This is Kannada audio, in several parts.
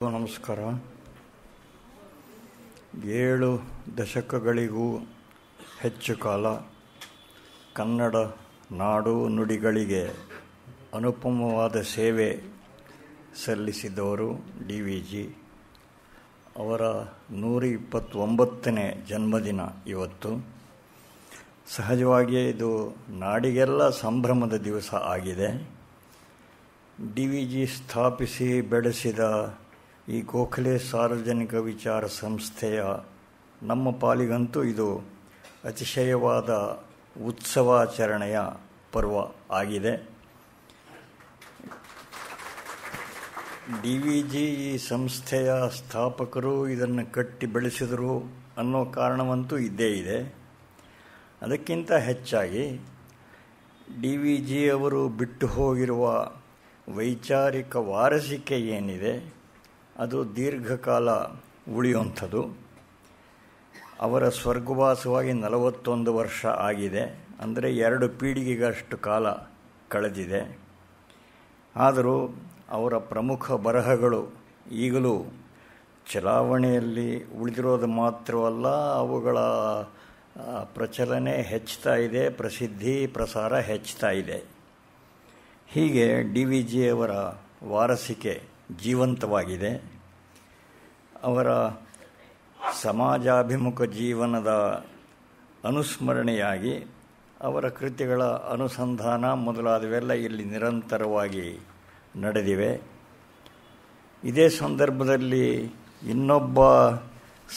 ನಮಸ್ಕಾರ. 7 ದಶಕಗಳಿಗೂ ಹೆಚ್ಚು ಕಾಲ ಕನ್ನಡ ನಾಡು ನುಡಿಗಳಿಗೆ ಅನುಪಮವಾದ ಸೇವೆ ಸಲ್ಲಿಸಿದವರು DVG. ಅವರ 129ನೇ ಜನ್ಮದಿನ ಇವತ್ತು. ಸಹಜವಾಗಿಯೇ ಇದು ನಾಡಿಗೆಲ್ಲ ಸಂಭ್ರಮದ ದಿವಸ ಆಗಿದೆ. DVG ಸ್ಥಾಪಿಸಿ ಬೆಳೆಸಿದ ಈ ಗೋಖಲೆ ಸಾರ್ವಜನಿಕ ವಿಚಾರ ಸಂಸ್ಥೆಯ ನಮ್ಮ ಪಾಲಿಗಂತೂ ಇದು ಅತಿಶಯವಾದ ಉತ್ಸವಾಚರಣೆಯ ಪರ್ವ ಆಗಿದೆ. DVG ಈ ಸಂಸ್ಥೆಯ ಸ್ಥಾಪಕರು ಇದನ್ನು ಕಟ್ಟಿ ಬೆಳೆಸಿದರು ಅನ್ನೋ ಕಾರಣವಂತೂ ಇದ್ದೇ ಇದೆ. ಅದಕ್ಕಿಂತ ಹೆಚ್ಚಾಗಿ DVG ಅವರು ಬಿಟ್ಟು ಹೋಗಿರುವ ವೈಚಾರಿಕ ವಾರಸಿಕೆ ಏನಿದೆ ಅದು ದೀರ್ಘಕಾಲ ಉಳಿಯುವಂಥದ್ದು. ಅವರ ಸ್ವರ್ಗವಾಸವಾಗಿ 41 ವರ್ಷ ಆಗಿದೆ, ಅಂದರೆ 2 ಪೀಳಿಗೆಗಷ್ಟು ಕಾಲ ಕಳೆದಿದೆ. ಆದರೂ ಅವರ ಪ್ರಮುಖ ಬರಹಗಳು ಈಗಲೂ ಚಲಾವಣೆಯಲ್ಲಿ ಉಳಿದಿರೋದು ಮಾತ್ರವಲ್ಲ, ಅವುಗಳ ಪ್ರಚಲನೆ ಹೆಚ್ಚುತ್ತಾ ಇದೆ, ಪ್ರಸಿದ್ಧಿ ಪ್ರಸಾರ ಹೆಚ್ಚುತ್ತಾ ಇದೆ. ಹೀಗೆ DVG ಅವರ ವಾರಸಿಕೆ ಜೀವಂತವಾಗಿದೆ. ಅವರ ಸಮಾಜಾಭಿಮುಖ ಜೀವನದ ಅನುಸ್ಮರಣೆಯಾಗಿ ಅವರ ಕೃತಿಗಳ ಅನುಸಂಧಾನ ಮೊದಲಾದವೆಲ್ಲ ಇಲ್ಲಿ ನಿರಂತರವಾಗಿ ನಡೆದಿವೆ. ಇದೇ ಸಂದರ್ಭದಲ್ಲಿ ಇನ್ನೊಬ್ಬ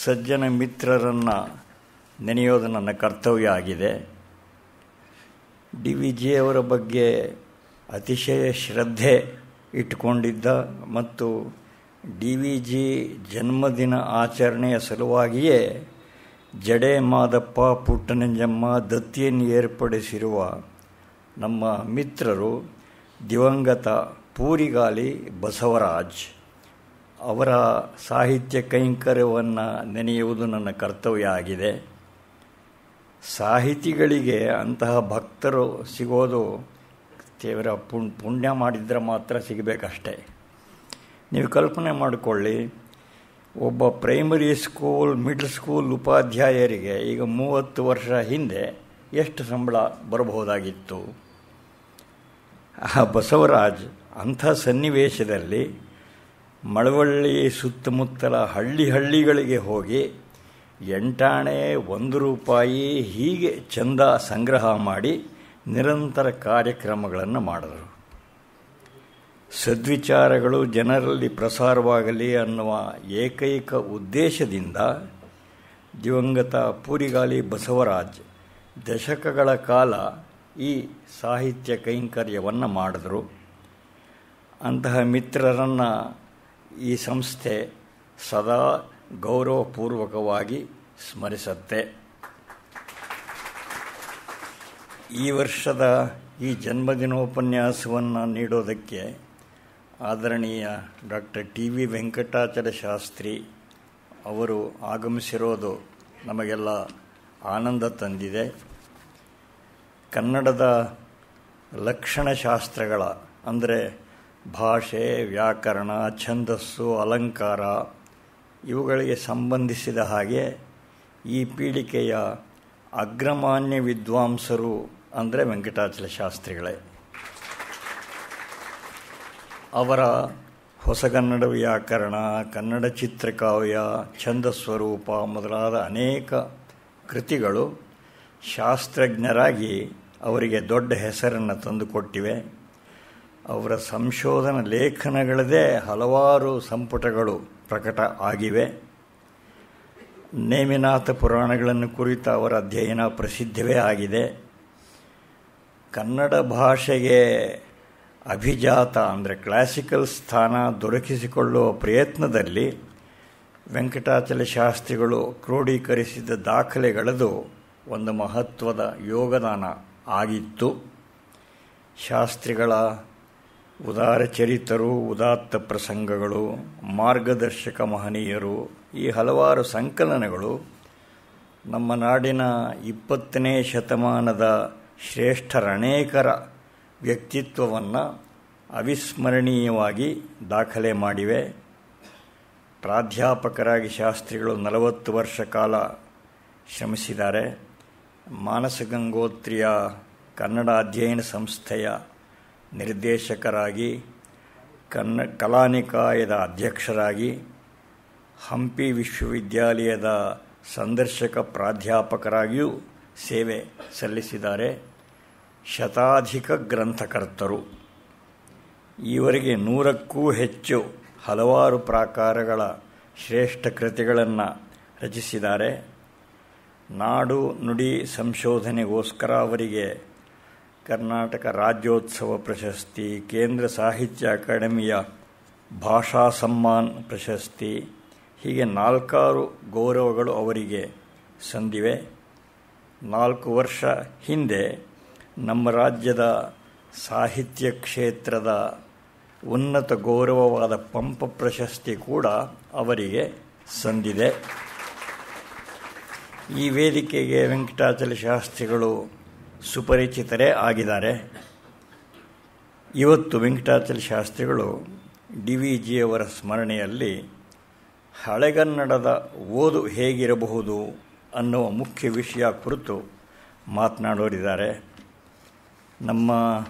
ಸಜ್ಜನ ಮಿತ್ರರನ್ನು ನೆನೆಯೋದು ನನ್ನ ಕರ್ತವ್ಯ ಆಗಿದೆ. DVG ಅವರ ಬಗ್ಗೆ ಅತಿಶಯ ಶ್ರದ್ಧೆ ಇಟ್ಟುಕೊಂಡಿದ್ದ ಮತ್ತು DVG ಜನ್ಮದಿನ ಆಚರಣೆಯ ಸಲುವಾಗಿಯೇ ಜಡೆ ಮಾದಪ್ಪ, ಪುಟ್ಟನಂಜಮ್ಮ ದತ್ತಿಯನ್ನು ಏರ್ಪಡಿಸಿರುವ ನಮ್ಮ ಮಿತ್ರರು ದಿವಂಗತ ಪೂರಿಗಾಲಿ ಬಸವರಾಜ್ ಅವರ ಸಾಹಿತ್ಯ ಕೈಂಕರ್ಯವನ್ನು ನೆನೆಯುವುದು ನನ್ನ ಕರ್ತವ್ಯ ಆಗಿದೆ. ಸಾಹಿತಿಗಳಿಗೆ ಅಂತಹ ಭಕ್ತರು ಸಿಗೋದು ತೀವ್ರ ಪುಣ್ಯ ಮಾಡಿದ್ರೆ ಮಾತ್ರ ಸಿಗಬೇಕಷ್ಟೆ. ನೀವು ಕಲ್ಪನೆ ಮಾಡಿಕೊಳ್ಳಿ, ಒಬ್ಬ ಪ್ರೈಮರಿ ಸ್ಕೂಲ್ ಮಿಡ್ಲ್ ಸ್ಕೂಲ್ ಉಪಾಧ್ಯಾಯರಿಗೆ ಈಗ 30 ವರ್ಷ ಹಿಂದೆ ಎಷ್ಟು ಸಂಬಳ ಬರಬಹುದಾಗಿತ್ತು. ಆ ಬಸವರಾಜ್ ಅಂಥ ಸನ್ನಿವೇಶದಲ್ಲಿ ಮಳವಳ್ಳಿ ಸುತ್ತಮುತ್ತಲ ಹಳ್ಳಿಗಳಿಗೆ ಹೋಗಿ 8 ಆಣೆ 1 ರೂಪಾಯಿ ಹೀಗೆ ಚಂದ ಸಂಗ್ರಹ ಮಾಡಿ ನಿರಂತರ ಕಾರ್ಯಕ್ರಮಗಳನ್ನು ಮಾಡಿದರು. ಸದ್ವಿಚಾರಗಳು ಜನರಲ್ಲಿ ಪ್ರಸಾರವಾಗಲಿ ಅನ್ನುವ ಏಕೈಕ ಉದ್ದೇಶದಿಂದ ದಿವಂಗತ ಪೂರಿಗಾಲಿ ಬಸವರಾಜ್ ದಶಕಗಳ ಕಾಲ ಈ ಸಾಹಿತ್ಯ ಕೈಂಕರ್ಯವನ್ನು ಮಾಡಿದರು. ಅಂತಹ ಮಿತ್ರರನ್ನು ಈ ಸಂಸ್ಥೆ ಸದಾ ಗೌರವಪೂರ್ವಕವಾಗಿ ಸ್ಮರಿಸುತ್ತೆ. ಈ ವರ್ಷದ ಈ ಜನ್ಮದಿನೋಪನ್ಯಾಸವನ್ನು ನೀಡೋದಕ್ಕೆ ಆದರಣೀಯ ಡಾಕ್ಟರ್ TV ವೆಂಕಟಾಚಲ ಶಾಸ್ತ್ರಿ ಅವರು ಆಗಮಿಸಿರೋದು ನಮಗೆಲ್ಲ ಆನಂದ ತಂದಿದೆ. ಕನ್ನಡದ ಲಕ್ಷಣಶಾಸ್ತ್ರಗಳ ಅಂದರೆ ಭಾಷೆ, ವ್ಯಾಕರಣ, ಛಂದಸ್ಸು, ಅಲಂಕಾರ ಇವುಗಳಿಗೆ ಸಂಬಂಧಿಸಿದ ಹಾಗೆ ಈ ಪೀಳಿಗೆಯ ಅಗ್ರಮಾನ್ಯ ವಿದ್ವಾಂಸರು ಅಂದರೆ ವೆಂಕಟಾಚಲ ಶಾಸ್ತ್ರಿಗಳೇ. ಅವರ ಹೊಸಗನ್ನಡ ವ್ಯಾಕರಣ, ಕನ್ನಡ ಚಿತ್ರಕಾವ್ಯ, ಛಂದಸ್ವರೂಪ ಮೊದಲಾದ ಅನೇಕ ಕೃತಿಗಳು ಶಾಸ್ತ್ರಜ್ಞರಾಗಿ ಅವರಿಗೆ ದೊಡ್ಡ ಹೆಸರನ್ನು ತಂದುಕೊಟ್ಟಿವೆ. ಅವರ ಸಂಶೋಧನಾ ಲೇಖನಗಳದೇ ಹಲವಾರು ಸಂಪುಟಗಳು ಪ್ರಕಟ ಆಗಿವೆ. ನೇಮಿನಾಥ ಪುರಾಣಗಳನ್ನು ಕುರಿತ ಅವರ ಅಧ್ಯಯನ ಪ್ರಸಿದ್ಧವೇ ಆಗಿದೆ. ಕನ್ನಡ ಭಾಷೆಗೆ ಅಭಿಜಾತ ಅಂದರೆ ಕ್ಲಾಸಿಕಲ್ ಸ್ಥಾನ ದೊರಕಿಸಿಕೊಳ್ಳುವ ಪ್ರಯತ್ನದಲ್ಲಿ ವೆಂಕಟಾಚಲ ಶಾಸ್ತ್ರಿಗಳು ಕ್ರೋಢೀಕರಿಸಿದ ದಾಖಲೆಗಳದು ಒಂದು ಮಹತ್ವದ ಯೋಗದಾನ ಆಗಿತ್ತು. ಶಾಸ್ತ್ರಿಗಳ ಉದಾರ ಚರಿತರು, ಉದಾತ್ತ ಪ್ರಸಂಗಗಳು, ಮಾರ್ಗದರ್ಶಕ ಮಹನೀಯರು ಈ ಹಲವಾರು ಸಂಕಲನಗಳು ನಮ್ಮ ನಾಡಿನ 20ನೇ ಶತಮಾನದ ಶ್ರೇಷ್ಠರನೇಕರ ವ್ಯಕ್ತಿತ್ವವನ್ನು ಅವಿಸ್ಮರಣೀಯವಾಗಿ ದಾಖಲೆ ಮಾಡಿವೆ. ಪ್ರಾಧ್ಯಾಪಕರಾಗಿ ಶಾಸ್ತ್ರಿಗಳು 40 ವರ್ಷ ಕಾಲ ಶ್ರಮಿಸಿದ್ದಾರೆ. ಮಾನಸ ಗಂಗೋತ್ರಿಯ ಕನ್ನಡ ಅಧ್ಯಯನ ಸಂಸ್ಥೆಯ ನಿರ್ದೇಶಕರಾಗಿ, ಕಲಾನಿಕಾಯದ ಅಧ್ಯಕ್ಷರಾಗಿ, ಹಂಪಿ ವಿಶ್ವವಿದ್ಯಾಲಯದ ಸಂದರ್ಶಕ ಪ್ರಾಧ್ಯಾಪಕರಾಗಿಯೂ ಸೇವೆ ಸಲ್ಲಿಸಿದ್ದಾರೆ. ಶತಾಧಿಕ ಗ್ರಂಥಕರ್ತರು. ಈವರೆಗೆ 100ಕ್ಕೂ ಹೆಚ್ಚು ಹಲವಾರು ಪ್ರಾಕಾರಗಳ ಶ್ರೇಷ್ಠ ಕೃತಿಗಳನ್ನು ರಚಿಸಿದ್ದಾರೆ. ನಾಡು ನುಡಿ ಸಂಶೋಧನೆಗೋಸ್ಕರ ಅವರಿಗೆ ಕರ್ನಾಟಕ ರಾಜ್ಯೋತ್ಸವ ಪ್ರಶಸ್ತಿ, ಕೇಂದ್ರ ಸಾಹಿತ್ಯ ಅಕಾಡೆಮಿಯ ಭಾಷಾ ಸಮ್ಮಾನ್ ಪ್ರಶಸ್ತಿ, ಹೀಗೆ 4 ಗೌರವಗಳು ಅವರಿಗೆ ಸಂದಿವೆ. 4 ವರ್ಷ ಹಿಂದೆ ನಮ್ಮ ರಾಜ್ಯದ ಸಾಹಿತ್ಯ ಕ್ಷೇತ್ರದ ಉನ್ನತ ಗೌರವವಾದ ಪಂಪ ಪ್ರಶಸ್ತಿ ಕೂಡ ಅವರಿಗೆ ಸಂದಿದೆ. ಈ ವೇದಿಕೆಗೆ ವೆಂಕಟಾಚಲ ಶಾಸ್ತ್ರಿಗಳು ಸುಪರಿಚಿತರೇ ಆಗಿದ್ದಾರೆ. ಇವತ್ತು ವೆಂಕಟಾಚಲ ಶಾಸ್ತ್ರಿಗಳು DVG ಅವರ ಸ್ಮರಣೆಯಲ್ಲಿ ಹಳೆಗನ್ನಡದ ಓದು ಹೇಗಿರಬಹುದು ಅನ್ನುವ ಮುಖ್ಯ ವಿಷಯ ಕುರಿತು ಮಾತನಾಡೋರಿದ್ದಾರೆ. ನಮ್ಮ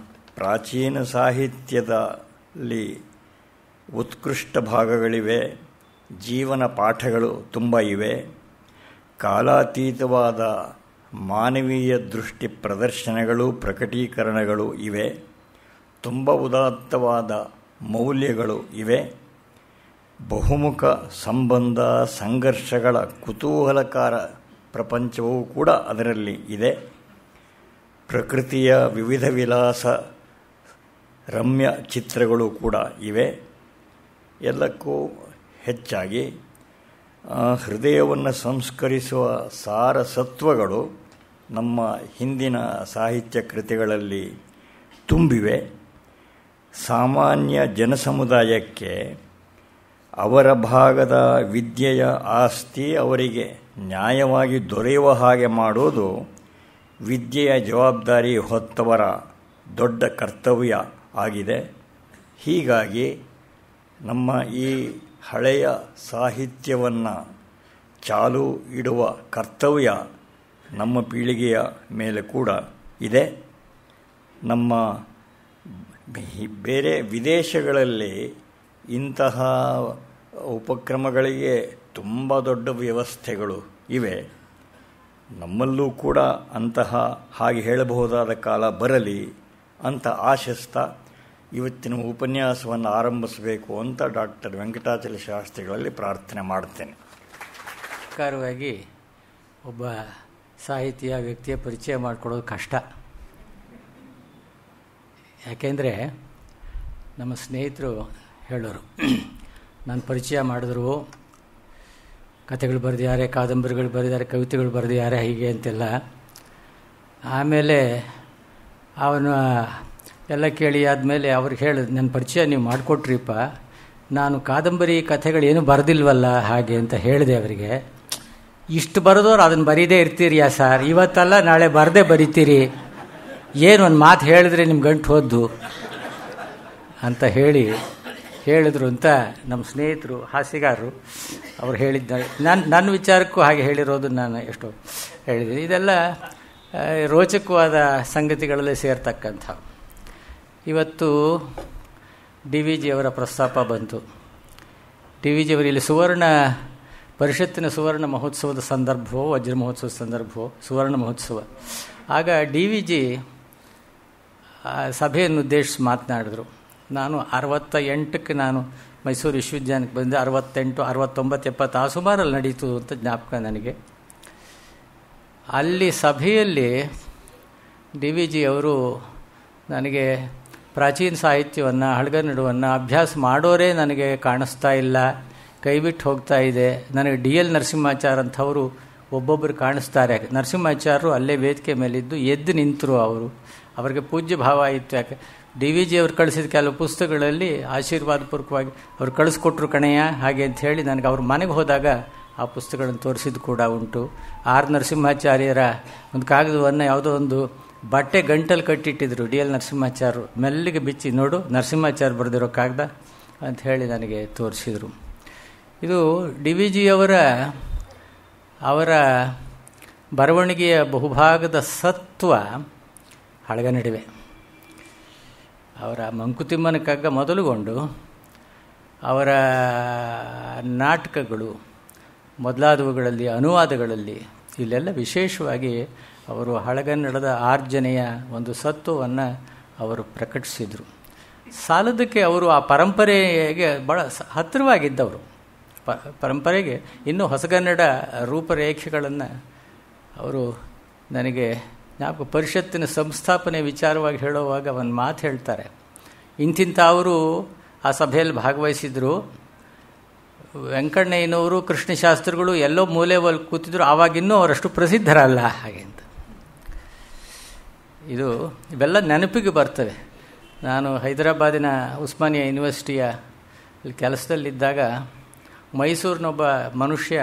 ಪ್ರಾಚೀನ ಸಾಹಿತ್ಯದಲ್ಲಿ ಉತ್ಕೃಷ್ಟ ಭಾಗಗಳಿವೆ, ಜೀವನ ಪಾಠಗಳು ತುಂಬ ಇವೆ, ಕಾಲಾತೀತವಾದ ಮಾನವೀಯ ದೃಷ್ಟಿ ಪ್ರದರ್ಶನಗಳು, ಪ್ರಕಟೀಕರಣಗಳು ಇವೆ, ತುಂಬ ಉದಾತ್ತವಾದ ಮೌಲ್ಯಗಳು ಇವೆ, ಬಹುಮುಖ ಸಂಬಂಧ ಸಂಘರ್ಷಗಳ ಕುತೂಹಲಕಾರ ಪ್ರಪಂಚವೂ ಕೂಡ ಅದರಲ್ಲಿ ಇದೆ. ಪ್ರಕೃತಿಯ ವಿವಿಧ ವಿಲಾಸ ರಮ್ಯ ಚಿತ್ರಗಳು ಕೂಡ ಇವೆ. ಎಲ್ಲಕ್ಕೂ ಹೆಚ್ಚಾಗಿ ಹೃದಯವನ್ನು ಸಂಸ್ಕರಿಸುವ ಸಾರಸತ್ವಗಳು ನಮ್ಮ ಹಿಂದಿನ ಸಾಹಿತ್ಯ ಕೃತಿಗಳಲ್ಲಿ ತುಂಬಿವೆ. ಸಾಮಾನ್ಯ ಜನಸಮುದಾಯಕ್ಕೆ ಅವರ ಭಾಗದ ವಿದ್ಯೆಯ ಆಸ್ತಿ ಅವರಿಗೆ ನ್ಯಾಯವಾಗಿ ದೊರೆಯುವ ಹಾಗೆ ಮಾಡೋದು ವಿದ್ಯೆಯ ಜವಾಬ್ದಾರಿ ಹೊತ್ತವರ ದೊಡ್ಡ ಕರ್ತವ್ಯ ಆಗಿದೆ. ಹೀಗಾಗಿ ನಮ್ಮ ಈ ಹಳೆಯ ಸಾಹಿತ್ಯವನ್ನು ಚಾಲು ಇಡುವ ಕರ್ತವ್ಯ ನಮ್ಮ ಪೀಳಿಗೆಯ ಮೇಲೆ ಕೂಡ ಇದೆ. ನಮ್ಮ ಬೇರೆ ವಿದೇಶಗಳಲ್ಲಿ ಇಂತಹ ಉಪಕ್ರಮಗಳಿಗೆ ತುಂಬ ದೊಡ್ಡ ವ್ಯವಸ್ಥೆಗಳು ಇವೆ. ನಮ್ಮಲ್ಲೂ ಕೂಡ ಅಂತಹ ಹಾಗೆ ಹೇಳಬಹುದಾದ ಕಾಲ ಬರಲಿ ಅಂತ ಆಶಿಸ್ತಾ ಇವತ್ತಿನ ಉಪನ್ಯಾಸವನ್ನು ಆರಂಭಿಸಬೇಕು ಅಂತ ಡಾಕ್ಟರ್ ವೆಂಕಟಾಚಲ ಶಾಸ್ತ್ರಿಗಳಲ್ಲಿ ಪ್ರಾರ್ಥನೆ ಮಾಡ್ತೇನೆ. ಪ್ರಕಾರವಾಗಿ ಒಬ್ಬ ಸಾಹಿತ್ಯ ವ್ಯಕ್ತಿಯ ಪರಿಚಯ ಮಾಡಿಕೊಡೋದು ಕಷ್ಟ. ಯಾಕೆಂದರೆ ನಮ್ಮ ಸ್ನೇಹಿತರು ಹೇಳೋರು, ನಾನು ಪರಿಚಯ ಮಾಡಿದ್ರು, ಕಥೆಗಳು ಬರೆದಿದ್ದಾರೆ, ಕಾದಂಬರಿಗಳು ಬರೆದಿದ್ದಾರೆ, ಕವಿತೆಗಳು ಬರೆದಿದ್ದಾರೆ, ಹೀಗೆ ಅಂತೆಲ್ಲ. ಆಮೇಲೆ ಅವನು ಎಲ್ಲ ಕೇಳಿ ಆದಮೇಲೆ ಅವ್ರಿಗೆ ಹೇಳಿದ್, ನನ್ನ ಪರಿಚಯ ನೀವು ಮಾಡಿಕೊಟ್ರಿಪ್ಪ, ನಾನು ಕಾದಂಬರಿ ಕಥೆಗಳೇನು ಬರೆದಿಲ್ವಲ್ಲ ಹಾಗೆ ಅಂತ ಹೇಳಿದೆ ಅವರಿಗೆ. ಇಷ್ಟು ಬರೆದವ್ರು ಅದನ್ನು ಬರೀದೇ ಇರ್ತೀರಿಯಾ ಸರ್, ಇವತ್ತಲ್ಲ ನಾಳೆ ಬರದೇ ಬರಿತೀರಿ, ಏನು ಒಂದು ಮಾತು ಹೇಳಿದ್ರೆ ನಿಮ್ಮ ಗಂಟು ಹೋದ್ದು ಅಂತ ಹೇಳಿದರು ಅಂತ ನಮ್ಮ ಸ್ನೇಹಿತರು ಹಾಸ್ಯಗಾರರು ಅವ್ರು ಹೇಳಿದ್ದಾರೆ. ನನ್ನ ವಿಚಾರಕ್ಕೂ ಹಾಗೆ ಹೇಳಿರೋದು ನಾನು ಎಷ್ಟೋ ಹೇಳಿದ್ದೀನಿ. ಇದೆಲ್ಲ ರೋಚಕವಾದ ಸಂಗತಿಗಳಲ್ಲೇ ಸೇರ್ತಕ್ಕಂಥ. ಇವತ್ತು DVG ಅವರ ಪ್ರಸ್ತಾಪ ಬಂತು. DVG ಅವರು ಇಲ್ಲಿ ಸುವರ್ಣ ಪರಿಷತ್ತಿನ ಸುವರ್ಣ ಮಹೋತ್ಸವದ ಸಂದರ್ಭವೋ, ವಜ್ರ ಮಹೋತ್ಸವದ ಸಂದರ್ಭವೋ, ಸುವರ್ಣ ಮಹೋತ್ಸವ, ಆಗ DVG ಸಭೆಯನ್ನು ಉದ್ದೇಶಿಸಿ ಮಾತನಾಡಿದ್ರು. ನಾನು 68ಕ್ಕೆ ನಾನು ಮೈಸೂರು ವಿಶ್ವವಿದ್ಯಾಲಯಕ್ಕೆ ಬಂದೆ. 68, 69, 70 ಆ ಸುಮಾರಲ್ಲಿ ನಡೀತು ಅಂತ ಜ್ಞಾಪಕ ನನಗೆ. ಅಲ್ಲಿ ಸಭೆಯಲ್ಲಿ DVG ಅವರು ನನಗೆ ಪ್ರಾಚೀನ ಸಾಹಿತ್ಯವನ್ನು, ಹಳಗನ್ನಡವನ್ನು ಅಭ್ಯಾಸ ಮಾಡೋರೇ ನನಗೆ ಕಾಣಿಸ್ತಾ ಇಲ್ಲ, ಕೈಬಿಟ್ಟು ಹೋಗ್ತಾ ಇದೆ. ನನಗೆ DL ನರಸಿಂಹಾಚಾರ್ ಅಂಥವರು ಒಬ್ಬೊಬ್ಬರು ಕಾಣಿಸ್ತಾರೆ. ನರಸಿಂಹಾಚಾರ್ಯರು ಅಲ್ಲೇ ವೇದಿಕೆ ಮೇಲಿದ್ದು ಎದ್ದು ನಿಂತರು. ಅವರಿಗೆ ಪೂಜ್ಯ ಭಾವ ಇತ್ತು. ಯಾಕೆ DVG ಅವರು ಕಳಿಸಿದ ಕೆಲವು ಪುಸ್ತಕಗಳಲ್ಲಿ ಆಶೀರ್ವಾದಪೂರ್ವಕವಾಗಿ ಅವ್ರು ಕಳಿಸ್ಕೊಟ್ರು ಕಣಯ್ಯ ಹಾಗೆ ಅಂತ ಹೇಳಿ ನನಗೆ ಅವ್ರ ಮನೆಗೆ ಹೋದಾಗ ಆ ಪುಸ್ತಕಗಳನ್ನು ತೋರಿಸಿದ್ದು ಕೂಡ ಉಂಟು. R ನರಸಿಂಹಾಚಾರ್ಯರ ಒಂದು ಕಾಗದವನ್ನು ಯಾವುದೋ ಒಂದು ಬಟ್ಟೆ ಗಂಟಲ್ಲಿ ಕಟ್ಟಿಟ್ಟಿದ್ರು DL ನರಸಿಂಹಾಚಾರ್ಯರು. ಮೆಲ್ಲಿಗೆ ಬಿಚ್ಚಿ, ನೋಡು ನರಸಿಂಹಾಚಾರ್ಯ ಬರೆದಿರೋ ಕಾಗದ ಅಂತ ಹೇಳಿ ನನಗೆ ತೋರಿಸಿದರು. ಇದು ಡಿ ವಿ ಜಿಯವರ ಅವರ ಬರವಣಿಗೆಯ ಬಹುಭಾಗದ ಸತ್ವ ಹಳಗನಡಿವೆ. ಅವರ ಮಂಕುತಿಮ್ಮನ ಕಗ್ಗ ಮೊದಲುಗೊಂಡು ಅವರ ನಾಟಕಗಳು ಮೊದಲಾದವುಗಳಲ್ಲಿ, ಅನುವಾದಗಳಲ್ಲಿ ಇಲ್ಲೆಲ್ಲ ವಿಶೇಷವಾಗಿ ಅವರು ಹಳಗನ್ನಡದ ಆರ್ಜನೆಯ ಒಂದು ಸತ್ವವನ್ನು ಅವರು ಪ್ರಕಟಿಸಿದರು. ಸಾಲದಕ್ಕೆ ಅವರು ಆ ಪರಂಪರೆಗೆ ಭಾಳ ಹತ್ತಿರವಾಗಿದ್ದವರು. ಪರಂಪರೆಗೆ ಇನ್ನೂ ಹೊಸಗನ್ನಡ ರೂಪರೇಖೆಗಳನ್ನು ಅವರು ನನಗೆ ಜ್ಞಾಪಕ ಪರಿಷತ್ತಿನ ಸಂಸ್ಥಾಪನೆ ವಿಚಾರವಾಗಿ ಹೇಳುವಾಗ ಒಂದು ಮಾತು ಹೇಳ್ತಾರೆ. ಇಂತಿಂಥ ಅವರು ಆ ಸಭೆಯಲ್ಲಿ ಭಾಗವಹಿಸಿದರು. ವೆಂಕಣ್ಣಯ್ಯನವರು, ಕೃಷ್ಣಶಾಸ್ತ್ರಿಗಳು ಎಲ್ಲೋ ಮೂಲೆಯಲ್ಲಿ ಕೂತಿದ್ರು. ಆವಾಗಿನ್ನೂ ಅವರಷ್ಟು ಪ್ರಸಿದ್ಧರಲ್ಲ ಹಾಗೆ ಅಂತ. ಇವೆಲ್ಲ ನೆನಪಿಗೆ ಬರ್ತವೆ. ನಾನು ಹೈದರಾಬಾದಿನ ಉಸ್ಮಾನಿಯಾ ಯೂನಿವರ್ಸಿಟಿಯ ಕೆಲಸದಲ್ಲಿದ್ದಾಗ ಮೈಸೂರಿನೊಬ್ಬ ಮನುಷ್ಯ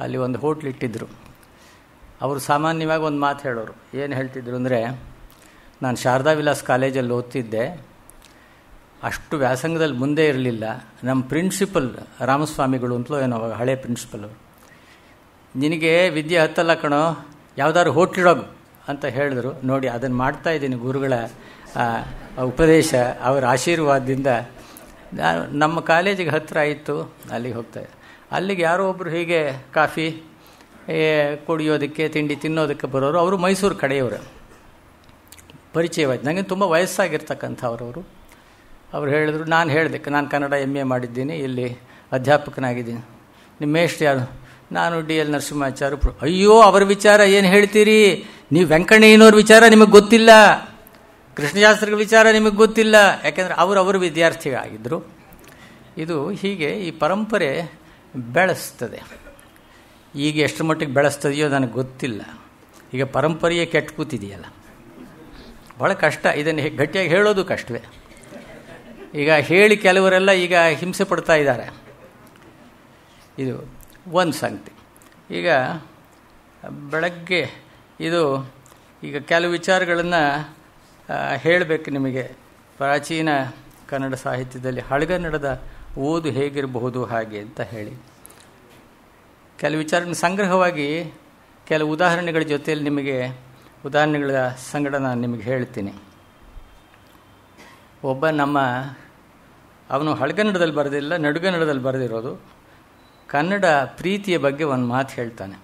ಅಲ್ಲಿ ಒಂದು ಹೋಟ್ಲ್ ಇಟ್ಟಿದ್ದರು. ಅವರು ಸಾಮಾನ್ಯವಾಗಿ ಒಂದು ಮಾತು ಹೇಳೋರು. ಏನು ಹೇಳ್ತಿದ್ರು ಅಂದರೆ, ನಾನು ಶಾರದಾ ವಿಲಾಸ್ ಕಾಲೇಜಲ್ಲಿ ಓದ್ತಿದ್ದೆ, ಅಷ್ಟು ವ್ಯಾಸಂಗದಲ್ಲಿ ಮುಂದೆ ಇರಲಿಲ್ಲ. ನಮ್ಮ ಪ್ರಿನ್ಸಿಪಲ್ ರಾಮಸ್ವಾಮಿಗಳು ಅಂತಲೂ ಏನೋ ಹಳೆ ಪ್ರಿನ್ಸಿಪಲ್ ಅವರು, ನಿನಗೆ ವಿದ್ಯೆ ಹತ್ತಲ್ಲ ಕಣೋ, ಯಾವುದಾದ್ರು ಹೋಟ್ಲಿಡೋಗು ಅಂತ ಹೇಳಿದ್ರು. ನೋಡಿ, ಅದನ್ನು ಮಾಡ್ತಾಯಿದ್ದೀನಿ. ಗುರುಗಳ ಉಪದೇಶ, ಅವರ ಆಶೀರ್ವಾದದಿಂದ ನಮ್ಮ ಕಾಲೇಜಿಗೆ ಹತ್ತಿರ ಆಯಿತು, ಅಲ್ಲಿಗೆ ಹೋಗ್ತಾಯಿದ್ದೆ. ಅಲ್ಲಿಗೆ ಯಾರೋ ಒಬ್ಬರು ಹೀಗೆ ಕಾಫಿ ಕುಡಿಯೋದಕ್ಕೆ, ತಿಂಡಿ ತಿನ್ನೋದಕ್ಕೆ ಬರೋರು. ಅವರು ಮೈಸೂರು ಕಡೆಯವರು, ಪರಿಚಯವಾಯ್ತು. ನನಗೆ ತುಂಬ ವಯಸ್ಸಾಗಿರ್ತಕ್ಕಂಥವ್ರವರು. ಅವರು ಹೇಳಿದ್ರು. ನಾನು ಹೇಳಿದೆ, ನಾನು ಕನ್ನಡ MA ಮಾಡಿದ್ದೀನಿ, ಇಲ್ಲಿ ಅಧ್ಯಾಪಕನಾಗಿದ್ದೀನಿ. ನಿಮ್ಮ ಮೇಷ್ಟ್ರು ಯಾರು? ನಾನು DL ನರಸಿಂಹಾಚಾರ್ಯ. ಅಯ್ಯೋ, ಅವರ ವಿಚಾರ ಏನು ಹೇಳ್ತೀರಿ ನೀವು? ವೆಂಕಣ್ಣಯ್ಯನವ್ರ ವಿಚಾರ ನಿಮಗೆ ಗೊತ್ತಿಲ್ಲ, ಕೃಷ್ಣಶಾಸ್ತ್ರಿಗಳ ವಿಚಾರ ನಿಮಗೆ ಗೊತ್ತಿಲ್ಲ. ಯಾಕೆಂದರೆ ಅವರು ವಿದ್ಯಾರ್ಥಿಗಳಾಗಿದ್ದರು. ಇದು ಹೀಗೆ ಈ ಪರಂಪರೆ ಬೆಳೆಸ್ತದೆ. ಈಗ ಎಷ್ಟರ ಮಟ್ಟಿಗೆ ಬೆಳೆಸ್ತದೆಯೋ ನನಗೆ ಗೊತ್ತಿಲ್ಲ. ಈಗ ಪರಂಪರೆಯೇ ಕೆಟ್ಟು ಕೂತಿದೆಯಲ್ಲ, ಭಾಳ ಕಷ್ಟ. ಇದನ್ನು ಗಟ್ಟಿಯಾಗಿ ಹೇಳೋದು ಕಷ್ಟವೇ. ಈಗ ಹೇಳಿ ಕೆಲವರೆಲ್ಲ ಈಗ ಹಿಂಸೆ ಪಡ್ತಾ ಇದ್ದಾರೆ. ಇದು ಒಂದು ಸಂಗತಿ. ಈಗ ಬೆಳಗ್ಗೆ ಈಗ ಕೆಲವು ವಿಚಾರಗಳನ್ನು ಹೇಳಬೇಕು ನಿಮಗೆ. ಪ್ರಾಚೀನ ಕನ್ನಡ ಸಾಹಿತ್ಯದಲ್ಲಿ ಹಳಗನ್ನಡದ ಓದು ಹೇಗಿರಬಹುದು ಹಾಗೆ ಅಂತ ಹೇಳಿ ಕೆಲವು ವಿಚಾರಗಳನ್ನು ಸಂಗ್ರಹವಾಗಿ ಕೆಲವು ಉದಾಹರಣೆಗಳ ಜೊತೆಯಲ್ಲಿ ನಿಮಗೆ ಉದಾಹರಣೆಗಳ ಸಂಗಡ ನಾನು ನಿಮಗೆ ಹೇಳ್ತೀನಿ. ಅವನು ಹಳಗನ್ನಡದಲ್ಲಿ ಬರೆದಿಲ್ಲ, ನಡುಗನ್ನಡದಲ್ಲಿ ಬರೆದಿರೋದು. ಕನ್ನಡ ಪ್ರೀತಿಯ ಬಗ್ಗೆ ಒಂದು ಮಾತು ಹೇಳ್ತಾನೆ.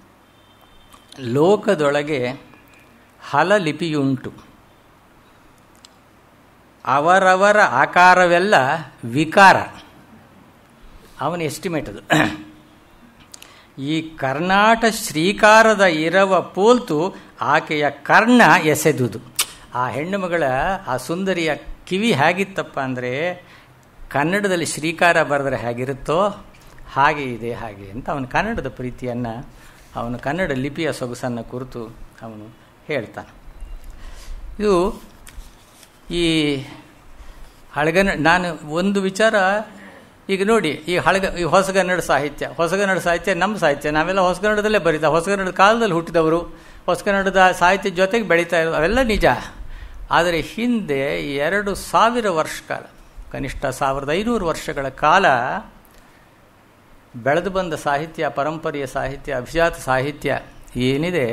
ಲೋಕದೊಳಗೆ ಹಲಲಿಪಿಯುಂಟು, ಅವರವರ ಆಕಾರವೆಲ್ಲ ವಿಕಾರ. ಅವನ ಎಸ್ಟಿಮೇಟ್ ಅದು. ಈ ಕರ್ನಾಟ ಶ್ರೀಕಾರದ ಇರವ ಪೋಲ್ತು ಆಕೆಯ ಕರ್ಣ ಎಸೆದುದು. ಆ ಹೆಣ್ಣು ಮಗಳ ಆ ಸುಂದರಿಯ ಕಿವಿ ಹೇಗಿತ್ತಪ್ಪ ಅಂದರೆ, ಕನ್ನಡದಲ್ಲಿ ಶ್ರೀಕಾರ ಬರೆದರೆ ಹೇಗಿರುತ್ತೋ ಹಾಗೆ ಇದೆ ಹಾಗೆ ಅಂತ ಅವನ ಕನ್ನಡದ ಪ್ರೀತಿಯನ್ನು, ಅವನು ಕನ್ನಡ ಲಿಪಿಯ ಸೊಗಸನ್ನು ಕುರಿತು ಅವನು ಹೇಳ್ತಾನೆ. ಇದು ಈ ನಾನು ಒಂದು ವಿಚಾರ ಈಗ ನೋಡಿ, ಈ ಹೊಸಗನ್ನಡ ಸಾಹಿತ್ಯ ನಮ್ಮ ಸಾಹಿತ್ಯ, ನಾವೆಲ್ಲ ಹೊಸಗನ್ನಡದಲ್ಲೇ ಬರೀತಾ, ಹೊಸಗನ್ನಡದ ಕಾಲದಲ್ಲಿ ಹುಟ್ಟಿದವರು, ಹೊಸಗನ್ನಡದ ಸಾಹಿತ್ಯ ಜೊತೆಗೆ ಬೆಳೀತಾ ಇರೋದು, ಅವೆಲ್ಲ ನಿಜ. ಆದರೆ ಹಿಂದೆ 2000 ವರ್ಷ ಕಾಲ, ಕನಿಷ್ಠ 1500 ವರ್ಷಗಳ ಕಾಲ ಬೆಳೆದು ಬಂದ ಸಾಹಿತ್ಯ, ಪರಂಪರೆಯ ಸಾಹಿತ್ಯ, ಅಭಿಜಾತ ಸಾಹಿತ್ಯ ಏನಿದೆ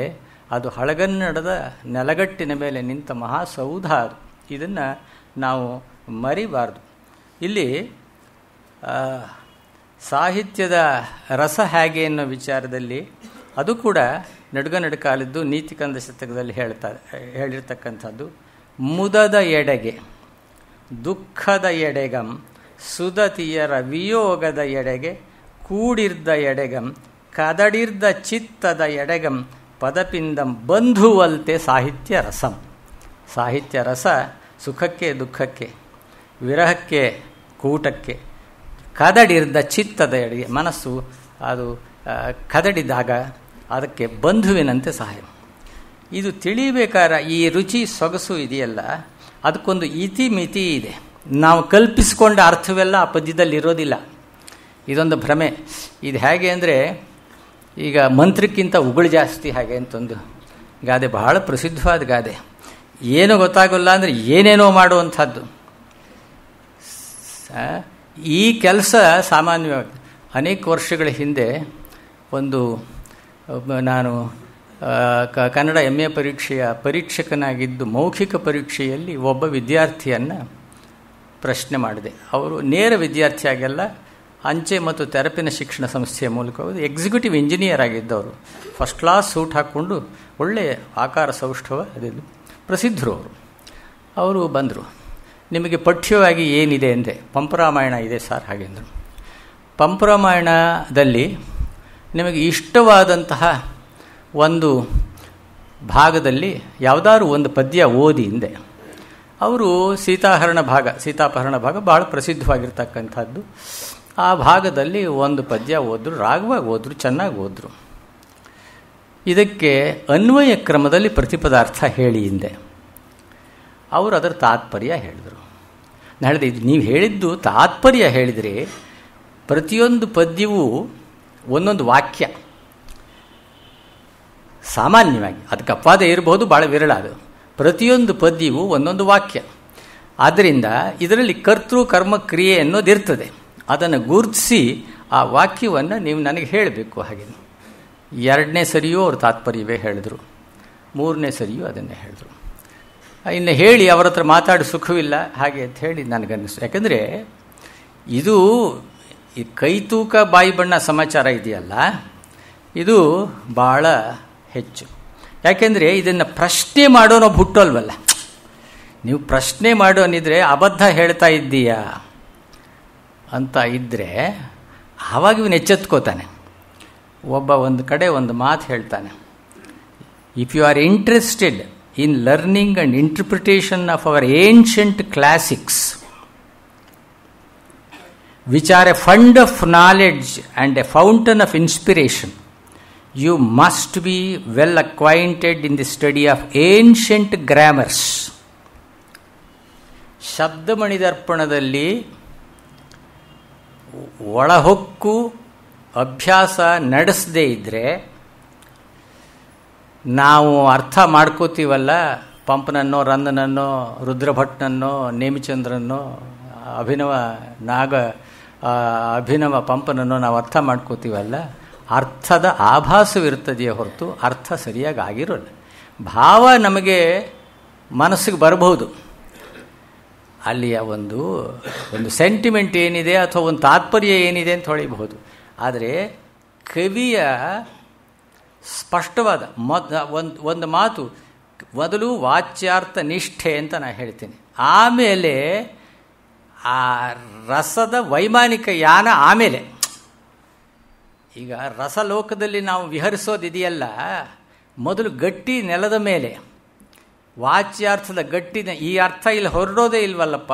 ಅದು ಹಳಗನ್ನಡದ ನೆಲಗಟ್ಟಿನ ಮೇಲೆ ನಿಂತ ಮಹಾಸೌಧ ಅದು. ಇದನ್ನು ನಾವು ಮರಿಬಾರ್ದು. ಇಲ್ಲಿ ಸಾಹಿತ್ಯದ ರಸ ಹೇಗೆ ಅನ್ನೋ ವಿಚಾರದಲ್ಲಿ ಅದು ಕೂಡ ನಡುಗನ್ನಡ ಕಾಲದ್ದು ನೀತಿಕಂದ ಶತಕದಲ್ಲಿ ಹೇಳಿರ್ತಕ್ಕಂಥದ್ದು. ಮುದದ ಎಡೆಗೆ ದುಃಖದ ಎಡೆಗಂ ಸುದತಿಯರ ವಿಯೋಗದ ಎಡೆಗೆ ಕೂಡಿರ್ದ ಎಡೆಗಂ ಕದಡಿರ್ದ ಚಿತ್ತದ ಎಡೆಗಂ ಪದಪಿಂದಂ ಬಂಧುವಲ್ತೆ ಸಾಹಿತ್ಯ ರಸಂ. ಸಾಹಿತ್ಯ ರಸ ಸುಖಕ್ಕೆ ದುಃಖಕ್ಕೆ, ವಿರಹಕ್ಕೆ ಕೂಟಕ್ಕೆ, ಕದಡಿರ್ದ ಚಿತ್ತದ ಎಡೆಗೆ ಮನಸ್ಸು ಅದು ಕದಡಿದಾಗ ಅದಕ್ಕೆ ಬಂಧುವಿನಂತೆ ಸಹಾಯ. ಇದು ತಿಳಿಬೇಕಾದ್ರೆ ಈ ರುಚಿ ಸೊಗಸು ಇದೆಯಲ್ಲ, ಅದಕ್ಕೊಂದು ಇತಿಮಿತಿ ಇದೆ. ನಾವು ಕಲ್ಪಿಸಿಕೊಂಡ ಅರ್ಥವೆಲ್ಲ ಆ ಪದ್ಯದಲ್ಲಿ ಇರೋದಿಲ್ಲ. ಇದೊಂದು ಭ್ರಮೆ. ಇದು ಹೇಗೆ ಅಂದರೆ, ಈಗ ಮಂತ್ರಕ್ಕಿಂತ ಉಗುಳು ಜಾಸ್ತಿ ಹಾಗೆ ಅಂತಂದು ಗಾದೆ, ಬಹಳ ಪ್ರಸಿದ್ಧವಾದ ಗಾದೆ. ಏನೂ ಗೊತ್ತಾಗೋಲ್ಲ ಅಂದರೆ ಏನೇನೋ ಮಾಡುವಂಥದ್ದು. ಈ ಕೆಲಸ ಸಾಮಾನ್ಯವಾಗಿ ಅನೇಕ ವರ್ಷಗಳ ಹಿಂದೆ ನಾನು ಕನ್ನಡ MA ಪರೀಕ್ಷೆಯ ಪರೀಕ್ಷಕನಾಗಿದ್ದು ಮೌಖಿಕ ಪರೀಕ್ಷೆಯಲ್ಲಿ ಒಬ್ಬ ವಿದ್ಯಾರ್ಥಿಯನ್ನು ಪ್ರಶ್ನೆ ಮಾಡಿದೆ. ಅವರು ನೇರ ವಿದ್ಯಾರ್ಥಿಯಾಗೆಲ್ಲ ಅಂಚೆ ಮತ್ತು ತೆರಪಿನ ಶಿಕ್ಷಣ ಸಂಸ್ಥೆಯ ಮೂಲಕ ಎಕ್ಸಿಕ್ಯೂಟಿವ್ ಇಂಜಿನಿಯರ್ ಆಗಿದ್ದವರು, ಫಸ್ಟ್ ಕ್ಲಾಸ್ ಸೂಟ್ ಹಾಕ್ಕೊಂಡು ಒಳ್ಳೆಯ ಆಕಾರ ಸೌಷ್ಠವ ಅದೆಲ್ಲ ಪ್ರಸಿದ್ಧರು. ಅವರು ಬಂದರು. ನಿಮಗೆ ಪಠ್ಯವಾಗಿ ಏನಿದೆ ಅಂದರೆ, ಪಂಪರಾಮಾಯಣ ಇದೆ ಸರ್ ಹಾಗೆಂದರು. ಪಂಪರಾಮಾಯಣದಲ್ಲಿ ನಿಮಗೆ ಇಷ್ಟವಾದಂತಹ ಒಂದು ಭಾಗದಲ್ಲಿ ಯಾವುದಾದ್ರು ಒಂದು ಪದ್ಯ ಓದಿ ಹಿಂದೆ. ಅವರು ಸೀತಾಪಹರಣ ಭಾಗ ಭಾಳ ಪ್ರಸಿದ್ಧವಾಗಿರ್ತಕ್ಕಂಥದ್ದು. ಆ ಭಾಗದಲ್ಲಿ ಒಂದು ಪದ್ಯ ಓದಿದ್ರು, ರಾಗವಾಗಿ ಓದಿದ್ರು, ಚೆನ್ನಾಗಿ ಓದಿದ್ರು. ಇದಕ್ಕೆ ಅನ್ವಯ ಕ್ರಮದಲ್ಲಿ ಪ್ರತಿಪದಾರ್ಥ ಹೇಳಿ ಹಿಂದೆ. ಅವರು ಅದರ ತಾತ್ಪರ್ಯ ಹೇಳಿದರು. ನಾನು ಹೇಳಿದೆ, ಇದು ನೀವು ಹೇಳಿದ್ದು ತಾತ್ಪರ್ಯ ಹೇಳಿದರೆ ಪ್ರತಿಯೊಂದು ಪದ್ಯವೂ ಒಂದೊಂದು ವಾಕ್ಯ, ಸಾಮಾನ್ಯವಾಗಿ ಅದಕ್ಕೆ ಅಪವಾದ ಇರಬಹುದು, ಭಾಳ ವಿರಳ. ಅದು ಪ್ರತಿಯೊಂದು ಪದ್ಯವೂ ಒಂದೊಂದು ವಾಕ್ಯ. ಆದ್ದರಿಂದ ಇದರಲ್ಲಿ ಕರ್ತೃ ಕರ್ಮ ಕ್ರಿಯೆ ಅನ್ನೋದಿರ್ತದೆ. ಅದನ್ನು ಗುರುತಿಸಿ ಆ ವಾಕ್ಯವನ್ನು ನೀವು ನನಗೆ ಹೇಳಬೇಕು. ಹಾಗೆ 2ನೇ ಸರಿಯೂ ಅವರು ತಾತ್ಪರ್ಯವೇ ಹೇಳಿದರು, 3ನೇ ಸರಿಯೂ ಅದನ್ನೇ ಹೇಳಿದರು. ಇನ್ನು ಹೇಳಿ ಅವರ ಹತ್ರ ಮಾತಾಡಿ ಸುಖವಿಲ್ಲ ಹಾಗೆ ಅಂತ ಹೇಳಿ ನನಗನ್ನಿಸ್ತು. ಯಾಕಂದರೆ ಇದು ಈ ಕೈ ತೂಕ ಬಾಯಿ ಬಣ್ಣ ಸಮಾಚಾರ ಇದೆಯಲ್ಲ, ಇದು ಭಾಳ ಹೆಚ್ಚು. ಯಾಕೆಂದರೆ ಇದನ್ನು ಪ್ರಶ್ನೆ ಮಾಡೋನೋ ಹುಟ್ಟೋಲ್ವಲ್ಲ. ನೀವು ಪ್ರಶ್ನೆ ಮಾಡೋನಿದ್ರೆ ಅಬದ್ಧ ಹೇಳ್ತಾ ಇದ್ದೀಯಾ ಅಂತ ಇದ್ದರೆ ಆವಾಗ ಇವನು ಎಚ್ಚೆತ್ಕೋತಾನೆ. ಒಂದು ಕಡೆ ಒಂದು ಮಾತು ಹೇಳ್ತಾನೆ, if you are interested in learning and interpretation of our ancient classics which are a fund of knowledge and a fountain of inspiration, you must be well acquainted in the study of ancient grammars. ಶಬ್ದಮಣಿದರ್ಪಣದಲ್ಲಿ ಒಳಹೊಕ್ಕು ಅಭ್ಯಾಸ ನಡೆಸದೇ ಇದ್ದರೆ ನಾವು ಅರ್ಥ ಮಾಡ್ಕೋತೀವಲ್ಲ, ಪಂಪನನ್ನೋ, ರಂದನನ್ನೋ, ರುದ್ರಭಟ್ನನ್ನೋ, ನೇಮಿಚಂದ್ರನ್ನೋ, ಅಭಿನವ ಪಂಪನನ್ನು ನಾವು ಅರ್ಥ ಮಾಡ್ಕೋತೀವಲ್ಲ, ಅರ್ಥದ ಆಭಾಸವಿರ್ತದೆಯೇ ಹೊರತು ಅರ್ಥ ಸರಿಯಾಗಿ ಆಗಿರೋಲ್ಲ. ಭಾವ ನಮಗೆ ಮನಸ್ಸಿಗೆ ಬರಬಹುದು, ಅಲ್ಲಿಯ ಒಂದು ಸೆಂಟಿಮೆಂಟ್ ಏನಿದೆ ಅಥವಾ ಒಂದು ತಾತ್ಪರ್ಯ ಏನಿದೆ ಅಂತ ಹೊಳಿಬಹುದು. ಆದರೆ ಕವಿಯ ಸ್ಪಷ್ಟವಾದ ಒಂದು ಮಾತು ಮೊದಲು ವಾಚ್ಯಾರ್ಥ ನಿಷ್ಠೆ ಅಂತ ನಾನು ಹೇಳ್ತೀನಿ, ಆಮೇಲೆ ಆ ರಸದ ವೈಮಾನಿಕ ಯಾನ. ಆಮೇಲೆ ಈಗ ರಸಲೋಕದಲ್ಲಿ ನಾವು ವಿಹರಿಸೋದಿದೆಯಲ್ಲ, ಮೊದಲು ಗಟ್ಟಿ ನೆಲದ ಮೇಲೆ ವಾಚ್ಯಾರ್ಥದ ಗಟ್ಟಿನ ಈ ಅರ್ಥ ಇಲ್ಲಿ ಹೊರಡೋದೇ ಇಲ್ವಲ್ಲಪ್ಪ,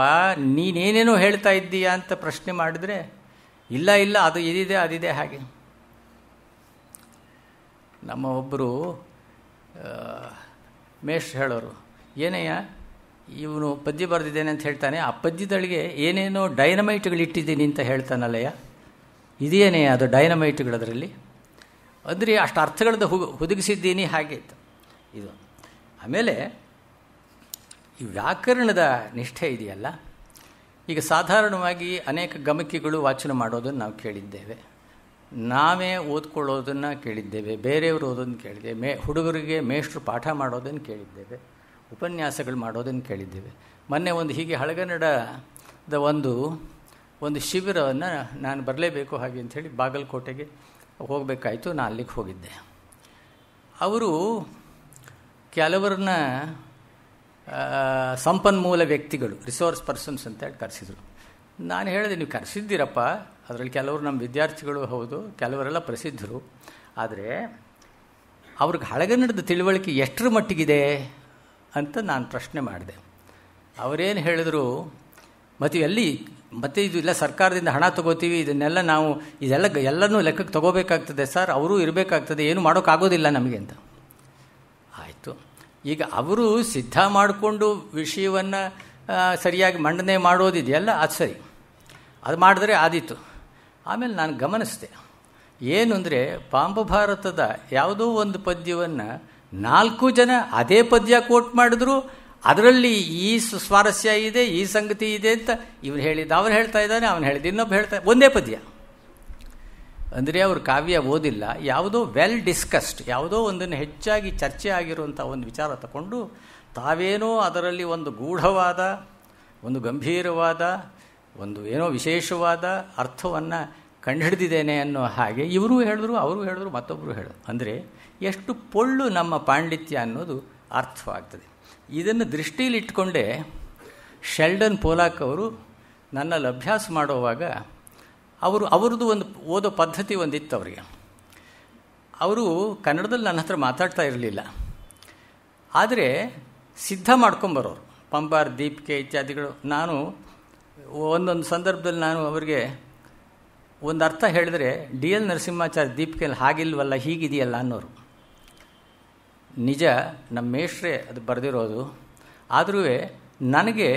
ನೀನೇನೇನೋ ಹೇಳ್ತಾ ಇದ್ದೀಯಾ ಅಂತ ಪ್ರಶ್ನೆ ಮಾಡಿದ್ರೆ ಇಲ್ಲ ಅದು ಇದಿದೆ ಅದಿದೆ. ಹಾಗೆ ನಮ್ಮ ಒಬ್ಬರು ಮೇಷ್ಟ್ರು ಹೇಳೋರು, ಏನಯ್ಯ ಇವನು ಪದ್ಯ ಬರೆದಿದ್ದೇನೆ ಅಂತ ಹೇಳ್ತಾನೆ, ಆ ಪದ್ಯದೊಳಗೆ ಏನೇನೋ ಡೈನಮೈಟ್ಗಳಿಟ್ಟಿದ್ದೀನಿ ಅಂತ ಹೇಳ್ತಾನಲ್ಲಯ್ಯ, ಇದೇನೇ ಅದು ಡೈನಮೈಟ್ಗಳದರಲ್ಲಿ ಅಂದರೆ ಅಷ್ಟು ಅರ್ಥಗಳದ್ದು ಹುದುಗಿಸಿದ್ದೀನಿ ಹಾಗೆ ಇತ್ತು ಇದು. ಆಮೇಲೆ ಈ ವ್ಯಾಕರಣದ ನಿಷ್ಠೆ ಇದೆಯಲ್ಲ, ಈಗ ಸಾಧಾರಣವಾಗಿ ಅನೇಕ ಗಮಕಿಗಳು ವಾಚನ ಮಾಡೋದನ್ನು ನಾವು ಕೇಳಿದ್ದೇವೆ, ನಾವೇ ಓದ್ಕೊಳ್ಳೋದನ್ನು ಕೇಳಿದ್ದೇವೆ, ಬೇರೆಯವರು ಓದೋದನ್ನು ಕೇಳಿದ್ದೇವೆ, ಹುಡುಗರಿಗೆ ಮೇಷ್ಟ್ರು ಪಾಠ ಮಾಡೋದನ್ನು ಕೇಳಿದ್ದೇವೆ, ಉಪನ್ಯಾಸಗಳು ಮಾಡೋದನ್ನು ಕೇಳಿದ್ದೇವೆ. ಮೊನ್ನೆ ಹೀಗೆ ಹಳಗನ್ನಡದ ಒಂದು ಶಿಬಿರವನ್ನು ನಾನು ಬರಲೇಬೇಕು ಹಾಗೆ ಅಂಥೇಳಿ ಬಾಗಲಕೋಟೆಗೆ ಹೋಗಬೇಕಾಯಿತು. ನಾನು ಅಲ್ಲಿಗೆ ಹೋಗಿದ್ದೆ. ಅವರು ಕೆಲವರನ್ನ ಸಂಪನ್ಮೂಲ ವ್ಯಕ್ತಿಗಳು, ರಿಸೋರ್ಸ್ ಪರ್ಸನ್ಸ್ ಅಂತ ಹೇಳಿ ಕರೆಸಿದರು. ನಾನು ಹೇಳಿದೆ, ನೀವು ಕರೆಸಿದ್ದೀರಪ್ಪ, ಅದರಲ್ಲಿ ಕೆಲವರು ನಮ್ಮ ವಿದ್ಯಾರ್ಥಿಗಳು ಹೌದು, ಕೆಲವರೆಲ್ಲ ಪ್ರಸಿದ್ಧರು, ಆದರೆ ಅವ್ರಿಗೆ ಹಳಗನ್ನಡದ ತಿಳುವಳಿಕೆ ಎಷ್ಟರ ಮಟ್ಟಿಗಿದೆ ಅಂತ ನಾನು ಪ್ರಶ್ನೆ ಮಾಡಿದೆ. ಅವರೇನು ಹೇಳಿದ್ರು, ಮತ್ತೆ ಇದು ಇಲ್ಲ ಸರ್ಕಾರದಿಂದ ಹಣ ತಗೋತೀವಿ, ಇದನ್ನೆಲ್ಲ ನಾವು ಎಲ್ಲನೂ ಲೆಕ್ಕಕ್ಕೆ ತಗೋಬೇಕಾಗ್ತದೆ ಸರ್, ಅವರೂ ಇರಬೇಕಾಗ್ತದೆ, ಏನು ಮಾಡೋಕ್ಕಾಗೋದಿಲ್ಲ ನಮಗೆ ಅಂತ. ಆಯಿತು, ಈಗ ಅವರು ಸಿದ್ಧ ಮಾಡಿಕೊಂಡು ವಿಷಯವನ್ನು ಸರಿಯಾಗಿ ಮಂಡನೆ ಮಾಡೋದಿದೆಯಲ್ಲ, ಅದು ಸರಿ, ಅದು ಮಾಡಿದ್ರೆ ಆದೀತು. ಆಮೇಲೆ ನಾನು ಗಮನಿಸಿದೆ ಏನು ಅಂದರೆ, ಪಾಂಬಭಾರತದ ಯಾವುದೋ ಒಂದು ಪದ್ಯವನ್ನು 4 ಜನ ಅದೇ ಪದ್ಯ ಕೋಟ್ ಮಾಡಿದ್ರು, ಅದರಲ್ಲಿ ಈ ಸ್ವಾರಸ್ಯ ಇದೆ, ಈ ಸಂಗತಿ ಇದೆ ಅಂತ ಇವನು ಹೇಳಿದ್ದು ಅವನು ಹೇಳ್ತಾ ಇದ್ದಾನೆ, ಅವನು ಹೇಳಿದ್ದು ಇನ್ನೊಬ್ಬ ಹೇಳ್ತಾ, ಒಂದೇ ಪದ್ಯ. ಅಂದರೆ ಅವರು ಕಾವ್ಯ ಓದಿಲ್ಲ, ಯಾವುದೋ ವೆಲ್ ಡಿಸ್ಕಸ್ಡ್, ಯಾವುದೋ ಒಂದನ್ನು ಹೆಚ್ಚಾಗಿ ಚರ್ಚೆ ಆಗಿರುವಂಥ ಒಂದು ವಿಚಾರ ತಗೊಂಡು ತಾವೇನೋ ಅದರಲ್ಲಿ ಒಂದು ಗೂಢವಾದ, ಒಂದು ಗಂಭೀರವಾದ, ಒಂದು ಏನೋ ವಿಶೇಷವಾದ ಅರ್ಥವನ್ನು ಕಂಡುಹಿಡಿದಿದ್ದೇನೆ ಅನ್ನೋ ಹಾಗೆ ಇವರು ಹೇಳಿದ್ರು, ಅವರು ಹೇಳಿದ್ರು, ಮತ್ತೊಬ್ಬರು ಹೇಳಿದ್ರು. ಅಂದರೆ ಎಷ್ಟು ಪೊಳ್ಳು ನಮ್ಮ ಪಾಂಡಿತ್ಯ ಅನ್ನೋದು ಅರ್ಥವಾಗ್ತದೆ. ಇದನ್ನು ದೃಷ್ಟಿಯಲ್ಲಿಟ್ಕೊಂಡೇ ಶೆಲ್ಡನ್ ಪೋಲಾಕ್ ಅವರು ನನ್ನಲ್ಲಿ ಅಭ್ಯಾಸ ಮಾಡುವಾಗ ಅವ್ರದ್ದು ಒಂದು ಓದೋ ಪದ್ಧತಿ ಒಂದಿತ್ತು ಅವರಿಗೆ. ಅವರು ಕನ್ನಡದಲ್ಲಿ ನನ್ನ ಹತ್ರ ಮಾತಾಡ್ತಾ ಇರಲಿಲ್ಲ, ಆದರೆ ಸಿದ್ಧ ಮಾಡ್ಕೊಂಬರೋರು. ಪಂಬಾರ್, ದೀಪಿಕೆ ಇತ್ಯಾದಿಗಳು. ನಾನು ಒಂದೊಂದು ಸಂದರ್ಭದಲ್ಲಿ ನಾನು ಅವರಿಗೆ ಒಂದು ಅರ್ಥ ಹೇಳಿದರೆ ಡಿ ಎಲ್ ನರಸಿಂಹಾಚಾರ್ಯ ದೀಪಿಕೆಯಲ್ಲಿ ಹಾಗಿಲ್ವಲ್ಲ, ಹೀಗಿದೆಯಲ್ಲ ಅನ್ನೋರು. ನಿಜ, ನಮ್ಮ ಮೇಷ್ಟ್ರೇ ಅದು ಬರೆದಿರೋದು. ಆದರೂ ನನಗೆ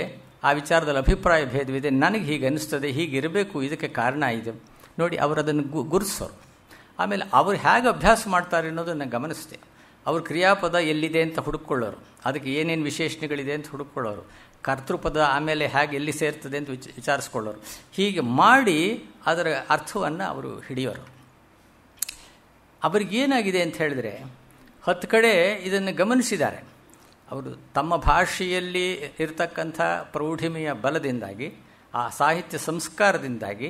ಆ ವಿಚಾರದಲ್ಲಿ ಅಭಿಪ್ರಾಯ ಭೇದವಿದೆ, ನನಗೆ ಹೀಗೆ ಅನ್ನಿಸ್ತದೆ, ಹೀಗಿರಬೇಕು, ಇದಕ್ಕೆ ಕಾರಣ ಇದೆ ನೋಡಿ. ಅವರು ಅದನ್ನು ಗುರುತಿಸೋರು. ಆಮೇಲೆ ಅವರು ಹೇಗೆ ಅಭ್ಯಾಸ ಮಾಡ್ತಾರೆ ಅನ್ನೋದನ್ನು ಗಮನಿಸಿದೆ. ಅವರು ಕ್ರಿಯಾಪದ ಎಲ್ಲಿದೆ ಅಂತ ಹುಡುಕೊಳ್ಳೋರು, ಅದಕ್ಕೆ ಏನೇನು ವಿಶೇಷಣೆಗಳಿದೆ ಅಂತ ಹುಡುಕೊಳ್ಳೋರು, ಕರ್ತೃಪದ ಆಮೇಲೆ ಹೇಗೆ ಎಲ್ಲಿ ಸೇರ್ತದೆ ಅಂತ ವಿಚಾರಿಸ್ಕೊಳ್ಳೋರು. ಹೀಗೆ ಮಾಡಿ ಅದರ ಅರ್ಥವನ್ನು ಅವರು ಹಿಡಿಯೋರು. ಅವರಿಗೇನಾಗಿದೆ ಅಂತ ಹೇಳಿದ್ರೆ 10 ಕಡೆ ಇದನ್ನು ಗಮನಿಸಿದ್ದಾರೆ. ಅವರು ತಮ್ಮ ಭಾಷೆಯಲ್ಲಿ ಇರತಕ್ಕಂಥ ಪ್ರೌಢಿಮೆಯ ಬಲದಿಂದಾಗಿ, ಆ ಸಾಹಿತ್ಯ ಸಂಸ್ಕಾರದಿಂದಾಗಿ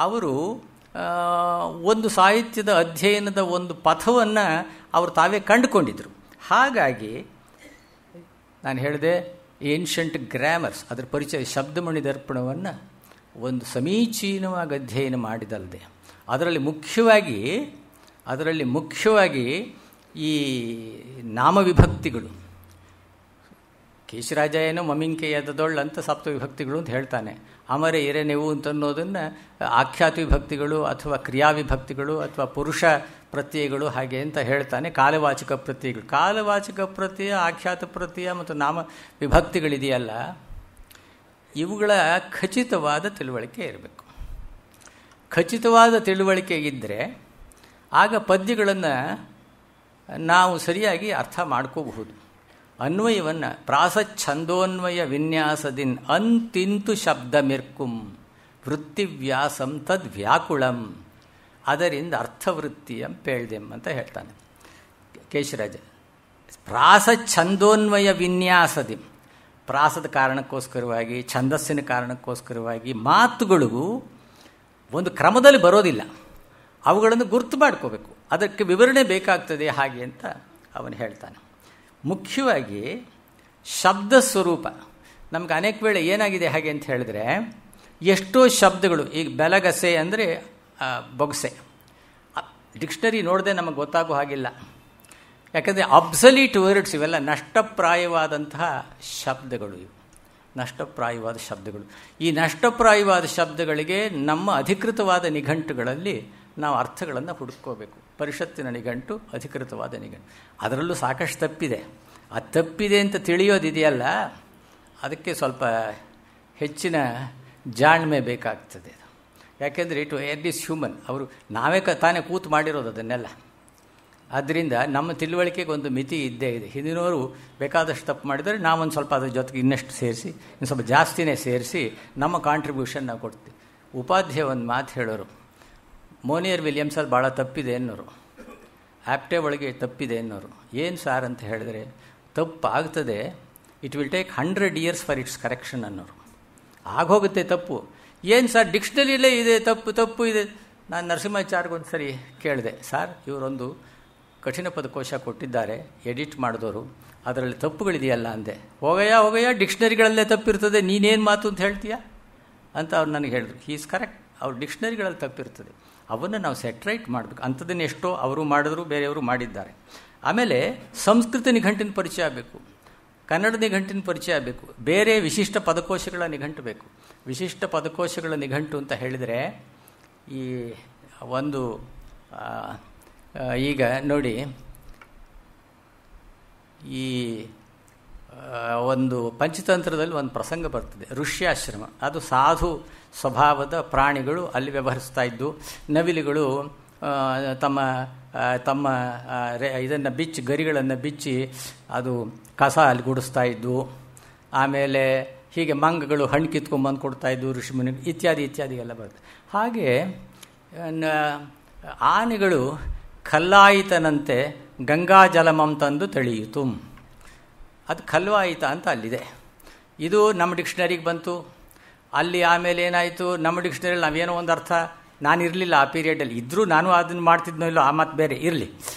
ಅವರು ಒಂದು ಸಾಹಿತ್ಯದ ಅಧ್ಯಯನದ ಒಂದು ಪಥವನ್ನು ಅವರು ತಾವೇ ಕಂಡುಕೊಂಡಿದ್ದರು. ಹಾಗಾಗಿ ನಾನು ಹೇಳಿದೆ, ಏನ್ಷಂಟ್ ಗ್ರಾಮರ್ಸ್, ಅದರ ಪರಿಚಯ, ಶಬ್ದಮಣಿ ದರ್ಪಣವನ್ನು ಒಂದು ಸಮೀಚೀನವಾಗಿ ಅಧ್ಯಯನ ಮಾಡಿದಲ್ಲದೆ ಅದರಲ್ಲಿ ಮುಖ್ಯವಾಗಿ ಈ ನಾಮವಿಭಕ್ತಿಗಳು, ಕೇಶರಾಜ ಏನೋ ಮಮಿಂಕೆಯದೊಳ್ಳು ಅಂತ ಸಪ್ತವಿಭಕ್ತಿಗಳು ಅಂತ ಹೇಳ್ತಾನೆ. ಅಮರೆ ಎರೆ ನೆವು ಅಂತನ್ನೋದನ್ನು ಆಖ್ಯಾತ ವಿಭಕ್ತಿಗಳು ಅಥವಾ ಕ್ರಿಯಾವಿಭಕ್ತಿಗಳು ಅಥವಾ ಪುರುಷ ಪ್ರತ್ಯಯಗಳು ಹಾಗೆ ಅಂತ ಹೇಳ್ತಾನೆ. ಕಾಲವಾಚಕ ಪ್ರತ್ಯಯಗಳು, ಕಾಲವಾಚಕ ಪ್ರತ್ಯಯ, ಆಖ್ಯಾತ ಪ್ರತ್ಯಯ ಮತ್ತು ನಾಮ ವಿಭಕ್ತಿಗಳಿದೆಯಲ್ಲ, ಇವುಗಳ ಖಚಿತವಾದ ತಿಳುವಳಿಕೆ ಇರಬೇಕು. ಖಚಿತವಾದ ತಿಳುವಳಿಕೆ ಇದ್ದರೆ ಆಗ ಪದ್ಯಗಳನ್ನು ನಾವು ಸರಿಯಾಗಿ ಅರ್ಥ ಮಾಡ್ಕೋಬಹುದು. ಅನ್ವಯವನ್ನು ಪ್ರಾಸಚ್ಛಂದೋನ್ವಯ ವಿನ್ಯಾಸದಿನ್ ಅಂತಿಂತು ಶಬ್ದಮಿರ್ಕುಂ ವೃತ್ತಿವ್ಯಾಸಂ ತದ್ ವ್ಯಾಕುಳಂ ಅದರಿಂದ ಅರ್ಥವೃತ್ತಿಯಂ ಪೇಳ್ದೆಂ ಅಂತ ಹೇಳ್ತಾನೆ ಕೇಶರಾಜ. ಪ್ರಾಸಚ್ಛಂದೋನ್ವಯ ವಿನ್ಯಾಸದಿಂ, ಪ್ರಾಸದ ಕಾರಣಕ್ಕೋಸ್ಕರವಾಗಿ, ಛಂದಸ್ಸಿನ ಕಾರಣಕ್ಕೋಸ್ಕರವಾಗಿ ಮಾತುಗಳು ಒಂದು ಕ್ರಮದಲ್ಲಿ ಬರೋದಿಲ್ಲ. ಅವುಗಳನ್ನು ಗುರ್ತು ಮಾಡ್ಕೋಬೇಕು, ಅದಕ್ಕೆ ವಿವರಣೆ ಬೇಕಾಗ್ತದೆ ಹಾಗೆ ಅಂತ ಅವನು ಹೇಳ್ತಾನೆ. ಮುಖ್ಯವಾಗಿ ಶಬ್ದ ಸ್ವರೂಪ ನಮ್ಗೆ ಅನೇಕ ವೇಳೆ ಏನಾಗಿದೆ ಹಾಗೆ ಅಂತ ಹೇಳಿದ್ರೆ, ಎಷ್ಟೋ ಶಬ್ದಗಳು, ಈಗ ಬೆಲಗಸೆ ಅಂದರೆ ಬೊಗಸೆ, ಡಿಕ್ಷನರಿ ನೋಡದೆ ನಮಗೆ ಗೊತ್ತಾಗೋ ಹಾಗಿಲ್ಲ. ಯಾಕಂದರೆ ಅಬ್ಸಲೀಟ್ ವರ್ಡ್ಸ್ ಇವೆಲ್ಲ ನಷ್ಟಪ್ರಾಯವಾದಂತಹ ಶಬ್ದಗಳು. ಇವು ನಷ್ಟಪ್ರಾಯವಾದ ಶಬ್ದಗಳು. ಈ ನಷ್ಟಪ್ರಾಯವಾದ ಶಬ್ದಗಳಿಗೆ ನಮ್ಮ ಅಧಿಕೃತವಾದ ನಿಘಂಟುಗಳಲ್ಲಿ ನಾವು ಅರ್ಥಗಳನ್ನು ಹುಡುಕೋಬೇಕು. ಪರಿಷತ್ತಿನ ನಿಘಂಟು, ಅಧಿಕೃತವಾದ ನಿಘಂಟು, ಅದರಲ್ಲೂ ಸಾಕಷ್ಟು ತಪ್ಪಿದೆ. ಆ ತಪ್ಪಿದೆ ಅಂತ ತಿಳಿಯೋದಿದೆಯಲ್ಲ, ಅದಕ್ಕೆ ಸ್ವಲ್ಪ ಹೆಚ್ಚಿನ ಜಾಣ್ಮೆ ಬೇಕಾಗ್ತದೆ. ಯಾಕೆಂದರೆ ಇಟ್ ಇಸ್ ಹ್ಯೂಮನ್. ಅವರು ನಾವೇ ತಾನೇ ಕೂತು ಮಾಡಿರೋದು ಅದನ್ನೆಲ್ಲ. ಆದ್ದರಿಂದ ನಮ್ಮ ತಿಳುವಳಿಕೆಗೆ ಒಂದು ಮಿತಿ ಇದ್ದೇ ಇದೆ. ಹಿಂದಿನವರು ಬೇಕಾದಷ್ಟು ತಪ್ಪು ಮಾಡಿದರೆ ನಾವೊಂದು ಸ್ವಲ್ಪ ಅದ್ರ ಜೊತೆಗೆ ಇನ್ನಷ್ಟು ಸೇರಿಸಿ, ಇನ್ನು ಸ್ವಲ್ಪ ಜಾಸ್ತಿನೇ ಸೇರಿಸಿ ನಮ್ಮ ಕಾಂಟ್ರಿಬ್ಯೂಷನ್ ನಾವು ಕೊಡ್ತೀವಿ. ಉಪಾಧ್ಯಾಯ ಒಂದು ಮಾತು ಹೇಳೋರು, ಮೋನಿಯರ್ ವಿಲಿಯಮ್ಸಲ್ಲಿ ಭಾಳ ತಪ್ಪಿದೆ ಅನ್ನೋರು, ಆಪ್ಟೆ ಒಳಗೆ ತಪ್ಪಿದೆ ಅನ್ನೋರು. ಏನು ಸಾರ್ ಅಂತ ಹೇಳಿದ್ರೆ, ತಪ್ಪು ಆಗ್ತದೆ, it will take 100 years for it's correction ಅನ್ನೋರು. ಆಗೋಗುತ್ತೆ ತಪ್ಪು. ಏನು ಸರ್ ಡಿಕ್ಷನರಿಯಲ್ಲೇ ಇದೆ ತಪ್ಪು ಇದೆ. ನಾನು ನರಸಿಂಹಾಚಾರ್ಯಗೊಂದು ಸರಿ ಕೇಳಿದೆ, ಸರ್ ಇವರೊಂದು ಕಠಿಣ ಪದಕೋಶ ಕೊಟ್ಟಿದ್ದಾರೆ ಎಡಿಟ್ ಮಾಡಿದವರು, ಅದರಲ್ಲಿ ತಪ್ಪುಗಳಿದೆಯಲ್ಲ ಅಂದೆ. ಹೋಗಯ್ಯ ಡಿಕ್ಷನರಿಗಳಲ್ಲೇ ತಪ್ಪಿರ್ತದೆ, ನೀನೇನು ಮಾತು ಅಂತ ಹೇಳ್ತೀಯಾ ಅಂತ ಅವ್ರು ನನಗೆ ಹೇಳಿದ್ರು. ಈಸ್ ಕರೆಕ್ಟ್, ಅವ್ರ ಡಿಕ್ಷನರಿಗಳಲ್ಲಿ ತಪ್ಪಿರ್ತದೆ, ಅವನ್ನು ನಾವು ಸೆಟ್ರೈಟ್ ಮಾಡಬೇಕು. ಅಂಥದ್ದನ್ನು ಎಷ್ಟೋ ಅವರು ಮಾಡಿದ್ರು, ಬೇರೆಯವರು ಮಾಡಿದ್ದಾರೆ. ಆಮೇಲೆ ಸಂಸ್ಕೃತ ನಿಘಂಟಿನ ಪರಿಚಯ ಆಗಬೇಕು, ಕನ್ನಡ ನಿಘಂಟಿನ ಪರಿಚಯ ಆಗಬೇಕು, ಬೇರೆ ವಿಶಿಷ್ಟ ಪದಕೋಶಗಳ ನಿಘಂಟು ಬೇಕು. ವಿಶಿಷ್ಟ ಪದಕೋಶಗಳ ನಿಘಂಟು ಅಂತ ಹೇಳಿದರೆ, ಈ ಒಂದು ಈಗ ನೋಡಿ, ಈ ಒಂದು ಪಂಚತಂತ್ರದಲ್ಲಿ ಒಂದು ಪ್ರಸಂಗ ಬರ್ತದೆ, ಋಷ್ಯಾಶ್ರಮ. ಅದು ಸಾಧು ಸ್ವಭಾವದ ಪ್ರಾಣಿಗಳು ಅಲ್ಲಿ ವ್ಯವಹರಿಸ್ತಾ ಇದ್ದು, ನವಿಲುಗಳು ತಮ್ಮ ಇದನ್ನು ಗರಿಗಳನ್ನು ಬಿಚ್ಚಿ ಅದು ಕಸ ಅಲ್ಲಿ ಗುಡಿಸ್ತಾ ಇದ್ದು, ಆಮೇಲೆ ಹೀಗೆ ಮಂಗಗಳು ಹಣ್ಣು ಕಿತ್ಕೊಂಡ್ಬಂದು ಕೊಡ್ತಾಯಿದ್ದು ಋಷಿಮುನಿ ಇತ್ಯಾದಿ ಎಲ್ಲ ಬರ್ತದೆ. ಹಾಗೆ ಆನೆಗಳು ಕಲ್ಲಾಯಿತನಂತೆ ಗಂಗಾಜಲಮಂ ತಂದು ತಿಳಿಯಿತು. ಅದು ಕಲ್ವಾಯಿತ ಅಂತ ಅಲ್ಲಿದೆ. ಇದು ನಮ್ಮ ಡಿಕ್ಷನರಿಗೆ ಬಂತು. ಅಲ್ಲಿ ಆಮೇಲೆ ಏನಾಯಿತು, ನಮ್ಮ ಡಿಕ್ಷನರಿಯಲ್ಲಿ ನಾವೇನೋ ಒಂದು ಅರ್ಥ, ನಾನು ಇರಲಿಲ್ಲ ಆ ಪೀರಿಯಡಲ್ಲಿ, ಇದ್ದರೂ ನಾನು ಅದನ್ನು ಮಾಡ್ತಿದ್ನೋ ಇಲ್ಲೋ ಆ ಮಾತು ಬೇರೆ ಇರಲಿ.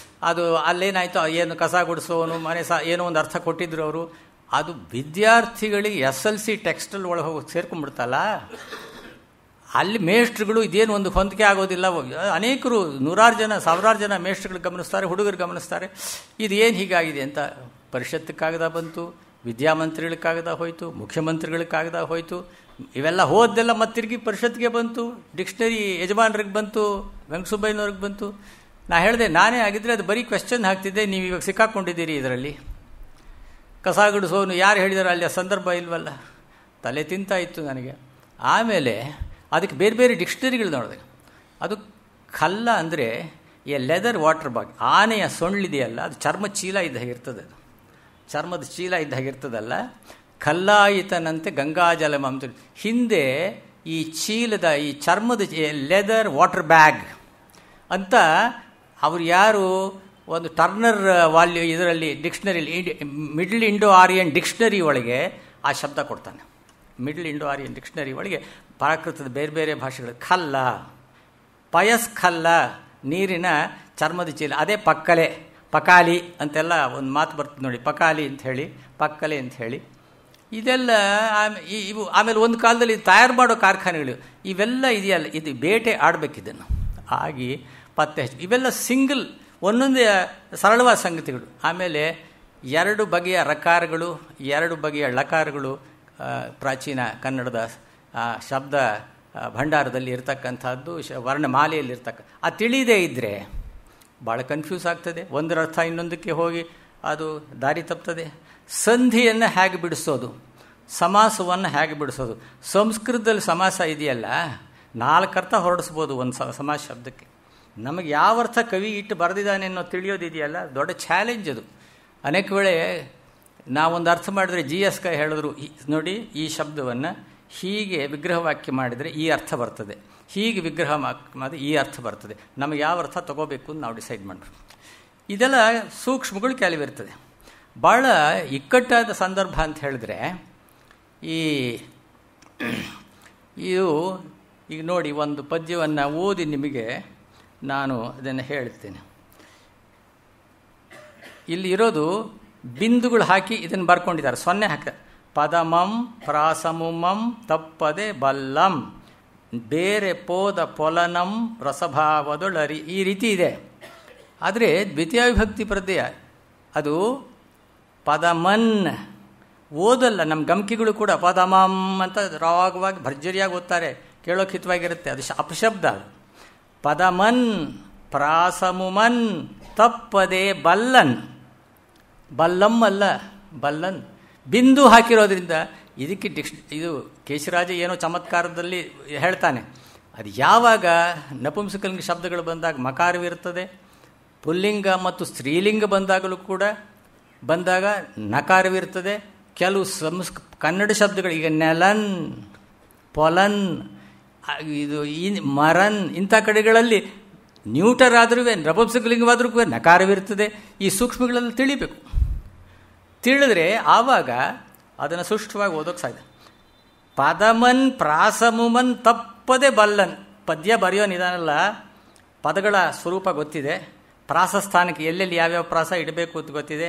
ಅದು ಅಲ್ಲೇನಾಯಿತು, ಏನು ಕಸ ಗುಡಿಸೋನು ಮನೆ ಏನೋ ಒಂದು ಅರ್ಥ ಕೊಟ್ಟಿದ್ರು ಅವರು. ಅದು ವಿದ್ಯಾರ್ಥಿಗಳಿಗೆ SLC ಟೆಕ್ಸ್ಟಲ್ಲಿ ಒಳಗೆ ಹೋಗಿ ಸೇರ್ಕೊಂಡ್ಬಿಡ್ತಲ್ಲ. ಅಲ್ಲಿ ಮೇಷ್ಟ್ರುಗಳು ಇದೇನು ಒಂದು ಹೊಂದಿಕೆ ಆಗೋದಿಲ್ಲ. ಅನೇಕರು ನೂರಾರು ಜನ ಸಾವಿರಾರು ಜನ ಮೇಷ್ಟ್ರುಗಳು ಗಮನಿಸ್ತಾರೆ, ಹುಡುಗರು ಗಮನಿಸ್ತಾರೆ. ಇದು ಏನು ಹೀಗಾಗಿದೆ ಅಂತ ಪರಿಷತ್ತು ಕಾಗದ ಬಂತು, ವಿದ್ಯಾಮಂತ್ರಿಗಳ ಕಾಗದ ಹೋಯಿತು, ಮುಖ್ಯಮಂತ್ರಿಗಳ ಕಾಗದ ಹೋಯಿತು. ಇವೆಲ್ಲ ಹೋದೆಲ್ಲ ಮತ್ತೆ ತಿರುಗಿ ಪರಿಷತ್ಗೆ ಬಂತು, ಡಿಕ್ಷನರಿ ಯಜಮಾನರಿಗೆ ಬಂತು, ವೆಂಕಟಸುಬ್ಬಯ್ಯನವ್ರಿಗೆ ಬಂತು. ನಾ ಹೇಳಿದೆ, ನಾನೇ ಆಗಿದ್ದರೆ ಅದು ಬರೀ ಕ್ವೆಶ್ಚನ್ ಹಾಕ್ತಿದ್ದೆ, ನೀವು ಇವಾಗ ಸಿಕ್ಕಾಕ್ಕೊಂಡಿದ್ದೀರಿ ಇದರಲ್ಲಿ. ಕಸ ಗುಡಿಸೋನು ಯಾರು ಹೇಳಿದಾರೆ ಅಲ್ಲಿ, ಆ ಸಂದರ್ಭ ಇಲ್ವಲ್ಲ. ತಲೆ ತಿಂತಾಯಿತ್ತು ನನಗೆ. ಆಮೇಲೆ ಅದಕ್ಕೆ ಬೇರೆ ಬೇರೆ ಡಿಕ್ಷನರಿಗಳು ನೋಡಿದೆ. ಅದು ಕಲ್ಲ ಅಂದರೆ ಎ ಲೆದರ್ ವಾಟರ್ ಬಾಗ್. ಆನೆಯ ಸೊಳ್ಳಿದೆಯಲ್ಲ, ಅದು ಚರ್ಮ ಚೀಲ ಇದ್ದಾಗಿರ್ತದೆ. ಅದು ಚರ್ಮದ ಚೀಲ ಇದ್ದಾಗಿರ್ತದಲ್ಲ. ಕಲ್ಲಾಯಿತನಂತೆ ಗಂಗಾಜಲಮ ಅಂತ ಹಿಂದೆ ಈ ಚೀಲದ ಈ ಚರ್ಮದ ಲೆದರ್ ವಾಟರ್ ಬ್ಯಾಗ್ ಅಂತ ಅವರು ಯಾರು ಒಂದು ಟರ್ನರ್ ವಾಲ್ಯೂ ಇದರಲ್ಲಿ ಡಿಕ್ಷನರಿಲಿ ಮಿಡ್ಲ್ ಇಂಡೋ ಆರಿಯನ್ ಡಿಕ್ಷನರಿ ಒಳಗೆ ಆ ಶಬ್ದ ಕೊಡ್ತಾನೆ. ಮಿಡ್ಲ್ ಇಂಡೋ ಆರಿಯನ್ ಡಿಕ್ಷನರಿ ಒಳಗೆ ಪ್ರಾಕೃತದ ಬೇರೆ ಬೇರೆ ಭಾಷೆಗಳು ಖಲ್ಲ, ಪಯಸ್ ಖಲ್ಲ, ನೀರಿನ ಚರ್ಮದ ಚೀಲ, ಅದೇ ಪಕ್ಕಲೆ, ಪಕಾಲಿ ಅಂತೆಲ್ಲ ಒಂದು ಮಾತು ಬರ್ತದೆ ನೋಡಿ, ಪಕಾಲಿ ಅಂತ ಹೇಳಿ, ಪಕ್ಕಲೆ ಅಂತ ಹೇಳಿ. ಇದೆಲ್ಲ ಇವು ಆಮೇಲೆ ಒಂದು ಕಾಲದಲ್ಲಿ ತಯಾರು ಮಾಡೋ ಕಾರ್ಖಾನೆಗಳು ಇವೆಲ್ಲ ಇದೆಯಲ್ಲ, ಇದು ಬೇಟೆ ಆಡಬೇಕಿದ್ದನ್ನು ಆಗಿ ಪತ್ತೆ ಹಚ್ಚಿ ಇವೆಲ್ಲ ಸಿಂಗಲ್ ಒಂದೊಂದೇ ಸರಳವಾದ ಸಂಗತಿಗಳು. ಆಮೇಲೆ 2 ಬಗೆಯ ರಕಾರಗಳು, 2 ಬಗೆಯ ಲಕಾರಗಳು ಪ್ರಾಚೀನ ಕನ್ನಡದ ಶಬ್ದ ಭಂಡಾರದಲ್ಲಿ ಇರತಕ್ಕಂಥದ್ದು, ವರ್ಣಮಾಲೆಯಲ್ಲಿ ಅದು ತಿಳಿದೇ ಇದ್ದರೆ ಭಾಳ ಕನ್ಫ್ಯೂಸ್ ಆಗ್ತದೆ. ಒಂದರ ಅರ್ಥ ಇನ್ನೊಂದಕ್ಕೆ ಹೋಗಿ ಅದು ದಾರಿ ತಪ್ತದೆ. ಸಂಧಿಯನ್ನು ಹೇಗೆ ಬಿಡಿಸೋದು, ಸಮಾಸವನ್ನು ಹೇಗೆ ಬಿಡಿಸೋದು. ಸಂಸ್ಕೃತದಲ್ಲಿ ಸಮಾಸ ಇದೆಯಲ್ಲ, 4 ಅರ್ಥ ಹೊರಡಿಸ್ಬೋದು ಒಂದು ಸಮಾಸ ಶಬ್ದಕ್ಕೆ. ನಮಗೆ ಯಾವ ಅರ್ಥ ಕವಿ ಇಟ್ಟು ಬರೆದಿದ್ದಾನೆ ಅನ್ನೋ ತಿಳಿಯೋದಿದೆಯಲ್ಲ, ದೊಡ್ಡ ಚಾಲೆಂಜ್ ಅದು. ಅನೇಕ ವೇಳೆ ನಾವೊಂದು ಅರ್ಥ ಮಾಡಿದ್ರೆ GS ಕೈ ಹೇಳಿದ್ರು, ನೋಡಿ ಈ ಶಬ್ದವನ್ನು ಹೀಗೆ ವಿಗ್ರಹವಾಕ್ಯ ಮಾಡಿದರೆ ಈ ಅರ್ಥ ಬರ್ತದೆ, ಹೀಗೆ ವಿಗ್ರಹ ಮಾಡಿದ್ರೆ ಈ ಅರ್ಥ ಬರ್ತದೆ, ನಮಗೆ ಯಾವ ಅರ್ಥ ತಗೋಬೇಕು ಅಂತ ನಾವು ಡಿಸೈಡ್ ಮಾಡಬೇಕು. ಇದೆಲ್ಲ ಸೂಕ್ಷ್ಮಗಳು ಕೆಲವಿರ್ತದೆ. ಭಾಳ ಇಕ್ಕಟ್ಟಾದ ಸಂದರ್ಭ ಅಂತ ಹೇಳಿದ್ರೆ ಇದು ಈಗ ನೋಡಿ, ಒಂದು ಪದ್ಯವನ್ನು ಓದಿ ನಿಮಗೆ ನಾನು ಅದನ್ನು ಹೇಳ್ತೇನೆ. ಇಲ್ಲಿ ಇರೋದು ಬಿಂದುಗಳು ಹಾಕಿ ಇದನ್ನು ಬರ್ಕೊಂಡಿದ್ದಾರೆ, 0 ಹಾಕ. ಪದಮಂ ಪ್ರಾಸಮುಮಂ ತಪ್ಪದೆ ಬಲ್ಲಂ ಬೇರೆ ಪೋದ ಪೊಲನಂ ರಸಭಾವದೊಳರಿ, ಈ ರೀತಿ ಇದೆ. ಆದರೆ ದ್ವಿತೀಯ ವಿಭಕ್ತಿ ಪ್ರತ್ಯಯ ಅದು ಪದಮನ್ ಓದಲ್ಲ. ನಮ್ಮ ಗಮಕಿಗಳು ಕೂಡ ಪದಮಂ ಅಂತ ರಾಗವಾಗಿ ಭರ್ಜರಿಯಾಗಿ ಓದ್ತಾರೆ, ಕೇಳೋಕೆ ಹಿತವಾಗಿರುತ್ತೆ. ಅದು ಅಪಶಬ್ದ. ಪದಮನ್ ಪ್ರಾಸಮುಮನ್ ತಪ್ಪದೆ ಬಲ್ಲನ್, ಬಲ್ಲಂ ಅಲ್ಲ ಬಲ್ಲನ್, ಬಿಂದು ಹಾಕಿರೋದ್ರಿಂದ ಇದಕ್ಕೆ ಇದು ಕೇಶರಾಜ ಏನೋ ಚಮತ್ಕಾರದಲ್ಲಿ ಹೇಳ್ತಾನೆ. ಅದು ಯಾವಾಗ ನಪುಂಸಕಲಿಂಗ ಶಬ್ದಗಳು ಬಂದಾಗ ಮಕಾರವಿರ್ತದೆ, ಪುಲ್ಲಿಂಗ ಮತ್ತು ಸ್ತ್ರೀಲಿಂಗ ಬಂದಾಗಲೂ ಕೂಡ ಬಂದಾಗ ನಕಾರವಿರ್ತದೆ. ಕೆಲವು ಕನ್ನಡ ಶಬ್ದಗಳು ಈಗ ನೆಲನ್, ಪೊಲನ್, ಇದು ಮರನ್ ಇಂಥ ಕಡೆಗಳಲ್ಲಿ ನ್ಯೂಟರ್ ಆದರೂ ನಪುಂಸಕಲಿಂಗವಾದರೂ ಕೂಡ ನಕಾರವಿರ್ತದೆ. ಈ ಸೂಕ್ಷ್ಮಗಳಲ್ಲಿ ತಿಳಿಬೇಕು. ತಿಳಿದ್ರೆ ಆವಾಗ ಅದನ್ನು ಸುಷ್ಠವಾಗಿ ಓದೋಕ್ಕೆ ಸಾಧ್ಯ. ಪದಮನ್ ಪ್ರಾಸಮುಮನ್ ತಪ್ಪದೆ ಬಲ್ಲನ್, ಪದ್ಯ ಬರೆಯೋ ನಿಧಾನಲ್ಲ, ಪದಗಳ ಸ್ವರೂಪ ಗೊತ್ತಿದೆ, ಪ್ರಾಸಸ್ಥಾನಕ್ಕೆ ಎಲ್ಲೆಲ್ಲಿ ಯಾವ್ಯಾವ ಪ್ರಾಸ ಇಡಬೇಕು ಅಂತ ಗೊತ್ತಿದೆ.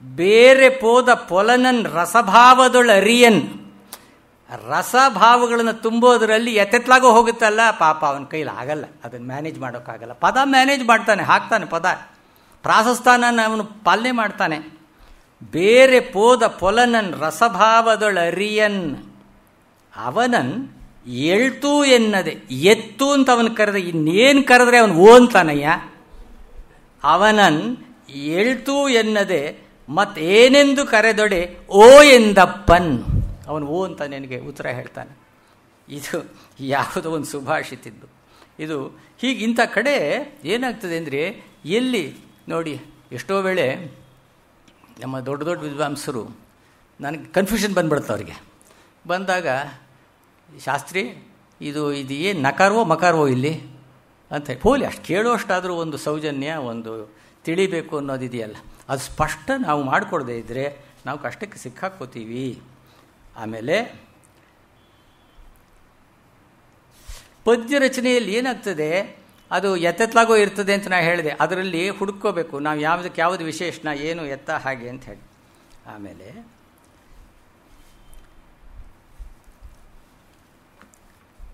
ಬೇರೆ ಪೋದ ಪೊಲನನ್ ರಸಭಾವದೊಳರಿಯನ್, ರಸಭಾವಗಳನ್ನು ತುಂಬೋದರಲ್ಲಿ ಎತ್ತೆತ್ಲಾಗೋ ಹೋಗುತ್ತಲ್ಲ, ಪಾಪ ಅವನ ಕೈಲಿ ಆಗಲ್ಲ, ಅದನ್ನು ಮ್ಯಾನೇಜ್ ಮಾಡೋಕ್ಕಾಗಲ್ಲ. ಪದ ಮ್ಯಾನೇಜ್ ಮಾಡ್ತಾನೆ, ಹಾಕ್ತಾನೆ ಪದ, ಪ್ರಾಸಸ್ಥಾನ ಅವನು ಪಾಲನೆ ಮಾಡ್ತಾನೆ. ಬೇರೆ ಪೋದ ಪೊಲನನ್ ರಸಭಾವದೊಳರಿಯನ್ ಅವನನ್ ಎಳ್ತು ಎನ್ನದೆ, ಎತ್ತು ಅಂತ ಅವನು ಕರೆದ, ಇನ್ನೇನು ಕರೆದ್ರೆ ಅವನು ಓ ಅಂತಾನಯ್ಯ. ಅವನನ್ ಎಳ್ತು ಎನ್ನದೆ ಮತ್ತೇನೆಂದು ಕರೆದೊಡೆ ಓ ಎಂದಪ್ಪನ್, ಅವನು ಓ ಅಂತ ನನಗೆ ಉತ್ತರ ಹೇಳ್ತಾನೆ. ಇದು ಯಾವುದೋ ಒಂದು ಸುಭಾಷಿತಿದ್ದು. ಇದು ಹೀಗೆ ಇಂಥ ಕಡೆ ಏನಾಗ್ತದೆ ಅಂದರೆ, ಎಲ್ಲಿ ನೋಡಿ ಎಷ್ಟೋ ವೇಳೆ ನಮ್ಮ ದೊಡ್ಡ ದೊಡ್ಡ ವಿದ್ವಾಂಸರು ನನಗೆ ಕನ್ಫ್ಯೂಷನ್ ಬಂದ್ಬಿಡುತ್ತೆ. ಅವರಿಗೆ ಬಂದಾಗ, ಶಾಸ್ತ್ರಿ ಇದು ಏನು ನಕಾರವೋ ಮಕಾರವೋ ಇಲ್ಲಿ ಅಂತ ಹೋಲಿ ಅಷ್ಟು ಕೇಳೋಷ್ಟಾದರೂ ಒಂದು ಸೌಜನ್ಯ, ಒಂದು ತಿಳಿಬೇಕು ಅನ್ನೋದಿದೆಯಲ್ಲ, ಅದು ಸ್ಪಷ್ಟ ನಾವು ಮಾಡಿಕೊಡದೇ ಇದ್ದರೆ ನಾವು ಕಷ್ಟಕ್ಕೆ ಸಿಕ್ಕಾಕ್ಕೋತೀವಿ. ಆಮೇಲೆ ಪದ್ಯ ರಚನೆಯಲ್ಲಿ ಏನಾಗ್ತದೆ, ಅದು ಎತ್ತೆತ್ತಲಾಗೋ ಇರ್ತದೆ ಅಂತ ನಾನು ಹೇಳಿದೆ. ಅದರಲ್ಲಿ ಹುಡುಕೋಬೇಕು ನಾವು ಯಾವುದು ವಿಶೇಷಣ, ಏನು ಎತ್ತ ಹಾಗೆ ಅಂತ ಹೇಳಿ. ಆಮೇಲೆ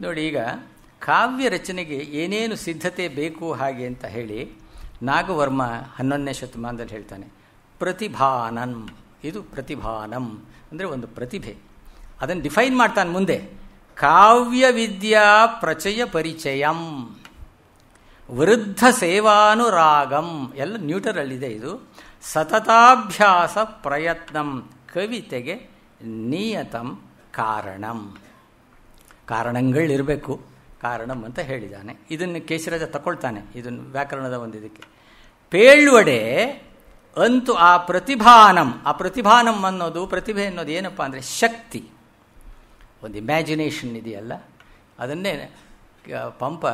ನೋಡಿ, ಈಗ ಕಾವ್ಯ ರಚನೆಗೆ ಏನೇನು ಸಿದ್ಧತೆ ಬೇಕು ಹಾಗೆ ಅಂತ ಹೇಳಿ ನಾಗವರ್ಮ 11ನೇ ಶತಮಾನದಲ್ಲಿ ಹೇಳ್ತಾನೆ. ಪ್ರತಿಭಾನಂ, ಇದು ಪ್ರತಿಭಾನಂ ಅಂದರೆ ಒಂದು ಪ್ರತಿಭೆ. ಅದನ್ನು ಡಿಫೈನ್ ಮಾಡ್ತಾನೆ ಮುಂದೆ. ಕಾವ್ಯ ವಿದ್ಯಾ ಪ್ರಚಯ ಪರಿಚಯಂ ವೃದ್ಧ ಸೇವಾನುರಾಗಂ, ಎಲ್ಲ ನ್ಯೂಟರಲ್ಲಿದೆ ಇದು. ಸತತಾಭ್ಯಾಸ ಪ್ರಯತ್ನಂ ಕವಿತೆಗೆ ನಿಯತಂ ಕಾರಣಂ. ಕಾರಣಗಳಿರಬೇಕು, ಕಾರಣಂ ಅಂತ ಹೇಳಿದ್ದಾನೆ. ಇದನ್ನು ಕೇಶರಾಜ ತಗೊಳ್ತಾನೆ, ಇದನ್ನು ವ್ಯಾಕರಣದ ಒಂದು ಇದಕ್ಕೆ. ಪೇಳ್ವಡೆ ಅಂತೂ ಆ ಪ್ರತಿಭಾನಂ, ಆ ಪ್ರತಿಭಾನಂ ಅನ್ನೋದು, ಪ್ರತಿಭೆ ಅನ್ನೋದು ಏನಪ್ಪ ಅಂದರೆ ಶಕ್ತಿ, ಒಂದು ಇಮ್ಯಾಜಿನೇಷನ್ ಇದೆಯಲ್ಲ, ಅದನ್ನೇ ಪಂಪ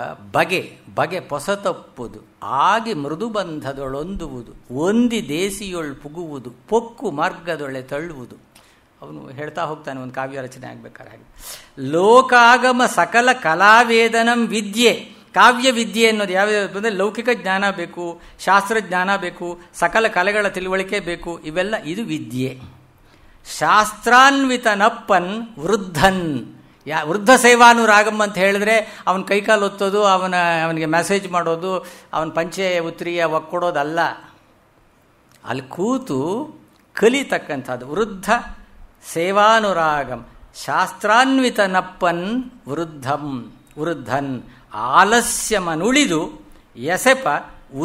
ಬಗೆ ಪೊಸತಪ್ಪುದು ಆಗಿ ಮೃದುಬಂಧದೊಳೊಂದುವುದು ಒಂದಿ ದೇಸಿಯೊಳ್ ಪುಗುವುದು ಪೊಕ್ಕು ಮಾರ್ಗದೊಳೆ ತಳ್ಳುವುದು. ಅವನು ಹೇಳ್ತಾ ಹೋಗ್ತಾನೆ ಒಂದು ಕಾವ್ಯ ರಚನೆ ಆಗ್ಬೇಕಾದ್ರೆ ಹಾಗೆ. ಲೋಕಾಗಮ ಸಕಲ ಕಲಾವೇದನಂ ವಿದ್ಯೆ. ಕಾವ್ಯ ವಿದ್ಯೆ ಅನ್ನೋದು ಯಾವ್ಯಾವ ಅಂದರೆ ಲೌಕಿಕ ಜ್ಞಾನ ಬೇಕು, ಶಾಸ್ತ್ರಜ್ಞಾನ ಬೇಕು, ಸಕಲ ಕಲೆಗಳ ತಿಳುವಳಿಕೆ ಬೇಕು, ಇವೆಲ್ಲ ಇದು ವಿದ್ಯೆ. ಶಾಸ್ತ್ರಾನ್ವಿತನಪ್ಪನ್ ವೃದ್ಧನ್, ವೃದ್ಧ ಸೇವಾನುರಾಗಂ ಅಂತ ಹೇಳಿದ್ರೆ ಅವನ ಕೈಕಾಲು ಒತ್ತೋದು, ಅವನಿಗೆ ಮೆಸೇಜ್ ಮಾಡೋದು, ಅವನ ಪಂಚೆ ಉತ್ರಿಯ ಒಕ್ಕೊಡೋದಲ್ಲ, ಅಲ್ಲಿ ಕೂತು ಕಲಿತಕ್ಕಂಥದ್ದು. ವೃದ್ಧ ಸೇವಾನುರಾಗಂ ಶಾಸ್ತ್ರಾನ್ವಿತನಪ್ಪನ್ ವೃದ್ಧನ್ ಆಲಸ್ಯಮನುಳಿದು ಎಸೆಪ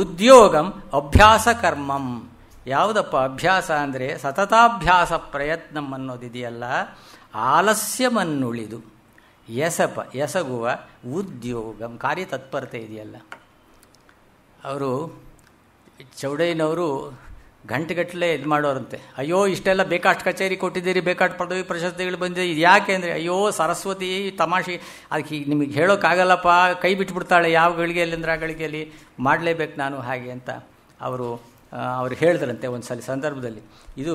ಉದ್ಯೋಗಂ ಅಭ್ಯಾಸ ಕರ್ಮಂ. ಯಾವುದಪ್ಪ ಅಭ್ಯಾಸ ಅಂದರೆ ಸತತಾಭ್ಯಾಸ ಪ್ರಯತ್ನಂ ಅನ್ನೋದಿದೆಯಲ್ಲ, ಆಲಸ್ಯಮನ್ನುಳಿದು ಎಸಗುವ ಉದ್ಯೋಗಂ ಕಾರ್ಯತತ್ಪರತೆ ಇದೆಯಲ್ಲ. ಅವರು ಚೌಡಯ್ಯನವರು ಗಂಟೆಗಟ್ಟಲೆ ಇದು ಮಾಡೋರಂತೆ. ಅಯ್ಯೋ ಇಷ್ಟೆಲ್ಲ ಬೇಕಾಷ್ಟು ಕಚೇರಿ ಕೊಟ್ಟಿದ್ದೀರಿ, ಬೇಕಾಷ್ಟು ಪದವಿ ಪ್ರಶಸ್ತಿಗಳು ಬಂದಿದೆ, ಇದು ಯಾಕೆ ಅಂದರೆ ಅಯ್ಯೋ ಸರಸ್ವತಿ ತಮಾಷೆ, ಅದಕ್ಕೆ ನಿಮಗೆ ಹೇಳೋಕ್ಕಾಗಲ್ಲಪ್ಪ, ಕೈ ಬಿಟ್ಬಿಡ್ತಾಳೆ ಯಾವ ಗಳಿಗೆಯಲ್ಲಿ ಅಂದರೆ ಆ ಗಳಿಗೆಯಲ್ಲಿ ಮಾಡಲೇಬೇಕು ನಾನು ಹಾಗೆ ಅಂತ ಅವರು ಹೇಳಿದ್ರಂತೆ ಒಂದು ಸಲ ಸಂದರ್ಭದಲ್ಲಿ. ಇದು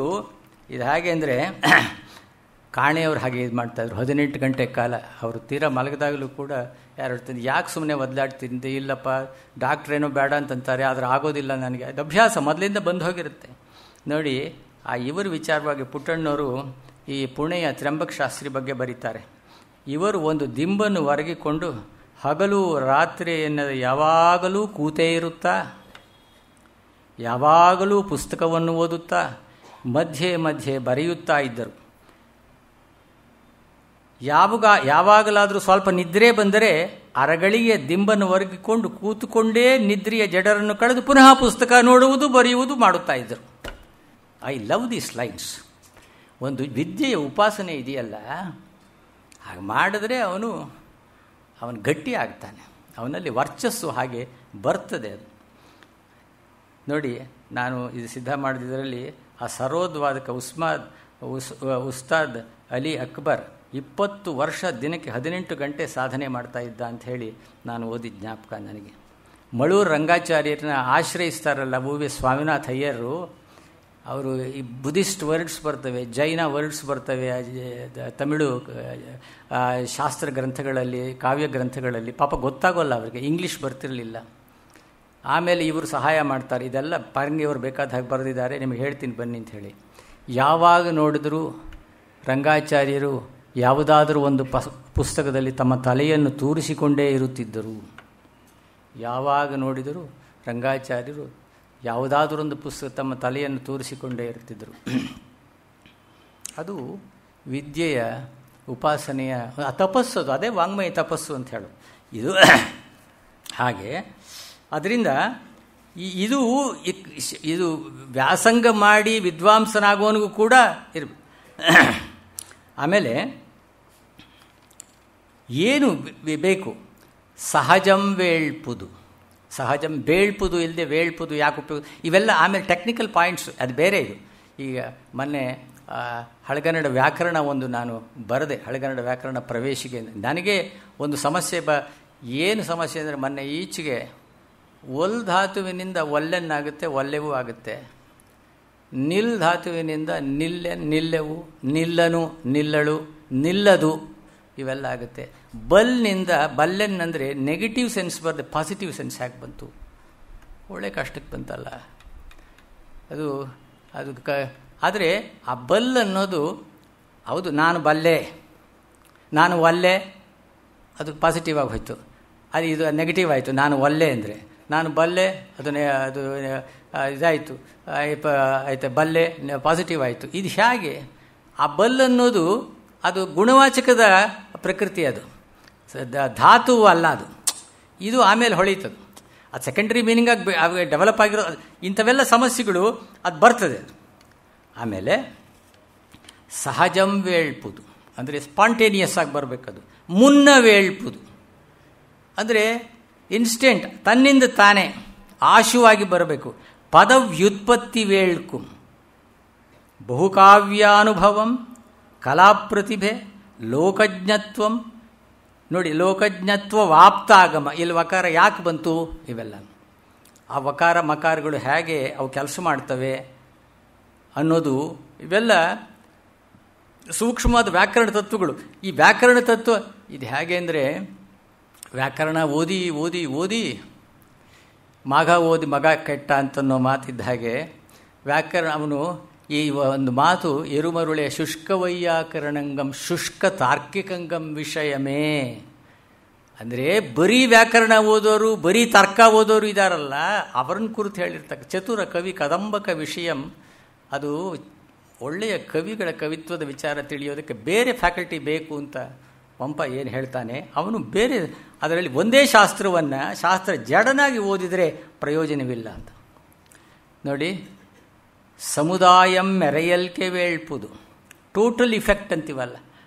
ಹಾಗೆ ಅಂದರೆ ಕಾಣೆಯವರು ಹಾಗೆ ಇದು ಮಾಡ್ತಾಯಿದ್ರು. 18 ಗಂಟೆ ಕಾಲ ಅವರು ತೀರಾ ಮಲಗಿದಾಗಲೂ ಕೂಡ ಯಾರು ಹೇಳ್ತೀನಿ, ಯಾಕೆ ಸುಮ್ಮನೆ ಒದ್ದಾಡ್ತಿದ್ದೆ, ಇಲ್ಲಪ್ಪ ಡಾಕ್ಟ್ರೇನೋ ಬೇಡ ಅಂತಂತಾರೆ, ಆದರೆ ಆಗೋದಿಲ್ಲ ನನಗೆ, ಅದು ಅಭ್ಯಾಸ ಮೊದಲಿಂದ ಬಂದು ಹೋಗಿರುತ್ತೆ. ನೋಡಿ, ಇವರು ವಿಚಾರವಾಗಿ ಪುಟ್ಟಣ್ಣವರು ಈ ಪುಣೆಯ ತ್ರ್ಯಂಬಕ್ ಶಾಸ್ತ್ರಿ ಬಗ್ಗೆ ಬರೀತಾರೆ. ಇವರು ಒಂದು ದಿಂಬನ್ನು ಒರಗಿಕೊಂಡು ಹಗಲು ರಾತ್ರಿ ಎನ್ನದ ಯಾವಾಗಲೂ ಕೂತೇ ಇರುತ್ತಾ, ಯಾವಾಗಲೂ ಪುಸ್ತಕವನ್ನು ಓದುತ್ತಾ, ಮಧ್ಯೆ ಮಧ್ಯೆ ಬರೆಯುತ್ತಾ ಇದ್ದರು. ಯಾವಾಗಲಾದರೂ ಸ್ವಲ್ಪ ನಿದ್ರೆ ಬಂದರೆ ಅರಗಳಿಗೆ ದಿಂಬನ್ನು ಒರಗಿಕೊಂಡು ಕೂತುಕೊಂಡೇ ನಿದ್ರೆಯ ಜಡರನ್ನು ಕಳೆದು ಪುನಃ ಪುಸ್ತಕ ನೋಡುವುದು, ಬರೆಯುವುದು ಮಾಡುತ್ತಾ ಇದ್ದರು. I love these lines. ಒಂದು ವಿದ್ಯೆಯ ಉಪಾಸನೆ ಇದೆಯಲ್ಲ, ಹಾಗೆ ಮಾಡಿದ್ರೆ ಅವನು ಗಟ್ಟಿ ಆಗ್ತಾನೆ, ಅವನಲ್ಲಿ ವರ್ಚಸ್ಸು ಹಾಗೆ ಬರ್ತದೆ. ಅದು ನೋಡಿ, ನಾನು ಇದು ಸಿದ್ಧ ಮಾಡಿದ್ರಲ್ಲಿ ಆ ಸರೋದ್ವಾದಕ ಉಸ್ತಾದ್ ಅಲಿ ಅಕ್ಬರ್ 20 ವರ್ಷ ದಿನಕ್ಕೆ 18 ಗಂಟೆ ಸಾಧನೆ ಮಾಡ್ತಾ ಇದ್ದ ಅಂಥೇಳಿ ನಾನು ಓದಿದ ಜ್ಞಾಪಕ ನನಗೆ. ಮಳೂರು ರಂಗಾಚಾರ್ಯರನ್ನ ಆಶ್ರಯಿಸ್ತಾರಲ್ಲ ವಿ ಸ್ವಾಮಿನಾಥ್ ಅಯ್ಯರು, ಅವರು ಈ ಬುದ್ಧಿಸ್ಟ್ ವರ್ಡ್ಸ್ ಬರ್ತವೆ, ಜೈನ ವರ್ಡ್ಸ್ ಬರ್ತವೆ ತಮಿಳು ಶಾಸ್ತ್ರ ಗ್ರಂಥಗಳಲ್ಲಿ, ಕಾವ್ಯ ಗ್ರಂಥಗಳಲ್ಲಿ. ಪಾಪ ಗೊತ್ತಾಗೋಲ್ಲ ಅವರಿಗೆ, ಇಂಗ್ಲೀಷ್ ಬರ್ತಿರಲಿಲ್ಲ. ಆಮೇಲೆ ಇವರು ಸಹಾಯ ಮಾಡ್ತಾರೆ, ಇದೆಲ್ಲ ಪಾರಂಗಿಯವರು ಬೇಕಾದ ಹಾಗೆ ಬರೆದಿದ್ದಾರೆ, ನಿಮಗೆ ಹೇಳ್ತೀನಿ ಬನ್ನಿ ಅಂತ ಹೇಳಿ. ಯಾವಾಗ ನೋಡಿದರೂ ರಂಗಾಚಾರ್ಯರು ಯಾವುದಾದರೂ ಒಂದು ಪುಸ್ತಕದಲ್ಲಿ ತಮ್ಮ ತಲೆಯನ್ನು ತೂರಿಸಿಕೊಂಡೇ ಇರುತ್ತಿದ್ದರು. ಯಾವಾಗ ನೋಡಿದರೂ ರಂಗಾಚಾರ್ಯರು ಯಾವುದಾದ್ರೂ ಒಂದು ಪುಸ್ತಕ ತಮ್ಮ ತಲೆಯನ್ನು ತೂರಿಸಿಕೊಂಡೇ ಇರುತ್ತಿದ್ದರು. ಅದು ವಿದ್ಯೆಯ ಉಪಾಸನೆಯ ತಪಸ್ಸು, ಅದು ಅದೇ ವಾಂಗ್ಮಯ ತಪಸ್ಸು ಅಂತ ಹೇಳೋದು ಇದು. ಹಾಗೆ ಅದರಿಂದ ಇದು ವ್ಯಾಸಂಗ ಮಾಡಿ ವಿದ್ವಾಂಸನಾಗುವವನಿಗೂ ಕೂಡ ಇರಬೇಕು. ಆಮೇಲೆ ಏನು ಬೇಕು? ಸಹಜಂ ವೇಳ್ಪುದು. ಸಹಜಂ ಬೇಳ್ಪುದು ಇಲ್ಲದೆ ವೇಳ್ಪುದು ಯಾಕೆ ಉಪಯೋಗ, ಇವೆಲ್ಲ ಆಮೇಲೆ ಟೆಕ್ನಿಕಲ್ ಪಾಯಿಂಟ್ಸ್, ಅದು ಬೇರೆ. ಇದು ಈಗ ಮೊನ್ನೆ ಹಳೆಗನ್ನಡ ವ್ಯಾಕರಣ ಒಂದು ನಾನು ಬರೆದೆ, ಹಳೆಗನ್ನಡ ವ್ಯಾಕರಣ ಪ್ರವೇಶಿಗೆ. ನನಗೆ ಒಂದು ಸಮಸ್ಯೆ ಏನು ಸಮಸ್ಯೆ ಅಂದರೆ ಮೊನ್ನೆ ಈಚೆಗೆ ಒಲ್ ಧಾತುವಿನಿಂದ ಒಲ್ಲೆನ್ನಾಗುತ್ತೆ, ಒಲ್ಲೆವೂ ಆಗುತ್ತೆ. ನಿಲ್ ಧಾತುವಿನಿಂದ ನಿಲ್ಲೆವು, ನಿಲ್ಲನು, ನಿಲ್ಲಳು, ನಿಲ್ಲದು ಇವೆಲ್ಲ ಆಗುತ್ತೆ. ಬಲ್ನಿಂದ ಬಲ್ಲೆನ್ ಅಂದರೆ ನೆಗೆಟಿವ್ ಸೆನ್ಸ್ ಬರದೆ ಪಾಸಿಟಿವ್ ಸೆನ್ಸ್ ಯಾಕೆ ಬಂತು? ಒಳ್ಳೆ ಕಷ್ಟಕ್ಕೆ ಬಂತಲ್ಲ ಅದು. ಆದರೆ ಆ ಬಲ್ ಅನ್ನೋದು ಹೌದು, ನಾನು ಬಲ್ಲೆ, ನಾನು ಒಲ್ಲೆ, ಅದು ಪಾಸಿಟಿವ್ ಆಗಿ ಹೋಯ್ತು. ಅದು ಇದು ನೆಗೆಟಿವ್ ಆಯಿತು. ನಾನು ಒಲ್ಲೆ ಅಂದರೆ ನಾನು ಬಲ್ಲೆ, ಅದು ಇದಾಯಿತು, ಆಯ್ತು, ಬಲ್ಲೆ ಪಾಸಿಟಿವ್ ಆಯಿತು. ಇದು ಹೇಗೆ? ಆ ಬಲ್ ಅನ್ನೋದು ಅದು ಗುಣವಾಚಕದ ಪ್ರಕೃತಿ, ಅದು ಧಾತು ಅಲ್ಲ ಅದು. ಇದು ಆಮೇಲೆ ಹೊಳೀತದು, ಅದು ಸೆಕೆಂಡರಿ ಮೀನಿಂಗ್ ಆಗಿ ಡೆವಲಪ್ ಆಗಿರೋ ಇಂಥವೆಲ್ಲ ಸಮಸ್ಯೆಗಳು ಅದು ಬರ್ತದೆ. ಆಮೇಲೆ ಸಹಜಂ ವೇಳ್ಪುದು ಅಂದರೆ ಸ್ಪಾಂಟೇನಿಯಸ್ ಆಗಿ ಬರಬೇಕದು. ಮುನ್ನ ವೇಳ್ಪುದು ಅಂದರೆ ಇನ್ಸ್ಟೆಂಟ್, ತನ್ನಿಂದ ತಾನೇ ಆಶುವಾಗಿ ಬರಬೇಕು. ಪದವ್ಯುತ್ಪತ್ತಿ ವೇಳ್ಕು ಬಹುಕಾವ್ಯಾನುಭವಂ ಕಲಾಪ್ರತಿಭೆ ಲೋಕಜ್ಞತ್ವಂ. ನೋಡಿ, ಲೋಕಜ್ಞತ್ವ ವಾಪ್ತಾಗಮ, ಇಲ್ಲಿ ವಕಾರ ಯಾಕೆ ಬಂತು? ಇವೆಲ್ಲ ಆ ವಕಾರ ಮಕಾರಗಳು ಹೇಗೆ ಅವು ಕೆಲಸ ಮಾಡ್ತವೆ ಅನ್ನೋದು, ಇವೆಲ್ಲ ಸೂಕ್ಷ್ಮವಾದ ವ್ಯಾಕರಣ ತತ್ವಗಳು. ಈ ವ್ಯಾಕರಣ ತತ್ವ ಇದು ಹೇಗೆ ಅಂದರೆ, ವ್ಯಾಕರಣ ಓದಿ ಓದಿ ಓದಿ ಮಗ ಓದಿ ಮಗ ಕೆಟ್ಟ ಅಂತನ್ನೋ ಮಾತಿದ್ದ ಹಾಗೆ ವ್ಯಾಕರಣ ಅವನು ಈ ಒಂದು ಮಾತು ಎರುಮರುಳೆ ಶುಷ್ಕ ವೈಯಾಕರಣಂಗಂ ಶುಷ್ಕ ತಾರ್ಕಿಕಂಗಂ ವಿಷಯಮೇ ಅಂದರೆ ಬರೀ ವ್ಯಾಕರಣ ಓದೋರು, ಬರೀ ತರ್ಕ ಓದೋರು ಇದ್ದಾರಲ್ಲ, ಅವರನ್ನು ಕುರಿತು ಹೇಳಿರ್ತಕ್ಕ ಚತುರ ಕವಿ ಕದಂಬಕ ವಿಷಯಂ. ಅದು ಒಳ್ಳೆಯ ಕವಿಗಳ ಕವಿತ್ವದ ವಿಚಾರ ತಿಳಿಯೋದಕ್ಕೆ ಬೇರೆ ಫ್ಯಾಕಲ್ಟಿ ಬೇಕು ಅಂತ ಪಂಪ ಏನು ಹೇಳ್ತಾನೆ. ಅವನು ಬೇರೆ ಅದರಲ್ಲಿ ಒಂದೇ ಶಾಸ್ತ್ರವನ್ನು ಶಾಸ್ತ್ರ ಜಡನಾಗಿ ಓದಿದರೆ ಪ್ರಯೋಜನವಿಲ್ಲ ಅಂತ. ನೋಡಿ, ಸಮುದಾಯಂ ಮೆರೆಯಲ್ಕೆ ವೇಳ್ಪುದು, ಟೋಟಲ್ ಇಫೆಕ್ಟ್ ಅಂತೀವಲ್ಲ,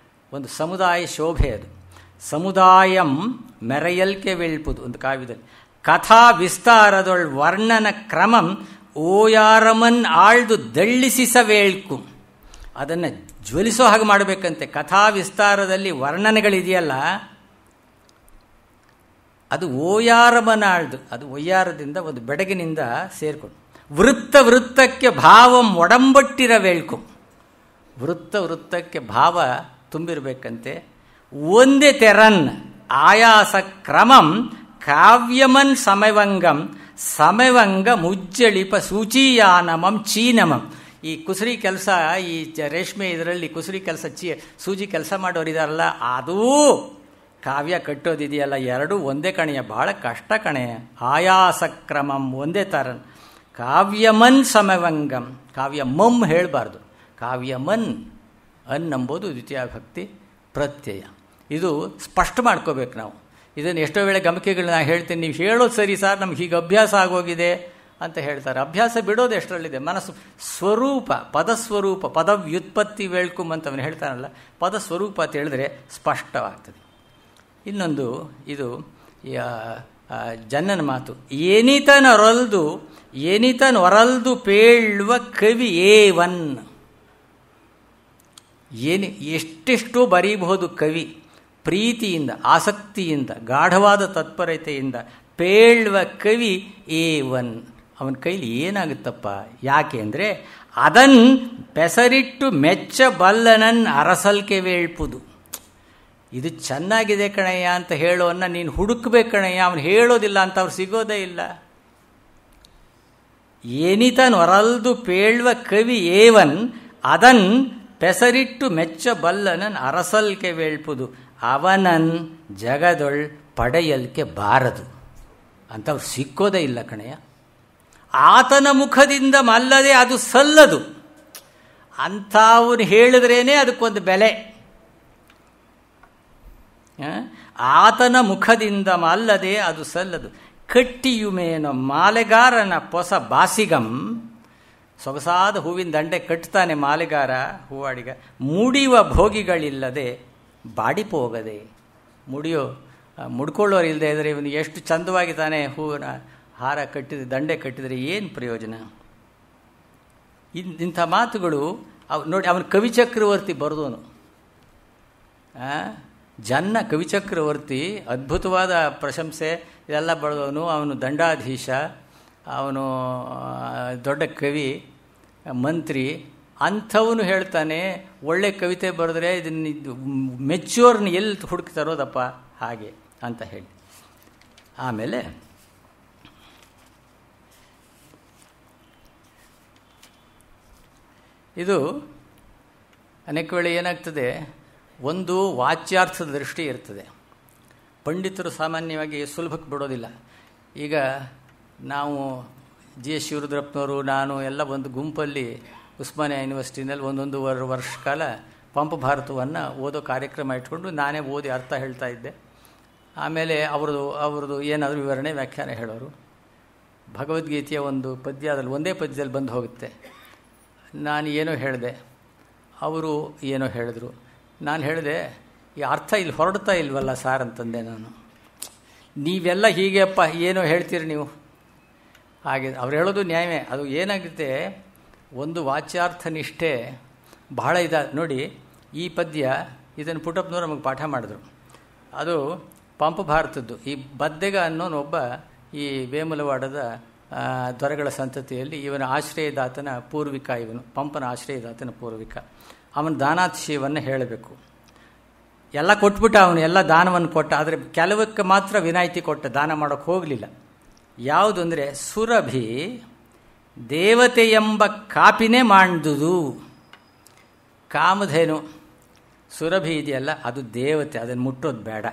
ಒಂದು ಸಮುದಾಯ ಶೋಭೆ ಅದು. ಸಮುದಾಯಂ ಮೆರೆಯಲ್ಕೆ ವೇಳ್ಪುದು ಒಂದು ಕಾವ್ಯದಲ್ಲಿ. ಕಥಾ ವಿಸ್ತಾರದೊಳ್ ವರ್ಣನ ಕ್ರಮಂ ಓಯಾರಮನ್ ಆಳ್ದು ದಳ್ಳಿಸಿಸ ವೇಳ್ಕು, ಅದನ್ನು ಜ್ವಲಿಸೋ ಹಾಗೆ ಮಾಡಬೇಕಂತೆ. ಕಥಾ ವಿಸ್ತಾರದಲ್ಲಿ ವರ್ಣನೆಗಳಿದೆಯಲ್ಲ, ಅದು ಓಯಾರಮನ ಆಳ್ದು, ಅದು ಒಯ್ಯಾರದಿಂದ ಒಂದು ಬೆಡಗಿನಿಂದ ಸೇರಿಕೊಂಡು ವೃತ್ತ ವೃತ್ತಕ್ಕೆ ಭಾವಂ ಒಡಂಬಟ್ಟಿರಬೇಕು. ವೃತ್ತ ವೃತ್ತಕ್ಕೆ ಭಾವ ತುಂಬಿರಬೇಕಂತೆ. ಒಂದೇ ತೆರನ್ ಆಯಾಸ ಕ್ರಮಂ ಕಾವ್ಯಮನ್ ಸಮವಂಗಂ ಸಮವಂಗ ಮುಜ್ಜಳಿಪ ಸೂಚಿಯಾನಮಂ ಚೀನಮಂ. ಈ ಕುಸರಿ ಕೆಲಸ, ಈ ರೇಷ್ಮೆ ಇದರಲ್ಲಿ ಕುಸರಿ ಕೆಲಸ, ಸೂಜಿ ಕೆಲಸ ಮಾಡೋರಿದಾರಲ್ಲ, ಅದೂ ಕಾವ್ಯ ಕಟ್ಟೋದಿದೆಯಲ್ಲ, ಎರಡೂ ಒಂದೇ ಕಣೆಯ, ಬಹಳ ಕಷ್ಟ ಕಣೆಯ. ಆಯಾಸ ಕ್ರಮಂ ಒಂದೇ ತರನ್, ಕಾವ್ಯಮನ್ ಸಮವಂಗಂ, ಕಾವ್ಯ ಮಮ್ ಹೇಳಬಾರ್ದು, ಕಾವ್ಯಮನ್ ಅನ್ ಎಂಬುದು ದ್ವಿತೀಯಾಭಕ್ತಿ ಪ್ರತ್ಯಯ. ಇದು ಸ್ಪಷ್ಟ ಮಾಡ್ಕೋಬೇಕು ನಾವು. ಇದನ್ನು ಎಷ್ಟೋ ವೇಳೆ ಗಮಕೆಗಳನ್ನ ನಾನು ಹೇಳ್ತೀನಿ, ನೀವು ಹೇಳೋದು ಸರಿ ಸರ್, ನಮ್ಗೆ ಹೀಗೆ ಅಭ್ಯಾಸ ಆಗೋಗಿದೆ ಅಂತ ಹೇಳ್ತಾರೆ. ಅಭ್ಯಾಸ ಬಿಡೋದು ಎಷ್ಟರಲ್ಲಿದೆ, ಮನಸ್ಸು ಸ್ವರೂಪ, ಪದಸ್ವರೂಪ, ಪದವ್ಯುತ್ಪತ್ತಿ ವೇಳ್ಕುಮ್ ಅಂತ ಅವನು ಹೇಳ್ತಾನಲ್ಲ, ಪದಸ್ವರೂಪ ಅಂತ ಹೇಳಿದ್ರೆ ಸ್ಪಷ್ಟವಾಗ್ತದೆ. ಇನ್ನೊಂದು ಇದು ಜನ್ನನ ಮಾತು, ಏನಿತನೊರಲ್ದು ಪೇಳುವ ಕವಿ ಏವನ್. ಎಷ್ಟೆಷ್ಟೋ ಬರೀಬಹುದು ಕವಿ, ಪ್ರೀತಿಯಿಂದ, ಆಸಕ್ತಿಯಿಂದ, ಗಾಢವಾದ ತತ್ಪರತೆಯಿಂದ. ಪೇಳುವ ಕವಿ ಏವನ್, ಅವನ ಕೈಲಿ ಏನಾಗುತ್ತಪ್ಪ? ಯಾಕೆ ಅಂದರೆ ಅದನ್ ಪೆಸರಿಟ್ಟು ಮೆಚ್ಚಬಲ್ಲನನ್ ಅರಸಲ್ಕೆ ವೇಳ್ಪುದು. ಇದು ಚೆನ್ನಾಗಿದೆ ಕಣಯ್ಯ ಅಂತ ಹೇಳೋನ್ನ ನೀನು ಹುಡುಕ್ಬೇಕು ಕಣಯ್ಯ, ಅವನು ಹೇಳೋದಿಲ್ಲ ಅಂತ ಅವ್ರು ಸಿಗೋದೇ ಇಲ್ಲ. ಏನಿತನೊರಲ್ದು ಪೇಳುವ ಕವಿ ಏವನ್ ಅದನ್ ಪೆಸರಿಟ್ಟು ಮೆಚ್ಚಬಲ್ಲನನ್ ಅರಸಲ್ಕೆ ವೇಳ್ಪುದು ಅವನನ್ ಜಗದೊಳ್ ಪಡೆಯಲ್ಕೆ ಬಾರದು ಅಂತ ಅವ್ರು ಸಿಕ್ಕೋದೇ ಇಲ್ಲ ಕಣಯ್ಯ. ಆತನ ಮುಖದಿಂದ ಮಲ್ಲದೆ ಅದು ಸಲ್ಲದು ಅಂತ ಅವನು ಹೇಳಿದ್ರೇನೆ ಅದಕ್ಕೊಂದು ಬೆಲೆ. ಆತನ ಮುಖದಿಂದ ಮಲ್ಲದೆ ಅದು ಸಲ್ಲದು. ಕಟ್ಟಿಯುಮೇನೋ ಮಾಲೆಗಾರನ ಪೊಸ ಬಾಸಿಗಂ, ಸೊಗಸಾದ ಹೂವಿನ ದಂಡೆ ಕಟ್ತಾನೆ ಮಾಲೆಗಾರ, ಹೂವಾಡಿಗ. ಮುಡಿಯುವ ಭೋಗಿಗಳಿಲ್ಲದೆ ಬಾಡಿಪೋಗದೆ. ಮುಡ್ಕೊಳ್ಳೋರು ಇಲ್ಲದೆ ಇದ್ದರೆ ಇವನು ಎಷ್ಟು ಚಂದವಾಗಿ ತಾನೇ ಹೂವಿನ ಹಾರ ಕಟ್ಟಿದ ದಂಡೆ ಕಟ್ಟಿದರೆ ಏನು ಪ್ರಯೋಜನ? ಇಂಥ ಮಾತುಗಳು ನೋಡಿ. ಅವನು ಕವಿ ಚಕ್ರವರ್ತಿ ಬರೆದೋನು. ಕವಿಚಕ್ರವರ್ತಿ ಅದ್ಭುತವಾದ ಪ್ರಶಂಸೆ ಇದೆಲ್ಲ ಬರೆದವನು. ಅವನು ದಂಡಾಧೀಶ, ಅವನು ದೊಡ್ಡ ಕವಿ, ಮಂತ್ರಿ. ಅಂಥವನು ಹೇಳ್ತಾನೆ ಒಳ್ಳೆ ಕವಿತೆ ಬರೆದ್ರೆ ಇದನ್ನು ಮೆಚ್ಯೂರ್ನ ಎಲ್ಲಿ ಹುಡುಕಿ ತರೋದಪ್ಪ ಹಾಗೆ ಅಂತ ಹೇಳಿ. ಆಮೇಲೆ ಇದು ಅನೇಕ ವೇಳೆ ಏನಾಗ್ತದೆ, ಒಂದು ವಾಚ್ಯಾರ್ಥದ ದೃಷ್ಟಿ ಇರ್ತದೆ. ಪಂಡಿತರು ಸಾಮಾನ್ಯವಾಗಿ ಸುಲಭಕ್ಕೆ ಬಿಡೋದಿಲ್ಲ. ಈಗ ನಾವು GS ಶಿವರುದ್ರಪ್ಪನವರು, ನಾನು ಎಲ್ಲ ಒಂದು ಗುಂಪಲ್ಲಿ ಉಸ್ಮಾನಿಯಾ ಯೂನಿವರ್ಸಿಟಿನಲ್ಲಿ ಒಂದೊಂದೂವರೆ ವರ್ಷ ಕಾಲ ಪಂಪ ಭಾರತವನ್ನು ಓದೋ ಕಾರ್ಯಕ್ರಮ ಇಟ್ಕೊಂಡು ನಾನೇ ಓದಿ ಅರ್ಥ ಹೇಳ್ತಾ ಇದ್ದೆ. ಆಮೇಲೆ ಅವ್ರದ್ದು ಏನಾದರೂ ವಿವರಣೆ ವ್ಯಾಖ್ಯಾನ ಹೇಳೋರು. ಭಗವದ್ಗೀತೆಯ ಒಂದು ಪದ್ಯ ಅದರಲ್ಲಿ ಒಂದೇ ಪದ್ಯದಲ್ಲಿ ಬಂದು ಹೋಗುತ್ತೆ. ನಾನು ಏನೋ ಹೇಳಿದೆ, ಅವರು ಏನೋ ಹೇಳಿದ್ರು. ನಾನು ಹೇಳಿದೆ, ಈ ಅರ್ಥ ಇಲ್ಲಿ ಹೊರಡ್ತಾ ಇಲ್ವಲ್ಲ ಸಾರ್ ಅಂತಂದೆ ನಾನು. ನೀವೆಲ್ಲ ಹೀಗೆ ಅಪ್ಪ ಏನೋ ಹೇಳ್ತೀರಿ ನೀವು ಹಾಗೆ. ಅವ್ರು ಹೇಳೋದು ನ್ಯಾಯವೇ. ಅದು ಏನಾಗುತ್ತೆ, ಒಂದು ವಾಚ್ಯಾರ್ಥ ನಿಷ್ಠೆ ಬಹಳ ನೋಡಿ. ಈ ಪದ್ಯ ಇದನ್ನು ಪುಟ್ಟಪ್ಪನವರು ನಮಗೆ ಪಾಠ ಮಾಡಿದ್ರು. ಅದು ಪಂಪ ಭಾರತದ್ದು. ಈ ಬದ್ದೆಗ ಅನ್ನೋನೊಬ್ಬ ಈ ವೇಮುಲವಾಡದ ದೊರೆಗಳ ಸಂತತಿಯಲ್ಲಿ ಇವನ ಆಶ್ರಯದಾತನ ಪೂರ್ವಿಕ. ಇವನು ಪಂಪನ ಆಶ್ರಯದಾತನ ಪೂರ್ವಿಕ. ಅವನ ದಾನಾತಿಶಯವನ್ನು ಹೇಳಬೇಕು. ಎಲ್ಲ ಕೊಟ್ಬಿಟ್ಟ, ಅವನು ಎಲ್ಲ ದಾನವನ್ನು ಕೊಟ್ಟ. ಆದರೆ ಕೆಲವಕ್ಕೆ ಮಾತ್ರ ವಿನಾಯಿತಿ ಕೊಟ್ಟ, ದಾನ ಮಾಡೋಕ್ಕೆ ಹೋಗಲಿಲ್ಲ. ಯಾವುದು ಅಂದರೆ ಸುರಭಿ ದೇವತೆ ಎಂಬ ಕಾಪಿನೇ ಮಾಡ್ದುದು. ಕಾಮಧೇನು ಸುರಭಿ ಇದೆಯಲ್ಲ, ಅದು ದೇವತೆ, ಅದನ್ನು ಮುಟ್ಟೋದು ಬೇಡ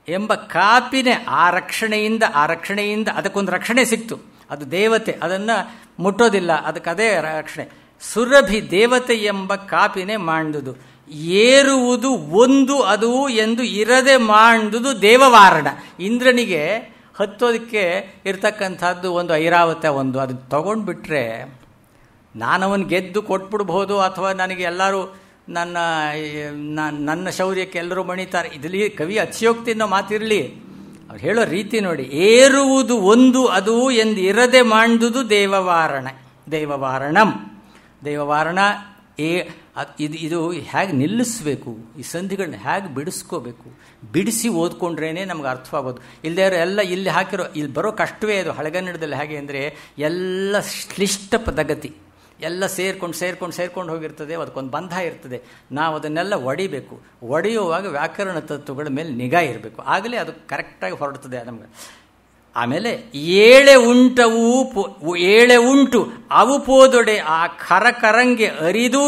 ಎಂಬ ಕಾಪಿನೇ ಆ ರಕ್ಷಣೆಯಿಂದ ಅದಕ್ಕೊಂದು ರಕ್ಷಣೆ ಸಿಕ್ತು. ಅದು ದೇವತೆ, ಅದನ್ನು ಮುಟ್ಟೋದಿಲ್ಲ, ಅದಕ್ಕೆ ಅದೇ ರಕ್ಷಣೆ. ಸುರಭಿ ದೇವತೆ ಎಂಬ ಕಾಪಿನೇ ಮಾಡ್ದುದು. ಏರುವುದು ಒಂದು ಅದು ಎಂದು ಇರದೆ ಮಾಡ್ದುದು ದೇವವಾರಣ. ಇಂದ್ರನಿಗೆ ಹತ್ತೋದಕ್ಕೆ ಇರ್ತಕ್ಕಂಥದ್ದು ಒಂದು ಐರಾವತ, ಒಂದು ಅದು ತಗೊಂಡ್ಬಿಟ್ರೆ ನಾನವನು ಗೆದ್ದು ಕೊಟ್ಬಿಡ್ಬೋದು, ಅಥವಾ ನನಗೆ ಎಲ್ಲರೂ ನನ್ನ ಶೌರ್ಯಕ್ಕೆ ಎಲ್ಲರೂ ಮಣಿತಾರೆ. ಇದರಲ್ಲಿ ಕವಿ ಅತಿಶಯೋಕ್ತಿ ಅನ್ನೋ ಮಾತಿರಲಿ, ಅವ್ರು ಹೇಳೋ ರೀತಿ ನೋಡಿ. ಏರುವುದು ಒಂದು ಅದು ಎಂದು ಇರದೆ ಮಾಡ್ದುದು ದೇವವಾರಣಂ. ಇದು ಹೇಗೆ ನಿಲ್ಲಿಸಬೇಕು, ಈ ಸಂಧಿಗಳನ್ನ ಹೇಗೆ ಬಿಡಿಸ್ಕೋಬೇಕು, ಬಿಡಿಸಿ ಓದ್ಕೊಂಡ್ರೇ ನಮ್ಗೆ ಅರ್ಥವಾಗೋದು. ಇಲ್ಲದೇ ಎಲ್ಲ ಇಲ್ಲಿ ಹಾಕಿರೋ, ಇಲ್ಲಿ ಬರೋ ಕಷ್ಟವೇ ಅದು. ಹಳಗನ್ನಡದಲ್ಲಿ ಹೇಗೆ ಅಂದರೆ ಎಲ್ಲ ಕ್ಲಿಷ್ಟ ಪದಗತಿ, ಎಲ್ಲ ಸೇರ್ಕೊಂಡು ಹೋಗಿರ್ತದೆ. ಅದಕ್ಕೊಂದು ಬಂಧ ಇರ್ತದೆ. ನಾವು ಅದನ್ನೆಲ್ಲ ಒಡೆಯುವಾಗ ವ್ಯಾಕರಣ ತತ್ವಗಳ ಮೇಲೆ ನಿಗಾ ಇರಬೇಕು. ಆಗಲೇ ಅದು ಕರೆಕ್ಟಾಗಿ ಹೊರಡ್ತದೆ ನಮ್ಗೆ. ಆಮೇಲೆ ಏಳೆ ಉಂಟು ಅವು ಪೋದೊಡೆ ಆ ಕರಕರಂಗೆ ಅರಿದು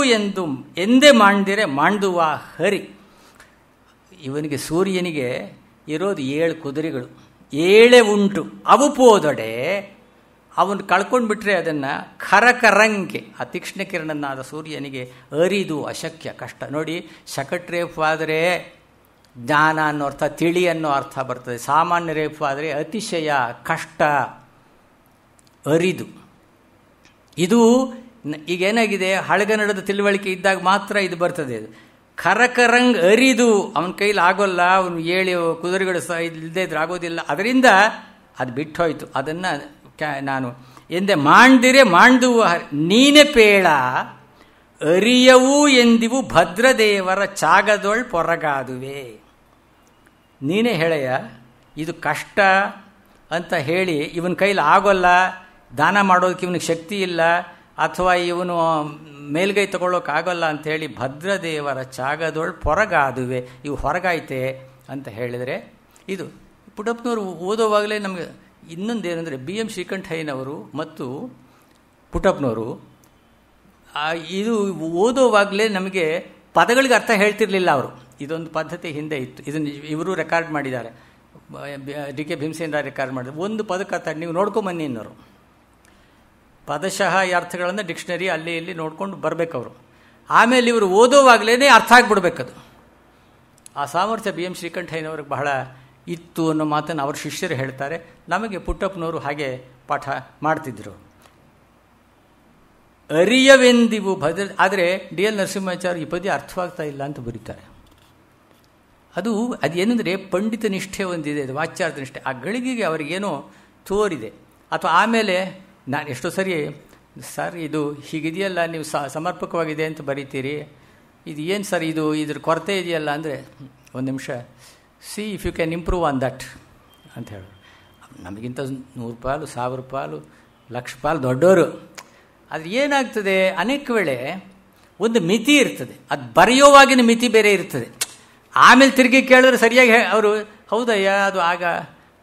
ಎಂದೇ ಮಾಡ್ದಿರೆ ಮಾಡ್ದುವ ಹರಿ. ಇವನಿಗೆ ಸೂರ್ಯನಿಗೆ ಇರೋದು 7 ಕುದುರೆಗಳು. 7 ಉಂಟು ಅವು ಪೋದೊಡೆ, ಅವನು ಕಳ್ಕೊಂಡ್ಬಿಟ್ರೆ ಅದನ್ನು ಕರಕರಂಗೆ, ಆ ತೀಕ್ಷ್ಣ ಕಿರಣನಾದ ಸೂರ್ಯನಿಗೆ ಅರಿದು ಅಶಕ್ಯ, ಕಷ್ಟ. ನೋಡಿ, ಶಕಟ್ರೇಫಾದರೆ ಜ್ಞಾನ ಅನ್ನೋ ಅರ್ಥ, ತಿಳಿ ಅನ್ನೋ ಅರ್ಥ ಬರ್ತದೆ. ಸಾಮಾನ್ಯ ರೇಫು ಆದರೆ ಅತಿಶಯ, ಕಷ್ಟ, ಅರಿದು. ಇದು ಈಗೇನಾಗಿದೆ, ಹಳಗನ್ನಡದ ತಿಳುವಳಿಕೆ ಇದ್ದಾಗ ಮಾತ್ರ ಇದು ಬರ್ತದೆ. ಅದು ಕರಕರಂಗ್ ಅರಿದು, ಅವನ ಕೈಲಿ ಆಗೋಲ್ಲ, ಅವನು 7 ಕುದುರೆಗಳು ಇಲ್ಲದೆ ಇದ್ರೆ ಆಗೋದಿಲ್ಲ. ಅದರಿಂದ ಅದು ಬಿಟ್ಟು ಹೋಯಿತು. ಅದನ್ನು ನಾನು ಎಂದೆ ಮಾಡ್ದಿರೆ ಮಾಡ್ದುವ ನೀನೆ ಪೇಳ ಅರಿಯವು ಎಂದಿವು ಭದ್ರದೇವರ ಚಾಗದೊಳ್ ಪೊರಗಾದುವೆ. ನೀನೇ ಹೇಳಯ್ಯ, ಇದು ಕಷ್ಟ ಅಂತ ಹೇಳಿ ಇವನ ಕೈಲಿ ಆಗೋಲ್ಲ, ದಾನ ಮಾಡೋದಕ್ಕೆ ಇವನಿಗೆ ಶಕ್ತಿ ಇಲ್ಲ, ಅಥವಾ ಇವನು ಮೇಲ್ಗೈ ತಗೊಳ್ಳೋಕ್ಕಾಗಲ್ಲ ಅಂಥೇಳಿ ಭದ್ರದೇವರ ಚಾಗದೊಳ್ ಪೊರಗಾದುವೆ, ಇವು ಹೊರಗಾಯ್ತೆ ಅಂತ ಹೇಳಿದರೆ, ಇದು ಪುಟ್ಟಪ್ಪನವರು ಓದೋವಾಗಲೇ ನಮಗೆ ಇನ್ನೊಂದೇನೆಂದರೆ, BM ಶ್ರೀಕಂಠಯ್ಯನವರು ಮತ್ತು ಪುಟ್ಟಪ್ಪನವರು ಇದು ಓದೋವಾಗಲೇ ನಮಗೆ ಪದಗಳಿಗೆ ಅರ್ಥ ಹೇಳ್ತಿರ್ಲಿಲ್ಲ ಅವರು. ಇದೊಂದು ಪದ್ಧತಿ ಹಿಂದೆ ಇತ್ತು. ಇದನ್ನು ಇವರು ರೆಕಾರ್ಡ್ ಮಾಡಿದ್ದಾರೆ, DK ಭೀಮಸೇನರಾವ್ ರೆಕಾರ್ಡ್ ಮಾಡಿದ್ದಾರೆ. ಒಂದು ಪದಕ್ಕೆ ಅರ್ಥ ನೀವು ನೋಡ್ಕೊಂಬನ್ನಿ ಅನ್ನೋರು. ಪದಶಃ ಈ ಅರ್ಥಗಳನ್ನು ಡಿಕ್ಷನರಿ ಅಲ್ಲಿ ಇಲ್ಲಿ ನೋಡ್ಕೊಂಡು ಬರಬೇಕವರು. ಆಮೇಲೆ ಇವರು ಓದೋವಾಗಲೇ ಅರ್ಥ ಆಗಿಬಿಡ್ಬೇಕದು. ಆ ಸಾಮರ್ಥ್ಯ BM ಶ್ರೀಕಂಠಯ್ಯನವ್ರಿಗೆ ಬಹಳ ಇತ್ತು ಅನ್ನೋ ಮಾತನ್ನು ಅವ್ರ ಶಿಷ್ಯರು ಹೇಳ್ತಾರೆ. ನಮಗೆ ಪುಟ್ಟಪ್ಪನವರು ಹಾಗೆ ಪಾಠ ಮಾಡ್ತಿದ್ರು. ಅರಿಯವೆಂದಿವು ಆದರೆ DL ನರಸಿಂಹಾಚಾರ್ಯ ಈ ಪದ್ಯ ಅರ್ಥವಾಗ್ತಾ ಇಲ್ಲ ಅಂತ ಬರೀತಾರೆ. ಅದೇನೆಂದರೆ ಪಂಡಿತ ನಿಷ್ಠೆ ಒಂದಿದೆ, ಅದು ವಾಚ್ಯಾರ್ಥ ನಿಷ್ಠೆ. ಆ ಗಳಿಗೆಗೆ ಅವರಿಗೇನೋ ತೋರಿದೆ. ಅಥವಾ ಆಮೇಲೆ ನಾನು ಎಷ್ಟೋ ಸರಿ, ಸರ್ ಇದು ಹೀಗಿದೆಯಲ್ಲ, ನೀವು ಸಮರ್ಪಕವಾಗಿದೆ ಅಂತ ಬರೀತೀರಿ, ಇದು ಏನು ಸರ್ ಇದ್ರ ಕೊರತೆ ಇದೆಯಲ್ಲ ಅಂದರೆ, ಒಂದು ನಿಮಿಷ see if you can improve on that ಅಂತ ಹೇಳೋರು. ನಮಗಿಂತ 100 ಪಾಲು 1000 ಪಾಲು 1,00,000 ಪಾಲು ದೊಡ್ಡವರು. ಆದರೆ ಏನಾಗ್ತದೆ, ಅನೇಕ ವೇಳೆ ಒಂದು ಮಿತಿ ಇರ್ತದೆ, ಅದು ಬರೆಯೋವಾಗಿನ ಮಿತಿ ಬೇರೆ ಇರ್ತದೆ. ಆಮೇಲೆ ತಿರುಗಿ ಕೇಳಿದ್ರೆ ಸರಿಯಾಗಿ ಅವರು ಹೌದಯ್ಯ ಅದು ಆಗ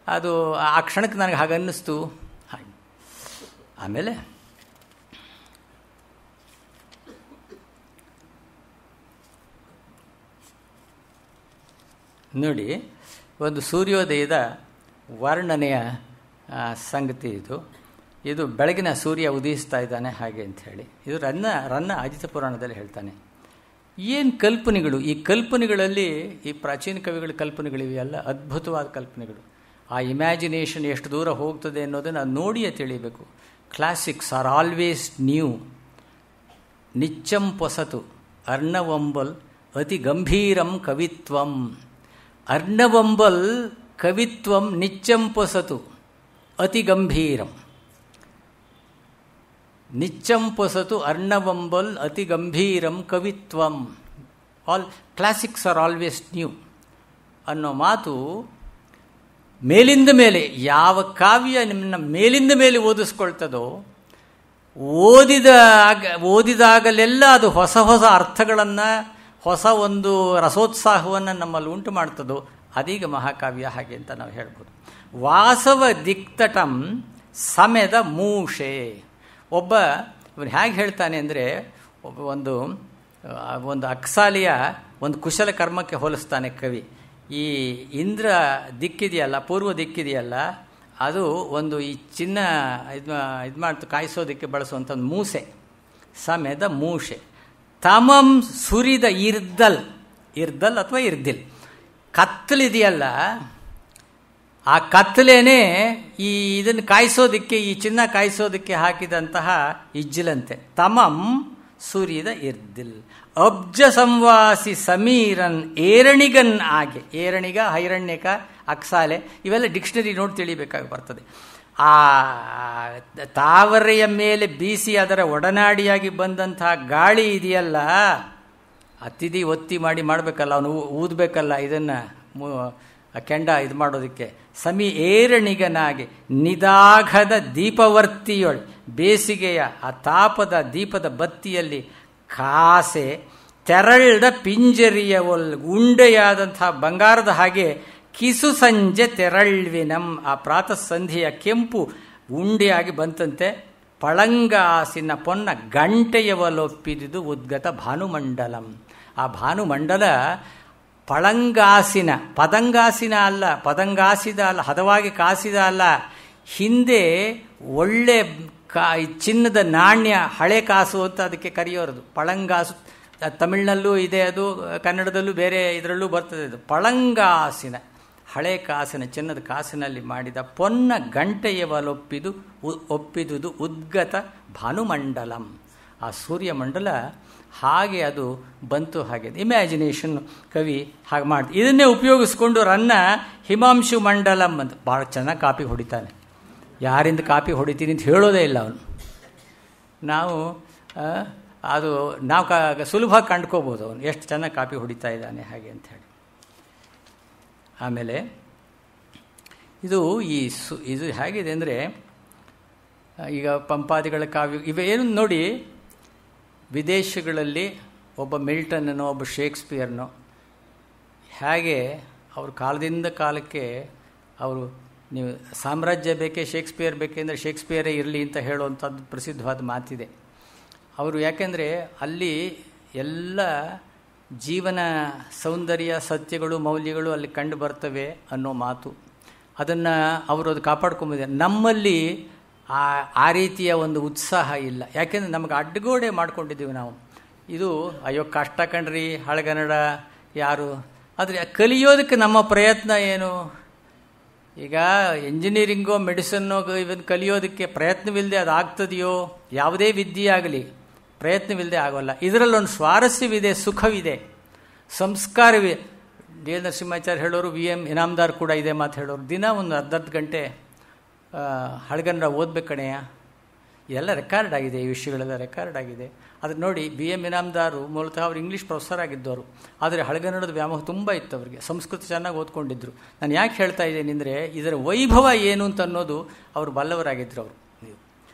ಅದು ಆ ಕ್ಷಣಕ್ಕೆ ನನಗೆ ಹಾಗೆ ಅನ್ನಿಸ್ತು. ಹಾಗೆ ಆಮೇಲೆ ನೋಡಿ, ಒಂದು ಸೂರ್ಯೋದಯದ ವರ್ಣನೆಯ ಸಂಗತಿ ಇದು ಬೆಳಗಿನ ಸೂರ್ಯ ಉದಯಿಸ್ತಾ ಇದ್ದಾನೆ ಹಾಗೆ ಅಂಥೇಳಿ. ಇದು ರನ್ನ ಅಜಿತ ಪುರಾಣದಲ್ಲಿ ಹೇಳ್ತಾನೆ. ಏನು ಕಲ್ಪನೆಗಳು, ಈ ಕಲ್ಪನೆಗಳಲ್ಲಿ ಈ ಪ್ರಾಚೀನ ಕವಿಗಳ ಕಲ್ಪನೆಗಳಿವೆಯಲ್ಲ, ಅದ್ಭುತವಾದ ಕಲ್ಪನೆಗಳು. ಆ ಇಮ್ಯಾಜಿನೇಷನ್ ಎಷ್ಟು ದೂರ ಹೋಗ್ತದೆ ಅನ್ನೋದನ್ನು ನೋಡಿಯೇ ತಿಳಿಯಬೇಕು. Classics are always new. ನಿಚ್ಚಂ ಪೊಸತು ಅರ್ಣವಂಬಲ್ ಅತಿ ಗಂಭೀರಂ ಕವಿತ್ವಂ. ಅರ್ಣವಂಬಲ್ ಕವಿತ್ವಂ ನಿಚ್ಚಂ ಪೊಸತು ಅತಿ ಗಂಭೀರಂ. ನಿಚ್ಚಂ ಪೊಸತು ಅರ್ಣವಂಬಲ್ ಅತಿ ಗಂಭೀರಂ ಕವಿತ್ವಂ. All classics are always new ಅನ್ನೋ ಮಾತು ಮೇಲಿಂದ ಮೇಲೆ, ಯಾವ ಕಾವ್ಯ ನಿಮ್ಮನ್ನ ಮೇಲಿಂದ ಮೇಲೆ ಓದಿಸ್ಕೊಳ್ತದೋ ಓದಿದಾಗಲೆಲ್ಲ ಅದು ಹೊಸ ಹೊಸ ಅರ್ಥಗಳನ್ನು, ಹೊಸ ಒಂದು ರಸೋತ್ಸಾಹವನ್ನು ನಮ್ಮಲ್ಲಿ ಉಂಟು ಮಾಡ್ತದೋ ಅದೀಗ ಮಹಾಕಾವ್ಯ ಹಾಗೆ ಅಂತ ನಾವು ಹೇಳ್ಬೋದು. ವಾಸವ ದಿಕ್ತಟಂ ಸಮೆದ ಮೂಷೆ. ಇವನು ಹೇಗೆ ಹೇಳ್ತಾನೆ ಅಂದರೆ, ಒಂದು ಅಕ್ಸಾಲಿಯ ಒಂದು ಕುಶಲ ಕರ್ಮಕ್ಕೆ ಹೋಲಿಸ್ತಾನೆ ಕವಿ. ಈ ಇಂದ್ರ ದಿಕ್ಕಿದೆಯಲ್ಲ, ಪೂರ್ವ ದಿಕ್ಕಿದೆಯಲ್ಲ, ಅದು ಒಂದು ಈ ಚಿನ್ನ ಇದು ಮಾಡ್ತು ಕಾಯಿಸೋದಕ್ಕೆ ಬಳಸುವಂಥ ಒಂದು ಮೂಸೆ, ಸಮೆದ ಮೂಷೆ. ತಮಂ ಸುರಿದ ಇರ್ದಲ್ ಅಥವಾ ಇರ್ದಿಲ್, ಕತ್ತಲಿದೆಯಲ್ಲ, ಆ ಕತ್ತಲೇನೆ ಈ ಇದನ್ನು ಕಾಯಿಸೋದಕ್ಕೆ, ಈ ಚಿನ್ನ ಕಾಯಿಸೋದಕ್ಕೆ ಹಾಕಿದಂತಹ ಇಜ್ಜಿಲಂತೆ. ತಮಂ ಸುರಿದ ಇರ್ದಿಲ್ ಅಬ್ಜ ಸಂವಾಸಿ ಸಮೀರನ್ ಏರಣಿಗನ್ ಆಗೆ. ಏರಣಿಗ, ಹೈರಣ್ಯಕ, ಅಕ್ಸಾಲೆ ಇವೆಲ್ಲ ಡಿಕ್ಷನರಿ ನೋಡಿ ತಿಳಿಬೇಕಾಗಿ ಬರ್ತದೆ. ಆ ತಾವರೆಯ ಮೇಲೆ ಬೀಸಿ ಅದರ ಒಡನಾಡಿಯಾಗಿ ಬಂದಂತಹ ಗಾಳಿ ಇದೆಯಲ್ಲ, ಅತಿಥಿ ಒತ್ತಿ ಮಾಡಬೇಕಲ್ಲ, ಅವನು ಊದಬೇಕಲ್ಲ ಇದನ್ನು ಕೆಂಡ ಇದು ಮಾಡೋದಕ್ಕೆ. ಏರಣಿಗನಾಗಿ ನಿದಾಘದ ದೀಪವರ್ತಿಯೊಳ್, ಬೇಸಿಗೆಯ ಆ ತಾಪದ ದೀಪದ ಬತ್ತಿಯಲ್ಲಿ ಕಾಸೆ ತೆರಳ್ದ ಪಿಂಜರಿಯ ಉಂಡೆಯಾದಂತಹ ಬಂಗಾರದ ಹಾಗೆ ಕಿಸು ಸಂಜೆ ತೆರಳ್ವಿನಂ. ಆ ಪ್ರಾತಃ ಸಂಧಿಯ ಕೆಂಪು ಉಂಡೆಯಾಗಿ ಬಂತಂತೆ. ಪಳಂಗಾಸಿನ ಪೊನ್ನ ಗಂಟೆಯವಲೊಪ್ಪಿದುದು ಉದ್ಗತ ಭಾನುಮಂಡಲಂ. ಆ ಭಾನುಮಂಡಲ ಪಳಂಗಾಸಿನ, ಪದಂಗಾಸಿನ ಅಲ್ಲ, ಪದಂಗಾಸಿದ ಅಲ್ಲ, ಹದವಾಗಿ ಕಾಸಿದ ಅಲ್ಲ, ಹಿಂದೆ ಒಳ್ಳೆ ಚಿನ್ನದ ನಾಣ್ಯ, ಹಳೆ ಕಾಸು ಅಂತ ಅದಕ್ಕೆ ಕರೆಯೋರದು. ಪಳಂಗಾಸು ತಮಿಳಿನಲ್ಲೂ ಇದೆ, ಅದು ಕನ್ನಡದಲ್ಲೂ ಬೇರೆ ಇದರಲ್ಲೂ ಬರ್ತದೆ. ಅದು ಪಳಂಗಾಸಿನ, ಹಳೆ ಕಾಸಿನ, ಚಿನ್ನದ ಕಾಸಿನಲ್ಲಿ ಮಾಡಿದ ಪೊನ್ನ ಗಂಟೆಯವಲೊಪ್ಪಿದುದು ಉದ್ಗತ ಭಾನುಮಂಡಲಂ. ಆ ಸೂರ್ಯಮಂಡಲ ಹಾಗೆ ಅದು ಬಂತು. ಹಾಗೆ ಇಮ್ಯಾಜಿನೇಷನ್ ಕವಿ ಹಾಗೆ ಮಾಡ್ತೀವಿ. ಇದನ್ನೇ ಉಪಯೋಗಿಸ್ಕೊಂಡು ರನ್ನ ಹಿಮಾಂಶು ಮಂಡಲಂ ಅಂತ ಭಾಳ ಚೆನ್ನಾಗಿ ಕಾಪಿ ಹೊಡಿತಾನೆ. ಯಾರಿಂದ ಕಾಪಿ ಹೊಡಿತೀನಿ ಅಂತ ಹೇಳೋದೇ ಇಲ್ಲ ಅವನು. ನಾವು ಸುಲಭ ಕಂಡ್ಕೋಬೋದು ಅವನು ಎಷ್ಟು ಚೆನ್ನಾಗಿ ಕಾಪಿ ಹೊಡಿತಾ ಇದ್ದಾನೆ ಹಾಗೆ ಅಂಥೇಳಿ. ಆಮೇಲೆ ಇದು ಹೇಗಿದೆ ಅಂದರೆ, ಈಗ ಪಂಪಾದಿಗಳ ಕಾವ್ಯ ಇವೇನು ನೋಡಿ, ವಿದೇಶಗಳಲ್ಲಿ ಒಬ್ಬ ಮಿಲ್ಟನ್ನೋ ಒಬ್ಬ ಶೇಕ್ಸ್ಪಿಯರ್ನೋ ಹೇಗೆ ಅವರು ಕಾಲದಿಂದ ಕಾಲಕ್ಕೆ ಅವರು ನೀವು ಸಾಮ್ರಾಜ್ಯ ಬೇಕೇ, ಶೇಕ್ಸ್ಪಿಯರ್ ಬೇಕೆಂದರೆ ಶೇಕ್ಸ್ಪಿಯರೇ ಇರಲಿ ಅಂತ ಹೇಳುವಂಥದ್ದು ಪ್ರಸಿದ್ಧವಾದ ಮಾತಿದೆ. ಅವರು ಯಾಕೆಂದರೆ ಅಲ್ಲಿ ಎಲ್ಲ ಜೀವನ ಸೌಂದರ್ಯ, ಸತ್ಯಗಳು, ಮೌಲ್ಯಗಳು ಅಲ್ಲಿ ಕಂಡು ಬರ್ತವೆ ಅನ್ನೋ ಮಾತು. ಅದನ್ನು ಅವರು ಅದು ಕಾಪಾಡ್ಕೊಂಬಂದಿದ್ದಾರೆ. ನಮ್ಮಲ್ಲಿ ಆ ರೀತಿಯ ಒಂದು ಉತ್ಸಾಹ ಇಲ್ಲ. ಯಾಕೆಂದರೆ ನಮಗೆ ಅಡ್ಡಗೋಡೆ ಮಾಡ್ಕೊಂಡಿದ್ದೀವಿ ನಾವು. ಇದು ಅಯ್ಯೋ ಕಷ್ಟ ಕಣ್ರಿ ಹಳೆಗನ್ನಡ ಯಾರು, ಆದರೆ ಕಲಿಯೋದಕ್ಕೆ ನಮ್ಮ ಪ್ರಯತ್ನ ಏನು? ಈಗ ಇಂಜಿನಿಯರಿಂಗೋ ಮೆಡಿಸನ್ನೋ ಇವನ್ ಕಲಿಯೋದಕ್ಕೆ ಪ್ರಯತ್ನವಿಲ್ಲದೆ ಅದು ಆಗ್ತದೆಯೋ? ಯಾವುದೇ ವಿದ್ಯೆ ಆಗಲಿ ಪ್ರಯತ್ನವಿಲ್ಲದೆ ಆಗೋಲ್ಲ. ಇದರಲ್ಲೊಂದು ಸ್ವಾರಸ್ಯವಿದೆ, ಸುಖವಿದೆ, ಸಂಸ್ಕಾರವಿದೆ. ಡಿ ಎಲ್ ನರಸಿಂಹಾಚಾರ್ಯ ಹೇಳೋರು, ವಿ ಎಂ ಇನಾಮದಾರ್ ಕೂಡ ಇದೇ ಮಾತು ಹೇಳೋರು. ದಿನ ಒಂದು ಅರ್ಧರ್ಧ ಗಂಟೆ ಹಳೆಗನ್ನಡ ಓದ್ಬೇಕು ಕಣೆಯ. ಇದೆಲ್ಲ ರೆಕಾರ್ಡ್ ಆಗಿದೆ, ಈ ವಿಷಯಗಳೆಲ್ಲ ರೆಕಾರ್ಡ್ ಆಗಿದೆ. ಅದನ್ನು ನೋಡಿ, ಬಿ ಎಂ ಇನಾಮ್ದಾರು ಮೂಲತಃ ಅವರು ಇಂಗ್ಲೀಷ್ ಪ್ರೊಫೆಸರ್ ಆಗಿದ್ದವರು, ಆದರೆ ಹಳೆಗನ್ನಡದ ವ್ಯಾಮೋಹ ತುಂಬ ಇತ್ತು ಅವರಿಗೆ. ಸಂಸ್ಕೃತ ಚೆನ್ನಾಗಿ ಓದ್ಕೊಂಡಿದ್ರು. ನಾನು ಯಾಕೆ ಹೇಳ್ತಾ ಇದ್ದೀನಿ ಅಂದರೆ, ಇದರ ವೈಭವ ಏನು ಅಂತ ಅನ್ನೋದು ಅವರು ಬಲ್ಲವರಾಗಿದ್ದರು ಅವರು.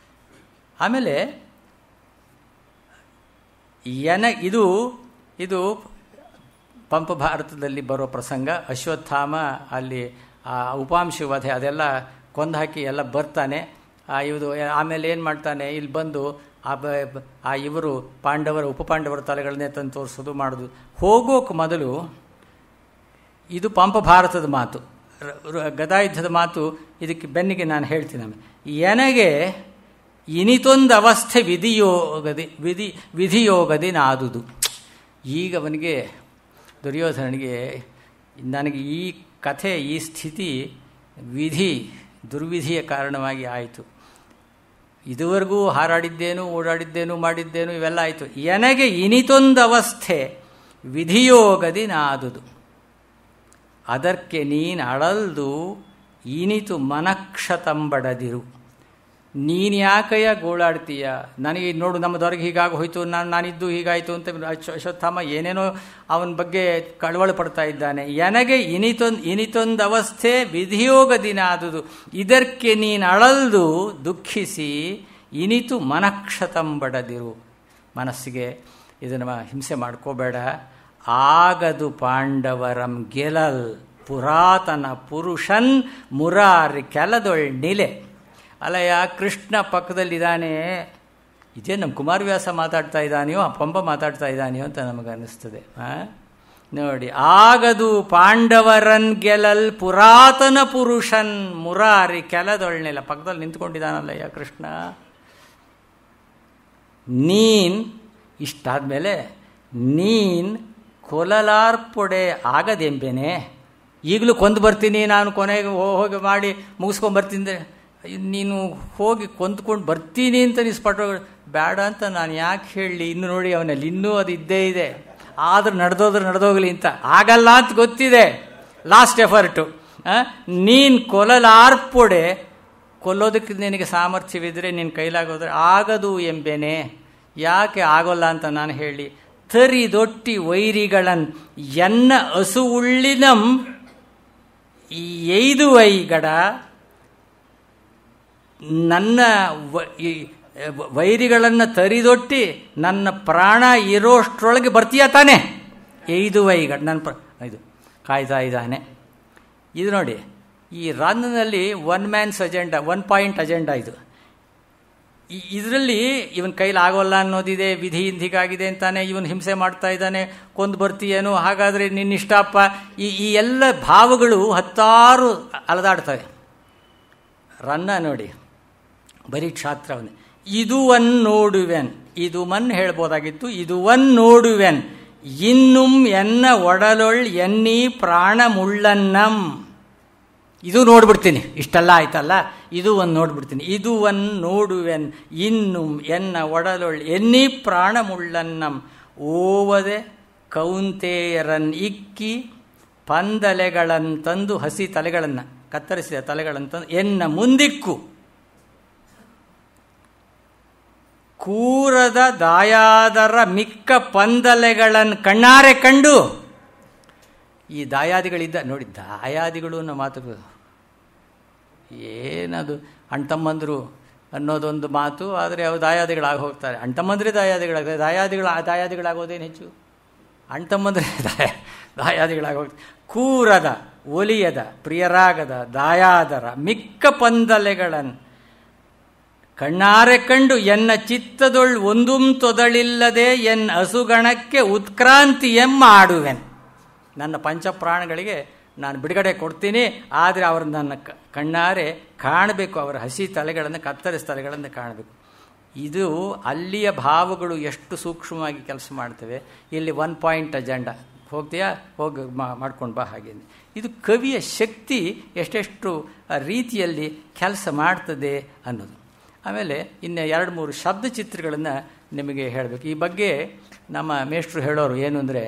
ಆಮೇಲೆ ಇದು ಪಂಪ ಭಾರತದಲ್ಲಿ ಬರೋ ಪ್ರಸಂಗ. ಅಶ್ವತ್ಥಾಮ ಅಲ್ಲಿ ಉಪಾಂಶ ವಧೆ ಅದೆಲ್ಲ ಕೊಂದು ಹಾಕಿ ಎಲ್ಲ ಬರ್ತಾನೆ. ಆಮೇಲೆ ಏನು ಮಾಡ್ತಾನೆ, ಇಲ್ಲಿ ಬಂದು ಇವರು ಪಾಂಡವರ ಉಪಪಾಂಡವರ ತಲೆಗಳನ್ನೇ ತಂದು ತೋರಿಸೋದು ಮಾಡೋದು. ಹೋಗೋಕೆ ಮೊದಲು ಇದು ಪಂಪ ಭಾರತದ ಮಾತು, ಗದಾಯುದ್ಧದ ಮಾತು. ಇದಕ್ಕೆ ಬೆನ್ನಿಗೆ ನಾನು ಹೇಳ್ತೀನಿ. ನನಗೆ ಇನಿತೊಂದು ಅವಸ್ಥೆ ವಿಧಿಯೋಗದಿ ನಾದುದು. ಈಗ ಅವನಿಗೆ ದುರ್ಯೋಧನಿಗೆ, ನನಗೆ ಈ ಕಥೆ, ಈ ಸ್ಥಿತಿ ದುರ್ವಿಧಿಯ ಕಾರಣವಾಗಿ ಆಯಿತು. ಇದುವರೆಗೂ ಹಾರಾಡಿದ್ದೇನು, ಓಡಾಡಿದ್ದೇನು, ಮಾಡಿದ್ದೇನು, ಇವೆಲ್ಲ ಆಯಿತು. ನನಗೆ ಇನಿತೊಂದು ಅವಸ್ಥೆ ವಿಧಿಯೋಗದಿ ನಾದುದು. ಅದಕ್ಕೆ ನೀನು ಅಳಲ್ದು ಇನಿತು ಮನಕ್ಷತಂಬಡದಿರು. ನೀನು ಯಾಕಯ್ಯ ಗೋಳಾಡ್ತೀಯ? ನನಗೆ ನೋಡು, ನಮ್ಮದವ್ರಿಗೆ ಹೀಗಾಗಿ ಹೋಯ್ತು, ನಾನಿದ್ದು ಹೀಗಾಯಿತು ಅಂತ ಅಶ್ವತ್ಥಾಮ ಏನೇನೋ ಅವನ ಬಗ್ಗೆ ಕಳವಳ ಪಡ್ತಾ ಇದ್ದಾನೆ. ನನಗೆ ಇನಿತೊಂದು ಅವಸ್ಥೆ ವಿಧಿಯೋಗ ದಿನ ಆದುದು. ಇದಕ್ಕೆ ನೀನು ಅಳಲ್ದು ದುಃಖಿಸಿ ಇನಿತು ಮನಕ್ಷತಂಬಡದಿರು. ಮನಸ್ಸಿಗೆ ಇದನ್ನು ಹಿಂಸೆ ಮಾಡ್ಕೋಬೇಡ. ಆಗದು ಪಾಂಡವರಂ ಗೆಲಲ್ ಪುರಾತನ ಪುರುಷನ್ ಮುರಾರಿ ಕೆಲದೊಳ್ ನಿಲೆ. ಅಲ್ಲಯ್ಯ, ಕೃಷ್ಣ ಪಕ್ಕದಲ್ಲಿದ್ದಾನೆ. ಇದೇ ನಮ್ಮ ಕುಮಾರವ್ಯಾಸ ಮಾತಾಡ್ತಾ ಇದ್ದಾನೆಯೋ, ಪಂಪ ಮಾತಾಡ್ತಾ ಇದ್ದಾನೆಯೋ ಅಂತ ನಮಗನ್ನಿಸ್ತದೆ. ನೋಡಿ, ಆಗದು ಪಾಂಡವರನ್ ಗೆಲಲ್ ಪುರಾತನ ಪುರುಷನ್ ಮುರಾರಿ ಕೆಲದೊಳ್ನೆಲ್ಲ. ಪಕ್ಕದಲ್ಲಿ ನಿಂತ್ಕೊಂಡಿದ್ದಾನಲ್ಲಯ್ಯ ಕೃಷ್ಣ. ಇಷ್ಟಾದ್ಮೇಲೆ ನೀನ್ ಕೊಲಲಾರ್ಪೊಡೆ ಆಗದೆಂಬೇನೆ. ಈಗಲೂ ಕೊಂದು ಬರ್ತೀನಿ ನಾನು, ಕೊನೆಗೆ ಹೋಗಿ ಮಾಡಿ ಮುಗಿಸ್ಕೊಂಡ್ಬರ್ತೀನಿ. ನೀನು ಹೋಗಿ ಕೊಂದ್ಕೊಂಡು ಬರ್ತೀನಿ ಅಂತ ನಿಸ್ಪಟ್ಟು ಬೇಡ ಅಂತ ನಾನು ಯಾಕೆ ಹೇಳಲಿ? ಇನ್ನು ನೋಡಿ, ಅವನಲ್ಲಿ ಇನ್ನೂ ಅದು ಇದ್ದೇ ಇದೆ. ಆದ್ರೆ ನಡೆದೋಗ್ಲಿ ಅಂತ ಆಗಲ್ಲ ಅಂತ ಗೊತ್ತಿದೆ. Last effort. ನೀನು ಕೊಲಲಾರ್ಪೊಡೆ, ಕೊಲ್ಲೋದಕ್ಕೆ ನಿನಗೆ ಸಾಮರ್ಥ್ಯವಿದ್ದರೆ ನಿನ್ನ ಕೈಲಾಗೋದ್ರೆ ಆಗದು ಎಂಬೇನೆ. ಯಾಕೆ ಆಗೋಲ್ಲ ಅಂತ ನಾನು ಹೇಳಿ? ತರಿದೊಟ್ಟಿ ವೈರಿಗಳನ್ ಎನ್ನ ಹಸುವುಳ್ಳಿನಂ ಈ 5 ವೈಗಡ. ನನ್ನ ವೈರಿಗಳನ್ನು ತರಿದೊಟ್ಟಿ ನನ್ನ ಪ್ರಾಣ ಇರೋಷ್ಟ್ರೊಳಗೆ ಬರ್ತೀಯ ತಾನೆ? 5 ವೈಗಡ ಇದು ಕಾಯ್ತಾ ಇದ್ದಾನೆ. ಇದು ನೋಡಿ, ಈ ರನ್ನಲ್ಲಿ 1 ಮ್ಯಾನ್ಸ್ ಅಜೆಂಡಾ, 1 ಪಾಯಿಂಟ್ ಅಜೆಂಡಾ ಇದು. ಇದರಲ್ಲಿ ಇವನ ಕೈಲಿ ಆಗೋಲ್ಲ ಅನ್ನೋದಿದೆ. ವಿಧಿಯಿಂದ ಹೀಗಾಗಿದೆ ಅಂತಾನೆ ಇವನು ಹಿಂಸೆ ಮಾಡ್ತಾ ಇದ್ದಾನೆ. ಕೊಂದು ಬರ್ತೀಯೇನು, ಹಾಗಾದರೆ ನಿನ್ನಿಷ್ಟಪ್ಪ. ಈ ಎಲ್ಲ ಭಾವಗಳು 10 ಅಲದಾಡ್ತವೆ. ರನ್ನ ನೋಡಿ, ಬರೀ ಕ್ಷಾತ್ರವನ್ನೇ. ಇದುವನ್ ನೋಡುವೆನ್, ಇದು ಮನ್ ಹೇಳ್ಬೋದಾಗಿತ್ತು. ಇದುವನ್ ನೋಡುವೆನ್ ಇನ್ನುಂ ಎನ್ನ ಒಡಲೊಳ್ ಎನ್ನೀ ಪ್ರಾಣ ಮುಳ್ಳನ್ನಂ. ಇದು ನೋಡ್ಬಿಡ್ತೀನಿ. ಇಷ್ಟೆಲ್ಲ ಆಯ್ತಲ್ಲ, ಇದು ಒಂದು ನೋಡ್ಬಿಡ್ತೀನಿ. ಇದು ಒಂದು ನೋಡುವೆನ್ ಇನ್ನುಂ ಎನ್ನ ಒಡಲೊಳ್ ಎನ್ನೀ ಪ್ರಾಣ ಮುಳ್ಳನ್ನಂ. ಓವದೆ ಕೌಂತೆಯರನ್ ಇಕ್ಕಿ ಪಂದಲೆಗಳನ್ನು ತಂದು, ಹಸಿ ತಲೆಗಳನ್ನು ಕತ್ತರಿಸಿದ ತಲೆಗಳನ್ನು ತಂದು ಎನ್ನ ಮುಂದಿಕ್ಕು. ಕೂರದ ದಾಯಾದರ ಮಿಕ್ಕ ಪಂದಲೆಗಳನ್ನು ಕಣ್ಣಾರೆ ಕಂಡು. ಈ ದಾಯಾದಿಗಳಿದ್ದ ನೋಡಿ, ದಾಯಾದಿಗಳು ಅನ್ನೋ ಮಾತು ಏನದು? ಅಣ್ತಮ್ಮಂದರು ಅನ್ನೋದೊಂದು ಮಾತು, ಆದರೆ ಅವು ದಾಯಾದಿಗಳಾಗಿ ಹೋಗ್ತಾರೆ. ಅಣ್ತಮ್ಮಂದ್ರೆ ದಾಯಾದಿಗಳಾಗ್ತದೆ. ದಾಯಾದಿಗಳಾಗೋದೇನು ಹೆಚ್ಚು? ಅಣ್ತಮ್ಮಂದ್ರೆ ದಾಯಾದಿಗಳಾಗಿ ಹೋಗ್ತಾರೆ. ಕೂರದ, ಒಲಿಯದ, ಪ್ರಿಯರಾಗದ ದಾಯಾದರ ಮಿಕ್ಕ ಪಂದಲೆಗಳನ್ನು ಕಣ್ಣಾರೆ ಕಂಡು ಎನ್ನ ಚಿತ್ತದೊಳ್ ಒಂದುಂ ತೊದಳಿಲ್ಲದೆ ಎನ್ ಹಸುಗಣಕ್ಕೆ ಉತ್ಕ್ರಾಂತಿಯಂ ಮಾಡುವೆನ್. ನನ್ನ ಪಂಚಪ್ರಾಣಗಳಿಗೆ ನಾನು ಬಿಡುಗಡೆ ಕೊಡ್ತೀನಿ, ಆದರೆ ಅವರು ನನ್ನ ಕಣ್ಣಾರೆ ಕಾಣಬೇಕು. ಅವರ ಹಸಿ ತಲೆಗಳನ್ನು, ಕತ್ತರಿಸ ತಲೆಗಳನ್ನು ಕಾಣಬೇಕು. ಇದು ಅಲ್ಲಿಯ ಭಾವಗಳು ಎಷ್ಟು ಸೂಕ್ಷ್ಮವಾಗಿ ಕೆಲಸ ಮಾಡ್ತವೆ. ಇಲ್ಲಿ 1 ಪಾಯಿಂಟ್ ಅಜೆಂಡಾ. ಹೋಗ್ತೀಯಾ, ಹೋಗಿ ಮಾಡ್ಕೊಂಡು ಬಾ. ಹಾಗೆ ಇದು ಕವಿಯ ಶಕ್ತಿ ಎಷ್ಟೆಷ್ಟು ರೀತಿಯಲ್ಲಿ ಕೆಲಸ ಮಾಡ್ತದೆ ಅನ್ನೋದು. ಆಮೇಲೆ ಇನ್ನು 2-3 ಶಬ್ದ ಚಿತ್ರಗಳನ್ನು ನಿಮಗೆ ಹೇಳಬೇಕು. ಈ ಬಗ್ಗೆ ನಮ್ಮ ಮೇಷ್ಟ್ರು ಹೇಳೋರು ಏನು ಅಂದರೆ,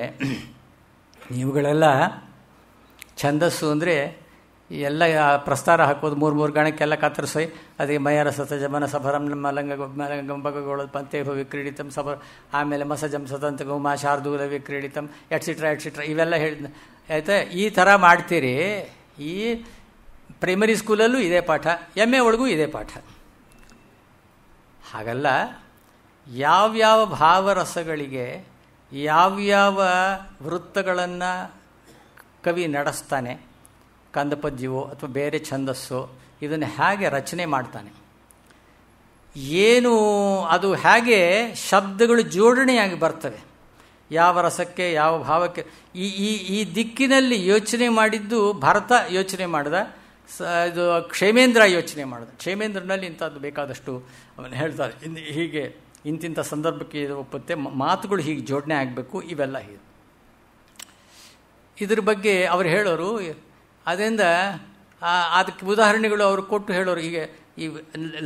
ನೀವುಗಳೆಲ್ಲ ಛಂದಸ್ಸು ಅಂದರೆ ಎಲ್ಲ ಪ್ರಸ್ತಾರ ಹಾಕೋದು 3 ಗಣಕ್ಕೆಲ್ಲ ಕತ್ತರಿಸಿ ಅದಕ್ಕೆ ಮಯರ ಸತಜಮನ ಸಭರಂ ಮಲಂಗಂಬಗೊಳ್ಳೋದು ಪಂತೇಭ ವಿಕ್ರೀಡಿತಂ ಸಭ ಆಮೇಲೆ ಮಸಜಂ ಸತಂತ ಗೌಮಾ ಶಾರ್ದೂಲ ವಿಕ್ರೀಡಿತಂ ಎಟ್ಸಿಟ್ರಾ ಇವೆಲ್ಲ ಹೇಳಿದ ಆಯಿತಾ. ಈ ಥರ ಮಾಡ್ತೀರಿ. ಈ ಪ್ರೈಮರಿ ಸ್ಕೂಲಲ್ಲೂ ಇದೇ ಪಾಠ, MA ಒಳಗೂ ಇದೇ ಪಾಠ. ಹಾಗಲ್ಲ, ಯಾವ್ಯಾವ ಭಾವರಸಗಳಿಗೆ ಯಾವ್ಯಾವ ವೃತ್ತಗಳನ್ನು ಕವಿ ನಡೆಸ್ತಾನೆ, ಕಂದಪದ್ಯವೋ ಅಥವಾ ಬೇರೆ ಛಂದಸ್ಸೋ, ಇದನ್ನು ಹೇಗೆ ರಚನೆ ಮಾಡ್ತಾನೆ, ಏನು ಅದು ಹೇಗೆ ಶಬ್ದಗಳು ಜೋಡಣೆಯಾಗಿ ಬರ್ತವೆ, ಯಾವ ರಸಕ್ಕೆ ಯಾವ ಭಾವಕ್ಕೆ, ಈ ಈ ಈ ದಿಕ್ಕಿನಲ್ಲಿ ಯೋಚನೆ ಮಾಡಿದ್ದು ಭರತ ಯೋಚನೆ ಮಾಡಿದ, ಇದು ಕ್ಷೇಮೇಂದ್ರ ಯೋಚನೆ ಮಾಡಿದ. ಕ್ಷೇಮೇಂದ್ರನಲ್ಲಿ ಇಂಥದ್ದು ಬೇಕಾದಷ್ಟು ಅವನು ಹೇಳ್ತಾರೆ, ಹೀಗೆ ಇಂತಿಂಥ ಸಂದರ್ಭಕ್ಕೆ ಇದು ಒಪ್ಪುತ್ತೆ, ಮಾತುಗಳು ಹೀಗೆ ಜೋಡಣೆ ಆಗಬೇಕು, ಇವೆಲ್ಲ ಹೀಗೆ. ಇದ್ರ ಬಗ್ಗೆ ಅವರು ಹೇಳೋರು. ಅದರಿಂದ ಅದಕ್ಕೆ ಉದಾಹರಣೆಗಳು ಅವರು ಕೊಟ್ಟು ಹೇಳೋರು. ಈಗ ಈ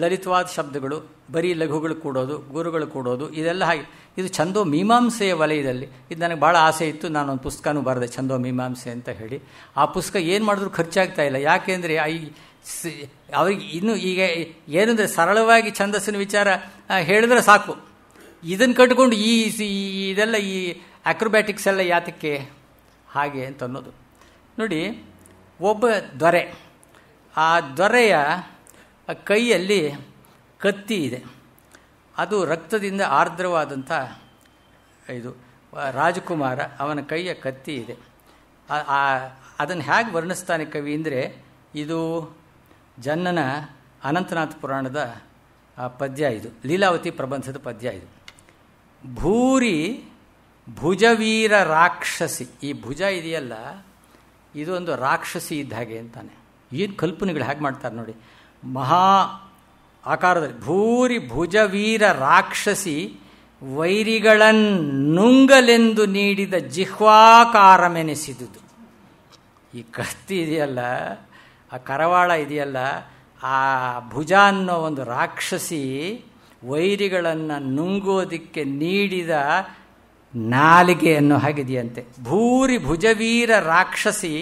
ಲಲಿತವಾದ ಶಬ್ದಗಳು, ಬರೀ ಲಘುಗಳು ಕೂಡೋದು, ಗುರುಗಳು ಕೂಡೋದು, ಇದೆಲ್ಲ ಹಾಗೆ. ಇದು ಛಂದೋ ಮೀಮಾಂಸೆಯ ವಲಯದಲ್ಲಿ ಇದು ನನಗೆ ಭಾಳ ಆಸೆ ಇತ್ತು. ನಾನೊಂದು ಪುಸ್ತಕನೂ ಬರೆದೆ, ಛಂದೋ ಮೀಮಾಂಸೆ ಅಂತ ಹೇಳಿ. ಆ ಪುಸ್ತಕ ಏನು ಮಾಡಿದ್ರು ಖರ್ಚಾಗ್ತಾ ಇಲ್ಲ. ಯಾಕೆಂದರೆ ಅವ್ರಿಗೆ ಇನ್ನೂ ಈಗ ಏನಂದರೆ ಸರಳವಾಗಿ ಛಂದಸ್ಸಿನ ವಿಚಾರ ಹೇಳಿದ್ರೆ ಸಾಕು. ಇದನ್ನು ಕಟ್ಕೊಂಡು ಇದೆಲ್ಲ ಈ ಅಕ್ರೋಬ್ಯಾಟಿಕ್ಸ್ ಎಲ್ಲ ಯಾತಕ್ಕೆ ಹಾಗೆ ಅಂತ ಅನ್ನೋದು. ನೋಡಿ, ಒಬ್ಬ ದೊರೆ, ಆ ದೊರೆಯ ಕೈಯಲ್ಲಿ ಕತ್ತಿ ಇದೆ. ಅದು ರಕ್ತದಿಂದ ಆರ್ದ್ರವಾದಂಥ ಇದು ರಾಜಕುಮಾರ, ಅವನ ಕೈಯ ಕತ್ತಿ ಇದೆ. ಅದನ್ನು ಹೇಗೆ ವರ್ಣಿಸ್ತಾನೆ ಕವಿ ಅಂದರೆ, ಇದು ಜನ್ನನ ಅನಂತನಾಥ ಪುರಾಣದ ಪದ್ಯ, ಇದು ಲೀಲಾವತಿ ಪ್ರಬಂಧದ ಪದ್ಯ. ಇದು ಭೂರಿ ಭುಜವೀರ ರಾಕ್ಷಸಿ. ಈ ಭುಜ ಇದೆಯಲ್ಲ, ಇದು ಒಂದು ರಾಕ್ಷಸಿ ಇದ್ದ ಹಾಗೆ ಅಂತಾನೆ. ಏನು ಕಲ್ಪನೆಗಳು ಹೇಗೆ ಮಾಡ್ತಾರೆ ನೋಡಿ. ಮಹಾ ಆಕಾರದಲ್ಲಿ ಭೂರಿ ಭುಜವೀರ ರಾಕ್ಷಸಿ ವೈರಿಗಳನ್ನುಂಗಲೆಂದು ನೀಡಿದ ಜಿಹ್ವಾಕಾರಮೆನಿಸಿದುದು. ಈ ಕತ್ತಿ ಇದೆಯಲ್ಲ, ಆ ಕರವಾಳ ಇದೆಯಲ್ಲ, ಆ ಭುಜ ಅನ್ನೋ ಒಂದು ರಾಕ್ಷಸಿ ವೈರಿಗಳನ್ನು ನುಂಗೋದಕ್ಕೆ ನೀಡಿದ ನಾಲಿಗೆ ಅನ್ನೋ ಹಾಗಿದೆಯಂತೆ. ಭೂರಿ ಭುಜವೀರ ರಾಕ್ಷಸಿ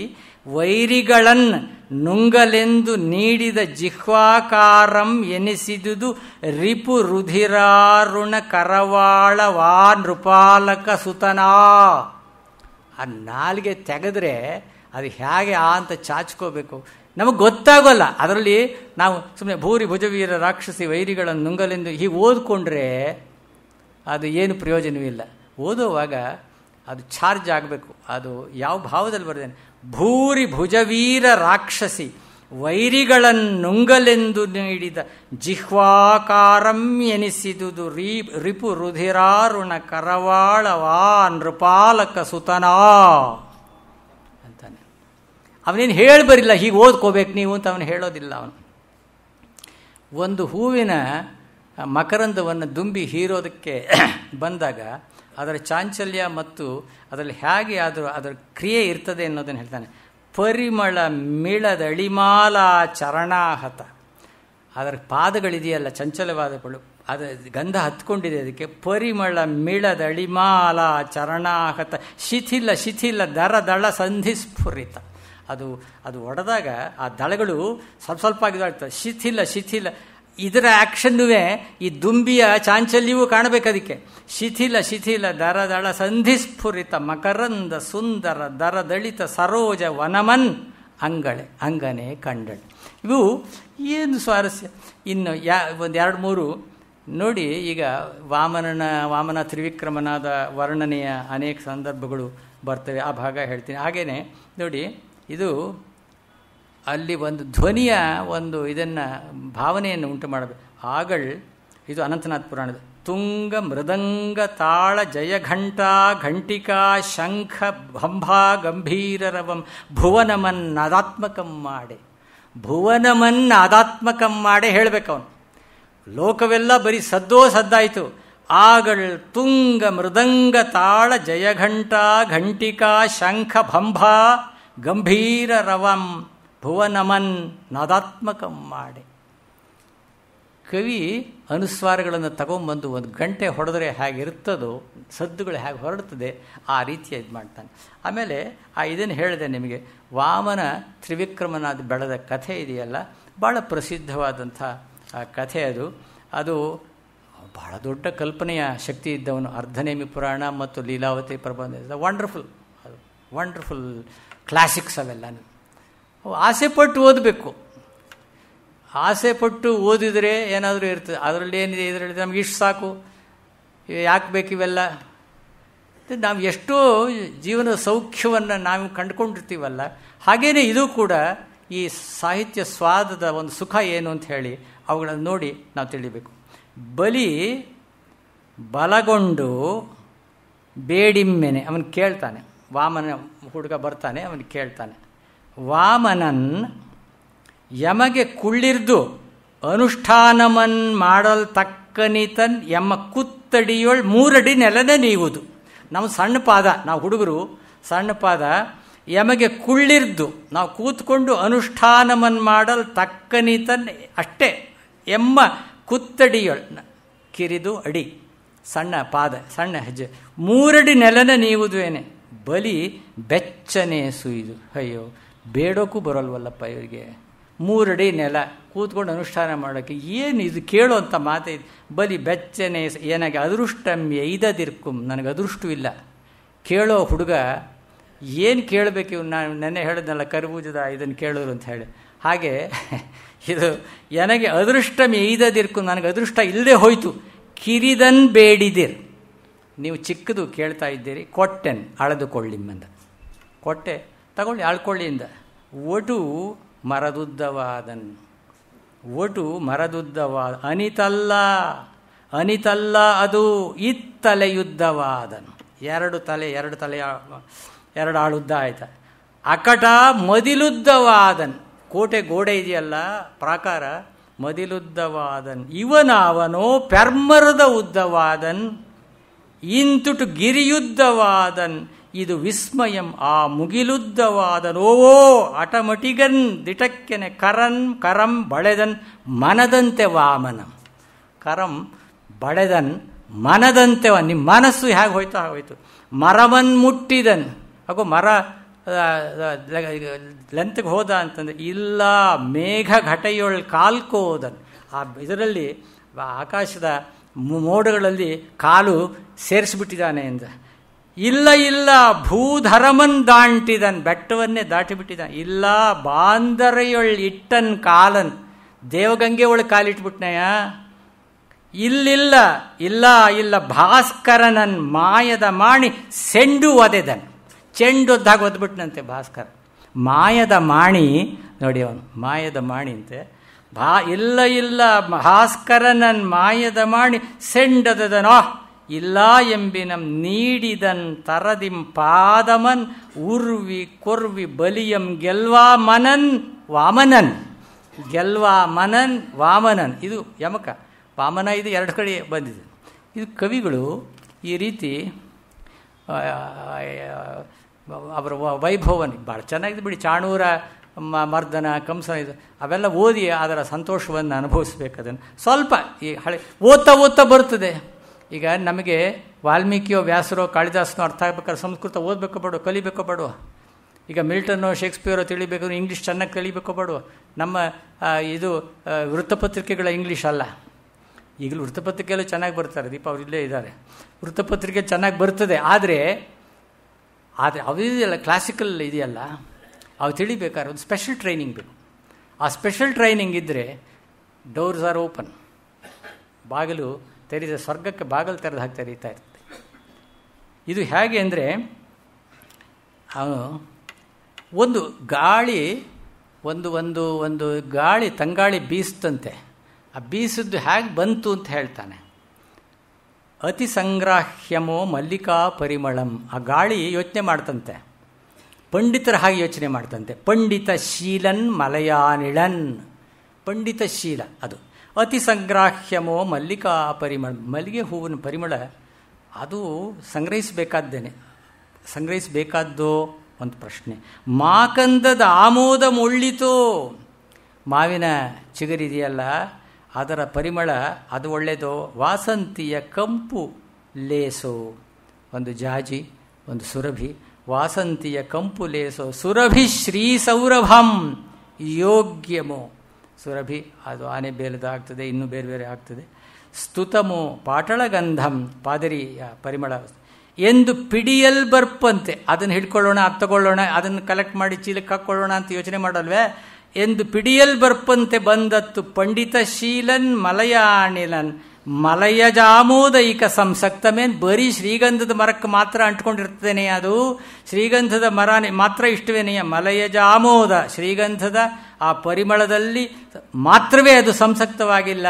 ವೈರಿಗಳನ್ನು ನುಂಗಲೆಂದು ನೀಡಿದ ಜಿಹ್ವಾಕಾರಂ ಎನಿಸಿದುದು ರಿಪು ರುಧಿರಾರುಣ ಕರವಾಳ ವಾ ನೃಪಾಲಕ ಸುತನಾ. ಆ ನಾಲಿಗೆ ತೆಗೆದ್ರೆ ಅದು ಹೇಗೆ ಅಂತ ಚಾಚ್ಕೋಬೇಕು ನಮಗೆ ಗೊತ್ತಾಗೋಲ್ಲ. ಅದರಲ್ಲಿ ನಾವು ಸುಮ್ಮನೆ ಭೂರಿ ಭುಜವೀರ ರಾಕ್ಷಸಿ ವೈರಿಗಳನ್ನು ನುಂಗಲೆಂದು ಹೀಗೆ ಓದ್ಕೊಂಡ್ರೆ ಅದು ಏನು ಪ್ರಯೋಜನವಿಲ್ಲ. ಓದುವಾಗ ಅದು ಚಾರ್ಜ್ ಆಗಬೇಕು. ಅದು ಯಾವ ಭಾವದಲ್ಲಿ ಬರ್ತೇನೆ. ಭೂರಿ ಭುಜವೀರ ರಾಕ್ಷಸಿ ವೈರಿಗಳನ್ನುಂಗಲೆಂದು ನೀಡಿದ ಜಿಹ್ವಾಕಾರಂ ಎನಿಸಿದುದು ರಿಪು ರುಧಿರಾರುಣ ಕರವಾಳವಾ ನೃಪಾಲಕ ಸುತನಾ ಅಂತಾನೆ. ಅವನೇನು ಹೇಳಬರಿಲ್ಲ, ಹೀಗೆ ಓದ್ಕೋಬೇಕು ನೀವು ಅಂತ ಅವನು ಹೇಳೋದಿಲ್ಲ. ಅವನು ಒಂದು ಹೂವಿನ ಮಕರಂದವನ್ನು ದುಂಬಿ ಹೀರೋದಕ್ಕೆ ಬಂದಾಗ ಅದರ ಚಾಂಚಲ್ಯ ಮತ್ತು ಅದರಲ್ಲಿ ಹೇಗೆ ಅದರ ಕ್ರಿಯೆ ಇರ್ತದೆ ಅನ್ನೋದನ್ನು ಹೇಳ್ತಾನೆ. ಪರಿಮಳ ಮಿಳದಳಿಮಾಲ ಚರಣಾಹತ. ಅದರ ಪಾದಗಳಿದೆಯಲ್ಲ ಚಂಚಲವಾದಗಳು, ಅದು ಗಂಧ ಹತ್ಕೊಂಡಿದೆ ಅದಕ್ಕೆ. ಪರಿಮಳ ಮಿಳದಳಿಮಾಲ ಚರಣಾಹತ ಶಿಥಿಲ ಶಿಥಿಲ ದರ ದಳ ಸಂಧಿಸ್ಫುರಿತ. ಅದು ಒಡೆದಾಗ ಆ ದಳಗಳು ಸ್ವಲ್ಪ ಸ್ವಲ್ಪ ಆಗಿದಾಗ್ತದೆ. ಶಿಥಿಲ ಶಿಥಿಲ ಇದರ ಆ್ಯಕ್ಷನ್ನುವೇ ಈ ದುಂಬಿಯ ಚಾಂಚಲ್ಯವೂ ಕಾಣಬೇಕು ಅದಕ್ಕೆ. ಶಿಥಿಲ ಶಿಥಿಲ ದರ ದಳ ಸಂಧಿಸ್ಫುರಿತ ಮಕರಂದ ಸುಂದರ ದರದಳಿತ ಸರೋಜ ವನಮನ್ ಅಂಗನೆ ಕಂಡಳು. ಇವು ಏನು ಸ್ವಾರಸ್ಯ. ಇನ್ನು ಒಂದು 2-3 ನೋಡಿ. ಈಗ ವಾಮನ ತ್ರಿವಿಕ್ರಮನಾದ ವರ್ಣನೆಯ ಅನೇಕ ಸಂದರ್ಭಗಳು ಬರ್ತವೆ, ಆ ಭಾಗ ಹೇಳ್ತೀನಿ. ಹಾಗೇನೆ ನೋಡಿ, ಇದು ಅಲ್ಲಿ ಒಂದು ಧ್ವನಿಯ ಒಂದು ಇದನ್ನು ಭಾವನೆಯನ್ನು ಉಂಟು ಮಾಡಬೇಕು. ಇದು ಅನಂತನಾಥ ಪುರಾಣದ ತುಂಗ ಮೃದಂಗ ತಾಳ ಜಯಘಂಟಾ ಘಂಟಿಕಾ ಶಂಖ ಭಂಭಾ ಗಂಭೀರರವಂ ಭುವನಮನ್ನಾದಾತ್ಮಕಂ ಮಾಡೆ. ಭುವನಮನ್ನಾದಾತ್ಮಕಂ ಮಾಡೆ ಹೇಳಬೇಕು ಅವನು. ಲೋಕವೆಲ್ಲ ಬರೀ ಸದ್ದಾಯಿತು. ತುಂಗ ಮೃದಂಗ ತಾಳ ಜಯಘಂಟಾ ಘಂಟಿಕಾ ಶಂಖ ಭಂಭಾ ಗಂಭೀರರವಂ ಭುವನಮನ್ ನಾದಾತ್ಮಕಂ ಮಾಡೆ. ಕವಿ ಅನುಸ್ವಾರಗಳನ್ನು ತಗೊಂಬಂದು ಒಂದು ಗಂಟೆ ಹೊಡೆದ್ರೆ ಹೇಗಿರ್ತದೋ, ಸದ್ದುಗಳು ಹೇಗೆ ಹೊರಡ್ತದೆ, ಆ ರೀತಿಯ ಇದು ಮಾಡ್ತಾನೆ. ಆಮೇಲೆ ಇದನ್ನು ಹೇಳಿದೆ ನಿಮಗೆ, ವಾಮನ ತ್ರಿವಿಕ್ರಮನಾದ ಬೆಳೆದ ಕಥೆ ಇದೆಯಲ್ಲ, ಭಾಳ ಪ್ರಸಿದ್ಧವಾದಂಥ ಕಥೆ ಅದು ಭಾಳ ದೊಡ್ಡ ಕಲ್ಪನೆಯ ಶಕ್ತಿ ಇದ್ದವನು. ಅರ್ಧನೇಮಿ ಪುರಾಣ ಮತ್ತು ಲೀಲಾವತಿ ಪ್ರಬಂಧ ವಂಡರ್ಫುಲ್ ಕ್ಲಾಸಿಕ್ಸ್ ಅವೆಲ್ಲ. ಆಸೆಪಟ್ಟು ಓದಬೇಕು. ಆಸೆಪಟ್ಟು ಓದಿದರೆ ಏನಾದರೂ ಇರ್ತದೆ. ಅದರಲ್ಲಿ ಏನಿದೆ, ಇದರಲ್ಲಿ ನಮ್ಗೆ ಇಷ್ಟು ಸಾಕು, ಯಾಕೆ ಬೇಕು ಇವೆಲ್ಲ. ನಾವು ಎಷ್ಟೋ ಜೀವನ ಸೌಖ್ಯವನ್ನು ನಾವು ಕಂಡುಕೊಂಡಿರ್ತೀವಲ್ಲ, ಹಾಗೇನೇ ಇದು ಕೂಡ ಈ ಸಾಹಿತ್ಯ ಸ್ವಾದದ ಒಂದು ಸುಖ ಏನು ಅಂತ ಹೇಳಿ ಅವುಗಳನ್ನು ನೋಡಿ ನಾವು ತಿಳಿಬೇಕು. ಬಲಿ ಬಲಗೊಂಡು ಬೇಡಿಮ್ಮೆನೆ ಅವನು ಕೇಳ್ತಾನೆ. ವಾಮನ ಹುಡುಗ ಬರ್ತಾನೆ, ಅವನು ಕೇಳ್ತಾನೆ, ವಾಮನನ್ ಯಮಗೆ ಕುಳ್ಳಿರ್ದು ಅನುಷ್ಠಾನಮನ್ ಮಾಡಲ್ ತಕ್ಕನಿತನ್ ಎಮ್ಮ ಕುತ್ತಡಿಯೊಳ್ 3 ಅಡಿ ನೆಲನ ನೀವುದು. ನಾವು ಸಣ್ಣ ಪಾದ, ನಾವು ಹುಡುಗರು ಸಣ್ಣ ಪಾದ, ಯಮಗೆ ಕುಳ್ಳಿರ್ದು ನಾವು ಕೂತ್ಕೊಂಡು ಅನುಷ್ಠಾನಮನ್ ಮಾಡಲ್ ತಕ್ಕನಿತನ್ ಅಷ್ಟೇ, ಎಮ್ಮ ಕುತ್ತಡಿಯೊಳ್ ಕಿರಿದು ಅಡಿ, ಸಣ್ಣ ಪಾದ, ಸಣ್ಣ ಹೆಜ್ಜೆ, 3 ಅಡಿ ನೆಲನ ನೀವುದು ಏನೇ. ಬಲಿ ಬೆಚ್ಚನೆ ಸುಯ್ದು, ಅಯ್ಯೋ ಬೇಡೋಕ್ಕೂ ಬರೋಲ್ವಲ್ಲಪ್ಪ ಇವರಿಗೆ, 3 ಅಡಿ ನೆಲ ಕೂತ್ಕೊಂಡು ಅನುಷ್ಠಾನ ಮಾಡೋಕ್ಕೆ ಏನು ಇದು ಕೇಳೋಂಥ ಮಾತೆ. ಬಲಿ ಬೆಚ್ಚನೆ ಏನಾಗಿ ಅದೃಷ್ಟಮ್ಯ ಇದ್ದದಿರ್ಕುಂ, ನನಗೆ ಅದೃಷ್ಟವಿಲ್ಲ. ಕೇಳೋ ಹುಡುಗ ಏನು ಕೇಳಬೇಕು, ಇವ್ನು ನಾನು ನೆನ್ನೆ ಹೇಳಿದ್ನಲ್ಲ ಕರ್ಬೂಜದ ಇದನ್ನು ಕೇಳೋರು ಅಂತ ಹೇಳಿ, ಹಾಗೆ ಇದು ನನಗೆ ಅದೃಷ್ಟಮ್ಯ ಇದ್ದದಿರ್ಕು, ನನಗೆ ಅದೃಷ್ಟ ಇಲ್ಲದೆ ಹೋಯ್ತು. ಕಿರಿದನ್ ಬೇಡಿದಿರ್, ನೀವು ಚಿಕ್ಕದು ಕೇಳ್ತಾ ಇದ್ದೀರಿ, ಕೊಟ್ಟೆನ್ ಅಳೆದುಕೊಳ್ಳಿಮ್ಮಂದ, ಕೊಟ್ಟೆ ತಗೊಳ್ಳಿ ಅಳ್ಕೊಳ್ಳಿಯಿಂದ. ಒಟು ಮರದುದ್ದವಾದನ್, ಒಟು ಮರದುದ್ದವಾದ, ಅನಿತಲ್ಲ ಅದು ಇತ್ತಲೆಯುದ್ದವಾದನ್, 2 ತಲೆ 2 ಆಳುದ್ದ ಆಯ್ತಾ. ಅಕಟ ಮದಿಲುದ್ದವಾದನ್, ಕೋಟೆ ಗೋಡೆ ಇದೆಯಲ್ಲ ಪ್ರಾಕಾರ, ಮದಿಲುದ್ದವಾದನ್. ಇವನವನೋ ಪೆರ್ಮರದ ಉದ್ದವಾದನ್, ಇಂತುಟು ಗಿರಿಯುದ್ದವಾದನ್. ಇದು ವಿಸ್ಮಯಂ ಆ ಮುಗಿಲುದ್ದವಾದನ್. ಓವೋ ಅಟಮಟಿಗನ್ ದಿಟಕ್ಕೆನೆ ಕರಂ ಬಳೆದನ್ ಮನದಂತೆ ವಾಮನಂ. ಕರಂ ಬಳೆದನ್ ಮನದಂತೆ, ನಿಮ್ಮ ಮನಸ್ಸು ಹೇಗೆ ಹೋಯ್ತು ಹಾಗೋಯ್ತು. ಮರವನ್ ಮುಟ್ಟಿದನ್, ಹಾಗೋ ಮರ ಲೆಂತ್ಗೆ ಹೋದ ಅಂತಂದರೆ, ಇಲ್ಲ ಮೇಘ ಘಟೆಯೊಳ್ ಕಾಲ್ಕೋದನ್, ಆ ಇದರಲ್ಲಿ ಆಕಾಶದ ಮೋಡಗಳಲ್ಲಿ ಕಾಲು ಸೇರಿಸಿಬಿಟ್ಟಿದ್ದಾನೆ ಎಂದ. ಇಲ್ಲ ಭೂಧರಮನ್ ದಾಂಟಿದನ್, ಬೆಟ್ಟವನ್ನೇ ದಾಟಿಬಿಟ್ಟಿದ್ದಾನೆ. ಇಲ್ಲ ಬಾಂದರೆಯೊಳ್ ಇಟ್ಟನ್ ಕಾಲನ್, ದೇವಗಂಗೆ ಒಳಗೆ ಕಾಲಿಟ್ಬಿಟ್ನಯ್ಯ. ಇಲ್ಲ ಭಾಸ್ಕರನನ್ ಮಾಯದ ಮಾಣಿ ಸೆಂಡು ಒದೆದನ್, ಚೆಂಡೊದ್ದಾಗ ಒದ್ಬಿಟ್ನಂತೆ ಭಾಸ್ಕರ. ಮಾಯದ ಮಾಣಿ ನೋಡಿ, ಅವನು ಮಾಯದ ಮಾಣಿ ಅಂತೆ. ಇಲ್ಲ ಭಾಸ್ಕರನನ್ ಮಾಯದ ಮಾಣಿ ಸೆಂಡದನೋ, ಇಲ್ಲ ಎಂಬಿನಂ ನೀಡಿದನ್ ತರದಿಂ ಪಾದಮನ್ ಉರ್ವಿ ಕೊರ್ವಿ ಬಲಿಯಂ ಗೆಲ್ವಾ ಮನನ್ ವಾಮನನ್, ಗೆಲ್ವಾ ಮನನ್ ವಾಮನನ್. ಇದು ಯಮಕ, ವಾಮನ ಇದು 2 ಕಡೆ ಬಂದಿದೆ. ಇದು ಕವಿಗಳು ಈ ರೀತಿ ಅವರ ವೈಭವನ ಭಾಳ ಚೆನ್ನಾಗಿದೆ ಬಿಡಿ. ಚಾಣೂರ ಮರ್ದನ ಕಂಸ ಇದು ಅವೆಲ್ಲ ಓದಿ ಅದರ ಸಂತೋಷವನ್ನು ಅನುಭವಿಸ್ಬೇಕು. ಅದನ್ನು ಸ್ವಲ್ಪ ಈ ಹಳೆ ಓದ್ತಾ ಬರ್ತದೆ. ಈಗ ನಮಗೆ ವಾಲ್ಮೀಕಿಯೋ ವ್ಯಾಸರೋ ಕಾಳಿದಾಸನೋ ಅರ್ಥ ಆಗ್ಬೇಕಾದ್ರೆ ಸಂಸ್ಕೃತ ಓದಬೇಕೋ ಬೇಡ, ಕಲಿಬೇಕೋ ಬೇಡ. ಈಗ ಮಿಲ್ಟನ್ನೋ ಶೇಕ್ಸ್ಪಿಯರೋ ತಿಳಿಬೇಕಂದ್ರೆ ಇಂಗ್ಲೀಷ್ ಚೆನ್ನಾಗಿ ಕಲಿಬೇಕೋ ಬೇಡ. ನಮ್ಮ ಇದು ವೃತ್ತಪತ್ರಿಕೆಗಳ ಇಂಗ್ಲೀಷ್ ಅಲ್ಲ. ಈಗಲೂ ವೃತ್ತಪತ್ರಿಕೆಯಲ್ಲೂ ಚೆನ್ನಾಗಿ ಬರ್ತಾರೆ, ದೀಪ ಅವರು ಇಲ್ಲೇ ಇದ್ದಾರೆ. ವೃತ್ತಪತ್ರಿಕೆ ಚೆನ್ನಾಗಿ ಬರ್ತದೆ, ಆದರೆ ಅವಿದೆಯಲ್ಲ ಕ್ಲಾಸಿಕಲ್ ಇದೆಯಲ್ಲ, ಅವು ತಿಳಿಬೇಕಾದ್ರೆ ಒಂದು ಸ್ಪೆಷಲ್ ಟ್ರೈನಿಂಗ್ ಬೇಕು. ಆ ಸ್ಪೆಷಲ್ ಟ್ರೈನಿಂಗ್ ಇದ್ದರೆ ಡೋರ್ಸ್ ಆರ್ ಓಪನ್, ಬಾಗಿಲು ತೆರೆದ, ಸ್ವರ್ಗಕ್ಕೆ ಬಾಗಿಲು ತೆರೆದು ಹಾಕಿ ತೆರೀತಾ ಇರ್ತದೆ. ಇದು ಹೇಗೆ ಅಂದರೆ, ಒಂದು ಗಾಳಿ ಒಂದು ಗಾಳಿ ತಂಗಾಳಿ ಬೀಸ್ತಂತೆ. ಆ ಬೀಸದ್ದು ಹೇಗೆ ಬಂತು ಅಂತ ಹೇಳ್ತಾನೆ. ಅತಿ ಸಂಗ್ರಾಹ್ಯಮೋ ಮಲ್ಲಿಕಾ ಪರಿಮಳಂ. ಆ ಗಾಳಿ ಯೋಚನೆ ಮಾಡ್ತಂತೆ, ಪಂಡಿತರ ಹಾಗೆ ಯೋಚನೆ ಮಾಡ್ತಂತೆ. ಪಂಡಿತ ಶೀಲನ್ ಮಲಯಾನಿಳನ್, ಪಂಡಿತ ಶೀಲ ಅದು. ಅತಿ ಸಂಗ್ರಾಹ್ಯಮೋ ಮಲ್ಲಿಕಾ ಪರಿಮಳ, ಮಲ್ಲಿಗೆ ಹೂವಿನ ಪರಿಮಳ ಅದು ಸಂಗ್ರಹಿಸಬೇಕಾದ್ದೋ ಒಂದು ಪ್ರಶ್ನೆ. ಮಾಕಂದದ ಆಮೋದ ಮುಳ್ಳಿತೋ, ಮಾವಿನ ಚಿಗುರಿದೆಯಲ್ಲ ಅದರ ಪರಿಮಳ ಅದು ಒಳ್ಳೆಯದು. ವಾಸಂತಿಯ ಕಂಪು ಲೇಸೋ, ಒಂದು ಜಾಜಿ, ಒಂದು ಸುರಭಿ. ವಾಸಂತಿಯ ಕಂಪು ಲೇಸೋ ಸುರಭಿ ಶ್ರೀ ಸೌರಭಂ ಯೋಗ್ಯಮೋ. ಸುರಭಿ ಅದು ಆನೆ ಬೇಲದ ಆಗ್ತದೆ, ಇನ್ನೂ ಬೇರೆ ಬೇರೆ ಆಗ್ತದೆ. ಸ್ತುತಮೋ ಪಾಟಳಗಂಧಂ, ಪಾದರಿಯ ಪರಿಮಳ ಎಂದು ಪಿಡಿಯಲ್ ಬರ್ಪಂತೆ. ಅದನ್ನು ಹಿಡ್ಕೊಳ್ಳೋಣ, ಅದು ತಗೊಳ್ಳೋಣ, ಅದನ್ನು ಕಲೆಕ್ಟ್ ಮಾಡಿ ಚೀಲಕ್ಕೆ ಹಾಕ್ಕೊಳ್ಳೋಣ ಅಂತ ಯೋಚನೆ ಮಾಡಲ್ವೇ. ಎಂದು ಪಿಡಿಯಲ್ ಬರ್ಪಂತೆ ಬಂದತ್ತು ಪಂಡಿತ ಶೀಲನ್ ಮಲಯಾಣಿಲನ್ ಮಲಯಜಾಮೋದೈಕ ಸಂಸಕ್ತಮೇನ್. ಬರೀ ಶ್ರೀಗಂಧದ ಮರಕ್ಕೆ ಮಾತ್ರ ಅಂಟ್ಕೊಂಡಿರ್ತದೇನೆ, ಅದು ಶ್ರೀಗಂಧದ ಮರ ಮಾತ್ರ ಇಷ್ಟವೇನೆಯ. ಮಲಯಜಾಮೋದ, ಶ್ರೀಗಂಧದ ಆ ಪರಿಮಳದಲ್ಲಿ ಮಾತ್ರವೇ ಅದು ಸಂಸಕ್ತವಾಗಿಲ್ಲ.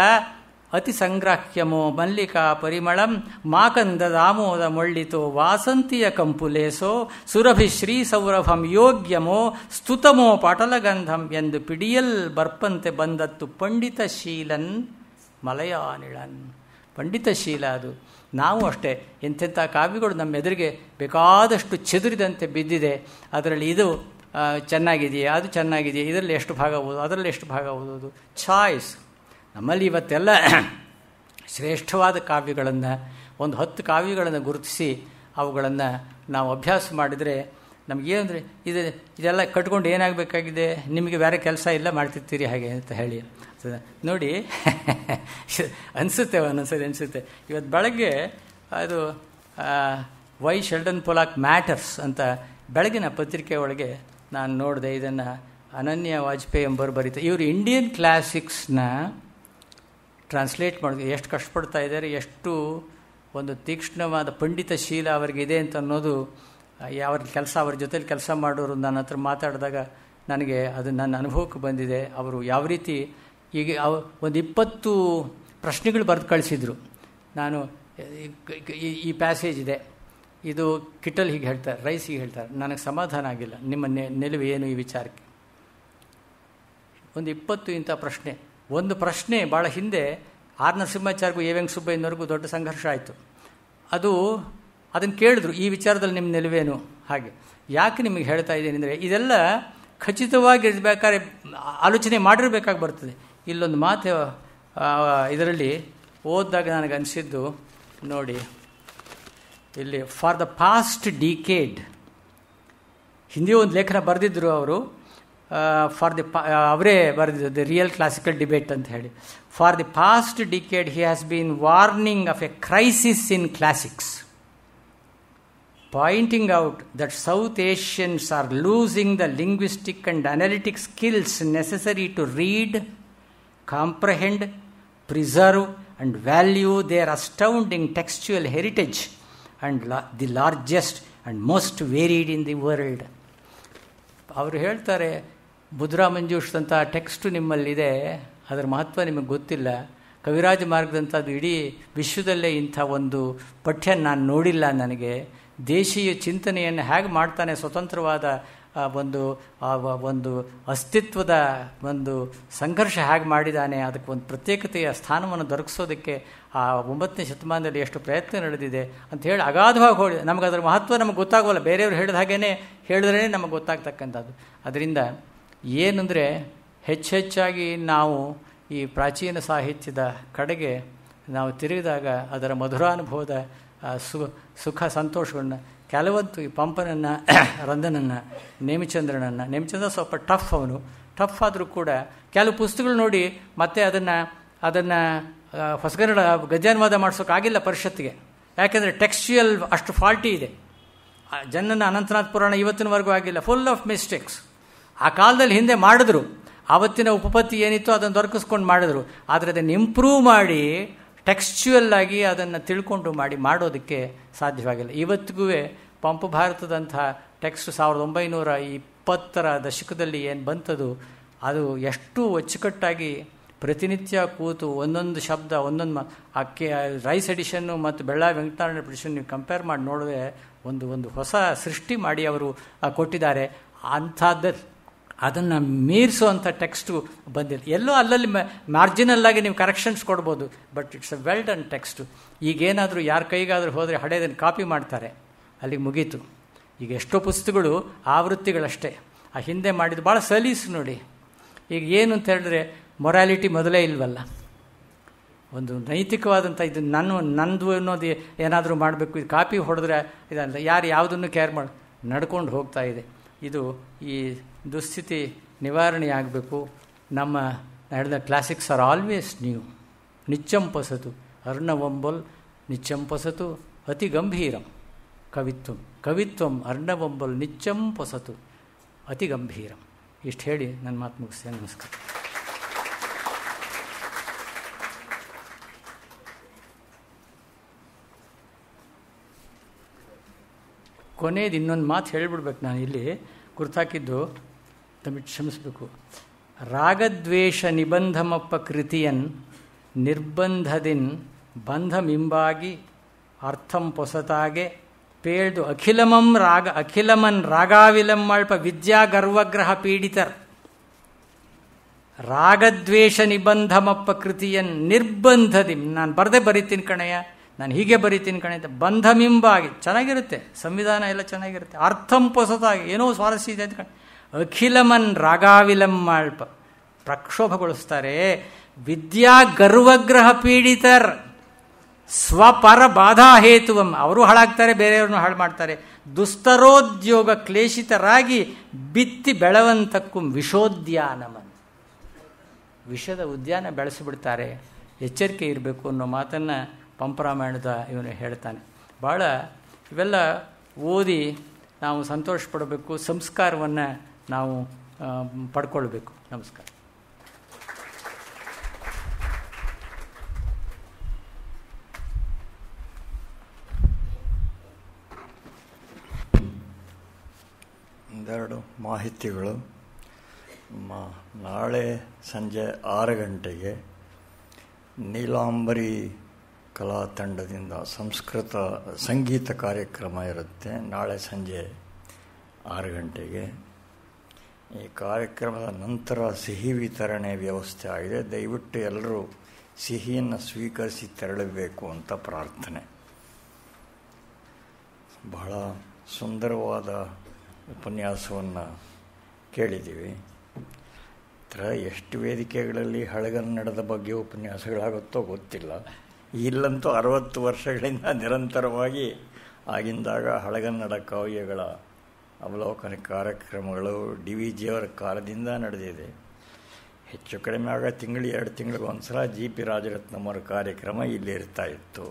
ಅತಿ ಸಂಗ್ರಾಹ್ಯಮೋ ಮಲ್ಲಿಕಾ ಪರಿಮಳಂ ಮಾಕಂದದಾಮೋದ ಮೊಳ್ಳಿತೋ ವಾಸಂತಿಯ ಕಂಪುಲೇಸೋ ಸುರಭಿ ಶ್ರೀ ಸೌರಭಂ ಯೋಗ್ಯಮೋ ಸ್ತುತಮೋ ಪಾಟಲಗಂಧಂ ಎಂದು ಪಿಡಿಯಲ್ ಬರ್ಪಂತೆ ಬಂದತ್ತು ಪಂಡಿತ ಶೀಲನ್ ಮಲಯಾನಿಳನ್. ಪಂಡಿತಶೀಲ ಅದು. ನಾವು ಅಷ್ಟೇ, ಎಂತೆಂಥ ಕಾವ್ಯಗಳು ನಮ್ಮ ಎದುರಿಗೆ ಬೇಕಾದಷ್ಟು ಚೆದುರಿದಂತೆ ಬಿದ್ದಿದೆ. ಅದರಲ್ಲಿ ಇದು ಚೆನ್ನಾಗಿದೆಯಾ, ಅದು ಚೆನ್ನಾಗಿದೆಯಾ, ಇದರಲ್ಲಿ ಎಷ್ಟು ಭಾಗ ಓದೋದು, ಅದರಲ್ಲಿ ಎಷ್ಟು ಭಾಗ ಓದೋದು, ಚಾಯ್ಸ್. ನಮ್ಮಲ್ಲಿ ಇವತ್ತೆಲ್ಲ ಶ್ರೇಷ್ಠವಾದ ಕಾವ್ಯಗಳನ್ನು, ಒಂದು 10 ಕಾವ್ಯಗಳನ್ನು ಗುರುತಿಸಿ ಅವುಗಳನ್ನು ನಾವು ಅಭ್ಯಾಸ ಮಾಡಿದರೆ ನಮಗೇನಂದರೆ ಇದೆಲ್ಲ ಕಟ್ಕೊಂಡು ಏನಾಗಬೇಕಾಗಿದೆ, ನಿಮಗೆ ಬೇರೆ ಕೆಲಸ ಇಲ್ಲ, ಮಾಡ್ತಿರ್ತೀರಿ ಹಾಗೆ ಅಂತ ಹೇಳಿ ನೋಡಿ ಅನಿಸುತ್ತೆ, ಒಂದೊಂದ್ಸರಿ ಅನಿಸುತ್ತೆ. ಇವತ್ತು ಬೆಳಗ್ಗೆ ಅದು ವೈ ಶೆಲ್ಡನ್ ಪೊಲಾಕ್ ಮ್ಯಾಟರ್ಸ್ ಅಂತ ಬೆಳಗಿನ ಪತ್ರಿಕೆ ಒಳಗೆ ನಾನು ನೋಡಿದೆ. ಇದನ್ನು ಅನನ್ಯ ವಾಜಪೇಯಿ ಎಂಬರು ಬರೀತಾರೆ. ಇವರು ಇಂಡಿಯನ್ ಕ್ಲಾಸಿಕ್ಸ್ನ ಟ್ರಾನ್ಸ್ಲೇಟ್ ಮಾಡಿದ್ರು. ಎಷ್ಟು ಕಷ್ಟಪಡ್ತಾ ಇದ್ದಾರೆ, ಎಷ್ಟು ಒಂದು ತೀಕ್ಷ್ಣವಾದ ಪಂಡಿತ ಶೀಲ ಅವರಿಗಿದೆ ಅಂತ ಅನ್ನೋದು. ಯಾವ ಕೆಲಸ, ಅವ್ರ ಜೊತೆಲಿ ಕೆಲಸ ಮಾಡೋರು ನನ್ನ ಹತ್ರ ಮಾತಾಡಿದಾಗ ನನಗೆ ಅದು ನನ್ನ ಅನುಭವಕ್ಕೆ ಬಂದಿದೆ. ಅವರು ಯಾವ ರೀತಿ ಈಗ ಒಂದು 20 ಪ್ರಶ್ನೆಗಳು ಬರೆದು ಕಳಿಸಿದರು. ನಾನು ಈ ಪ್ಯಾಸೇಜ್ ಇದೆ, ಇದು ಕಿಟಲ್ ಹೀಗೆ ಹೇಳ್ತಾರೆ, ರೈಸ್ ಹೀಗೆ ಹೇಳ್ತಾರೆ, ನನಗೆ ಸಮಾಧಾನ ಆಗಿಲ್ಲ, ನಿಮ್ಮ ನಿಲುವು ಏನು ಈ ವಿಚಾರಕ್ಕೆ. ಒಂದು 20 ಇಂಥ ಪ್ರಶ್ನೆ. ಒಂದು ಪ್ರಶ್ನೆ ಭಾಳ ಹಿಂದೆ ಆರ್ ನರಸಿಂಹಾಚಾರ್ಯಗೂ ಎ ವೆಂಕಟ ಸುಬ್ಬಯ್ಯನವ್ರಿಗೂ ದೊಡ್ಡ ಸಂಘರ್ಷ ಆಯಿತು. ಅದನ್ನು ಕೇಳಿದ್ರು, ಈ ವಿಚಾರದಲ್ಲಿ ನಿಮ್ಮ ನಿಲುವೇನು. ಹಾಗೆ ಯಾಕೆ ನಿಮಗೆ ಹೇಳ್ತಾ ಇದ್ದೀನಿ ಅಂದರೆ, ಇದೆಲ್ಲ ಖಚಿತವಾಗಿರ್ಬೇಕಾದ್ರೆ ಆಲೋಚನೆ ಮಾಡಿರಬೇಕಾಗಿ ಬರ್ತದೆ. ಇಲ್ಲೊಂದು ಮಾತು ಇದರಲ್ಲಿ ಓದಿದಾಗ ನನಗೆ ಅನಿಸಿದ್ದು ನೋಡಿ, ಇಲ್ಲಿ for the past decade, Hindi ಒಂದು ಲೇಖನ ಬರೆದಿದ್ದರು ಅವರು. ಅವರೇ ಬರೆದಿದ್ದು ದಿ ರಿಯಲ್ ಕ್ಲಾಸಿಕಲ್ ಡಿಬೇಟ್ ಅಂತ ಹೇಳಿ. For the past decade he has been warning of A crisis in classics, pointing out that South Asians are losing the linguistic and analytic skills necessary to read, comprehend, preserve and value their astounding textual heritage and the largest and most varied in the world. ಅವರು ಹೇಳ್ತಾರೆ, ಮುದ್ರಾ ಮಂಜೂಷದಂಥ ಟೆಕ್ಸ್ಟು ನಿಮ್ಮಲ್ಲಿದೆ, ಅದರ ಮಹತ್ವ ನಿಮಗೆ ಗೊತ್ತಿಲ್ಲ. ಕವಿರಾಜ ಮಾರ್ಗದಂಥದ್ದು ಇಡೀ ವಿಶ್ವದಲ್ಲೇ ಇಂಥ ಒಂದು ಪಠ್ಯ ನಾನು ನೋಡಿಲ್ಲ. ನನಗೆ ದೇಶೀಯ ಚಿಂತನೆಯನ್ನು ಹೇಗೆ ಮಾಡ್ತಾನೆ, ಸ್ವತಂತ್ರವಾದ ಒಂದು ಅಸ್ತಿತ್ವದ ಒಂದು ಸಂಘರ್ಷ ಹೇಗೆ ಮಾಡಿದ್ದಾನೆ, ಅದಕ್ಕೆ ಒಂದು ಪ್ರತ್ಯೇಕತೆಯ ಸ್ಥಾನವನ್ನು ದೊರಕಿಸೋದಕ್ಕೆ ಆ 9ನೇ ಶತಮಾನದಲ್ಲಿ ಎಷ್ಟು ಪ್ರಯತ್ನ ನಡೆದಿದೆ ಅಂತ ಹೇಳಿ ಅಗಾಧವಾಗಿ ಹೋಗಿ ನಮಗೆ ಅದರ ಮಹತ್ವ ನಮಗೆ ಗೊತ್ತಾಗೋಲ್ಲ. ಬೇರೆಯವರು ಹೇಳಿದ ಹಾಗೇ ಹೇಳಿದ್ರೇ ನಮಗೆ ಗೊತ್ತಾಗ್ತಕ್ಕಂಥದ್ದು. ಅದರಿಂದ ಏನಂದರೆ ಹೆಚ್ಚೆಚ್ಚಾಗಿ ನಾವು ಈ ಪ್ರಾಚೀನ ಸಾಹಿತ್ಯದ ಕಡೆಗೆ ನಾವು ತಿರುಗಿದಾಗ ಅದರ ಮಧುರಾನುಭವದ ಸುಖ ಸಂತೋಷಗಳನ್ನ ಕೆಲವಂತೂ ಈ ಪಂಪನನ್ನು, ರಂದನನ್ನು, ನೇಮಿಚಂದ್ರ ಸ್ವಲ್ಪ ಅವನು ಟಫ್ ಆದರೂ ಕೂಡ ಕೆಲವು ಪುಸ್ತಕಗಳು ನೋಡಿ ಮತ್ತೆ ಅದನ್ನು ಹೊಸಗನ್ನಡ ಗದ್ಯಾನುವಾದ ಮಾಡಿಸೋಕ್ಕಾಗಿಲ್ಲ ಪರಿಷತ್ತಿಗೆ. ಯಾಕೆಂದರೆ ಟೆಕ್ಸ್ಚುಯಲ್ ಅಷ್ಟು ಫಾಲ್ಟಿ ಇದೆ. ಜನನ ಅನಂತನಾಥ್ ಪುರಾಣ ಇವತ್ತಿನವರೆಗೂ ಆಗಿಲ್ಲ, ಫುಲ್ ಆಫ್ ಮಿಸ್ಟೇಕ್ಸ್. ಆ ಕಾಲದಲ್ಲಿ ಹಿಂದೆ ಮಾಡಿದ್ರು, ಆವತ್ತಿನ ಉಪಪತ್ತಿ ಏನಿತ್ತು ಅದನ್ನು ದೊರಕಿಸ್ಕೊಂಡು ಮಾಡಿದ್ರು. ಆದರೆ ಅದನ್ನು ಇಂಪ್ರೂವ್ ಮಾಡಿ ಟೆಕ್ಸ್ಚುಯಲ್ ಆಗಿ ಅದನ್ನು ತಿಳ್ಕೊಂಡು ಮಾಡೋದಕ್ಕೆ ಸಾಧ್ಯವಾಗಿಲ್ಲ. ಇವತ್ತಿಗೂ ಪಂಪ ಭಾರತದಂಥ ಟೆಕ್ಸ್ಟ್ 1920ರ ದಶಕದಲ್ಲಿ ಏನು ಬಂತದು, ಅದು ಎಷ್ಟು ಅಚ್ಚುಕಟ್ಟಾಗಿ ಪ್ರತಿನಿತ್ಯ ಕೂತು ಒಂದೊಂದು ಶಬ್ದ ಒಂದೊಂದು ರೈಸ್ ಎಡಿಷನ್ನು ಮತ್ತು ಬೆಳ್ಳಾ ವೆಂಕಟನಾರಾಯಣ ಎಡಿಷನ್ ನೀವು ಕಂಪೇರ್ ಮಾಡಿ ನೋಡಿದ್ರೆ ಒಂದು ಹೊಸ ಸೃಷ್ಟಿ ಮಾಡಿ ಅವರು ಕೊಟ್ಟಿದ್ದಾರೆ. ಅಂಥದ್ದು ಅದನ್ನು ಮೀರಿಸುವಂಥ ಟೆಕ್ಸ್ಟು ಬಂದಿಲ್ಲ. ಎಲ್ಲೋ ಅಲ್ಲಲ್ಲಿ ಮಾರ್ಜಿನಲ್ಲಾಗಿ ನೀವು ಕರೆಕ್ಷನ್ಸ್ ಕೊಡ್ಬೋದು, but it's a well done text. ಈಗೇನಾದರೂ ಯಾರ ಕೈಗಾದರೂ ಹೋದರೆ ಹಳೆಯದನ್ನು ಕಾಪಿ ಮಾಡ್ತಾರೆ, ಅಲ್ಲಿಗೆ ಮುಗೀತು. ಈಗ ಎಷ್ಟೋ ಪುಸ್ತಕಗಳು ಆವೃತ್ತಿಗಳಷ್ಟೇ, ಆ ಹಿಂದೆ ಮಾಡಿದ್ದು ಭಾಳ ಸಲೀಸು ನೋಡಿ. ಈಗ ಏನು ಅಂತ ಹೇಳಿದ್ರೆ ಮೊರಾಲಿಟಿ ಮೊದಲೇ ಇಲ್ವಲ್ಲ, ಒಂದು ನೈತಿಕವಾದಂಥ ಇದು ನಂದು ಅನ್ನೋದು ಏನಾದರೂ ಮಾಡಬೇಕು, ಇದು ಕಾಪಿ ಹೊಡೆದ್ರೆ ಇದಂತ ಯಾರು ಯಾವುದನ್ನು ಕೇರ್ ಮಾಡಿ ನಡ್ಕೊಂಡು ಹೋಗ್ತಾ ಇದೆ. ಇದು ಈ ದುಸ್ಥಿತಿ ನಿವಾರಣೆ ಆಗಬೇಕು. ನಮ್ಮ ಹೇಳಿದ ಕ್ಲಾಸಿಕ್ಸ್ ಆರ್ ಆಲ್ವೇಸ್ ನ್ಯೂ. ನಿಚ್ಚಂಪಸತು ಅರ್ಣವಂಬಲ್ ನಿಚ್ಚಂಪಸತು ಅತಿ ಗಂಭೀರಂ ಕವಿತ್ವಂ ಕವಿತ್ವಂ ಅರ್ಣವಂಬಲ್ ನಿಚ್ಚಂಪಸತು ಅತಿ ಗಂಭೀರಂ. ಇಷ್ಟು ಹೇಳಿ ನನ್ನ ಮಾತು ಮುಗಿಸ್ತೇನೆ. ನಮಸ್ಕಾರ. ಕೊನೆಯದು ಇನ್ನೊಂದು ಮಾತು ಹೇಳಿಬಿಡ್ಬೇಕು. ನಾನು ಇಲ್ಲಿ ಗುರ್ತಾಕಿದ್ದು ತಮಗೆ ಕ್ಷಮಿಸಬೇಕು. ರಾಗದ್ವೇಷ ನಿಬಂಧಮಪ್ಪ ಕೃತಿಯನ್ ನಿರ್ಬಂಧದಿನ್ ಬಂಧಮಿಂಬಾಗಿ ಅರ್ಥಂ ಪೊಸತಾಗೆ ಪೇಳ್ದು ಅಖಿಲಮನ್ ರಾಗಾವಿಲಮ್ಮಳ್ಪ ವಿದ್ಯಾ ಗರ್ವಗ್ರಹ ಪೀಡಿತರ್. ರಾಗದ್ವೇಷ ನಿಬಂಧಮಪ್ಪ ಕೃತಿಯನ್ ನಿರ್ಬಂಧದಿಂ, ನಾನು ಬರದೇ ಬರೀತೀನಿ ಕಣಯ್ಯ, ನಾನು ಹೀಗೆ ಬರೀತೀನಿ ಕಣೆ ಅಂತ ಬಂಧಮಿಂಬಾಗಿ ಚೆನ್ನಾಗಿರುತ್ತೆ, ಸಂವಿಧಾನ ಎಲ್ಲ ಚೆನ್ನಾಗಿರುತ್ತೆ. ಅರ್ಥಂ ಪೊಸತಾಗಿ ಏನೋ ಸ್ವಾರಸ್ಯ ಇದೆ ಅಂತ ಅಖಿಲಮನ್ ರಾಗಾವಿಲಮ್ಮಳ್ಪ ಪ್ರಕ್ಷೋಭಗೊಳಿಸ್ತಾರೆ. ವಿದ್ಯಾ ಗರ್ವಗ್ರಹ ಪೀಡಿತರ್ ಸ್ವಪರ ಬಾಧಾ ಹೇತುವಂ, ಅವರು ಹಾಳಾಗ್ತಾರೆ, ಬೇರೆಯವ್ರನ್ನು ಹಾಳು ಮಾಡ್ತಾರೆ. ದುಸ್ತರೋದ್ಯೋಗ ಕ್ಲೇಶಿತರಾಗಿ ಬಿತ್ತಿ ಬೆಳವಂತಕ್ಕೂ ವಿಷೋದ್ಯಾನಮನ್, ವಿಷದ ಉದ್ಯಾನ ಬೆಳೆಸಿಬಿಡ್ತಾರೆ. ಎಚ್ಚರಿಕೆ ಇರಬೇಕು ಅನ್ನೋ ಮಾತನ್ನು ಪಂಪರಾಮಾಯಣದ ಇವನು ಹೇಳ್ತಾನೆ. ಭಾಳ ಇವೆಲ್ಲ ಓದಿ ನಾವು ಸಂತೋಷ ಪಡಬೇಕು, ಸಂಸ್ಕಾರವನ್ನು ನಾವು ಪಡ್ಕೊಳ್ಬೇಕು. ನಮಸ್ಕಾರ. ಒಂದೆರಡು ಮಾಹಿತಿಗಳು. ನಾಳೆ ಸಂಜೆ 6 ಗಂಟೆಗೆ ನೀಲಾಂಬರಿ ಕಲಾ ತಂಡದಿಂದ ಸಂಗೀತ ಕಾರ್ಯಕ್ರಮ ಇರುತ್ತೆ. ನಾಳೆ ಸಂಜೆ 6 ಗಂಟೆಗೆ. ಈ ಕಾರ್ಯಕ್ರಮದ ನಂತರ ಸಿಹಿ ವಿತರಣೆ ವ್ಯವಸ್ಥೆ ಆಗಿದೆ. ದಯವಿಟ್ಟು ಎಲ್ಲರೂ ಸಿಹಿಯನ್ನು ಸ್ವೀಕರಿಸಿ ತೆರಳಬೇಕು ಅಂತ ಪ್ರಾರ್ಥನೆ. ಬಹಳ ಸುಂದರವಾದ ಉಪನ್ಯಾಸವನ್ನು ಕೇಳಿದ್ದೀವಿ. ಎಷ್ಟು ವೇದಿಕೆಗಳಲ್ಲಿ ಹಳೆಗನ್ನಡದ ಬಗ್ಗೆ ಉಪನ್ಯಾಸಗಳಾಗುತ್ತೋ ಗೊತ್ತಿಲ್ಲ. ಇಲ್ಲಂತೂ 60 ವರ್ಷಗಳಿಂದ ನಿರಂತರವಾಗಿ ಆಗಿಂದಾಗ ಹಳೆಗನ್ನಡ ಕಾವ್ಯಗಳ ಅವಲೋಕನ ಕಾರ್ಯಕ್ರಮಗಳು DVಜಿಯವರ ಕಾಲದಿಂದ ನಡೆದಿದೆ. ಹೆಚ್ಚು ಕಡಿಮೆ ಆಗ 2 ತಿಂಗಳಿಗೆ ಒಂದು ಸಲ GP ರಾಜರತ್ನಮ್ಮರ ಕಾರ್ಯಕ್ರಮ ಇಲ್ಲಿ ಇರ್ತಾ ಇತ್ತು.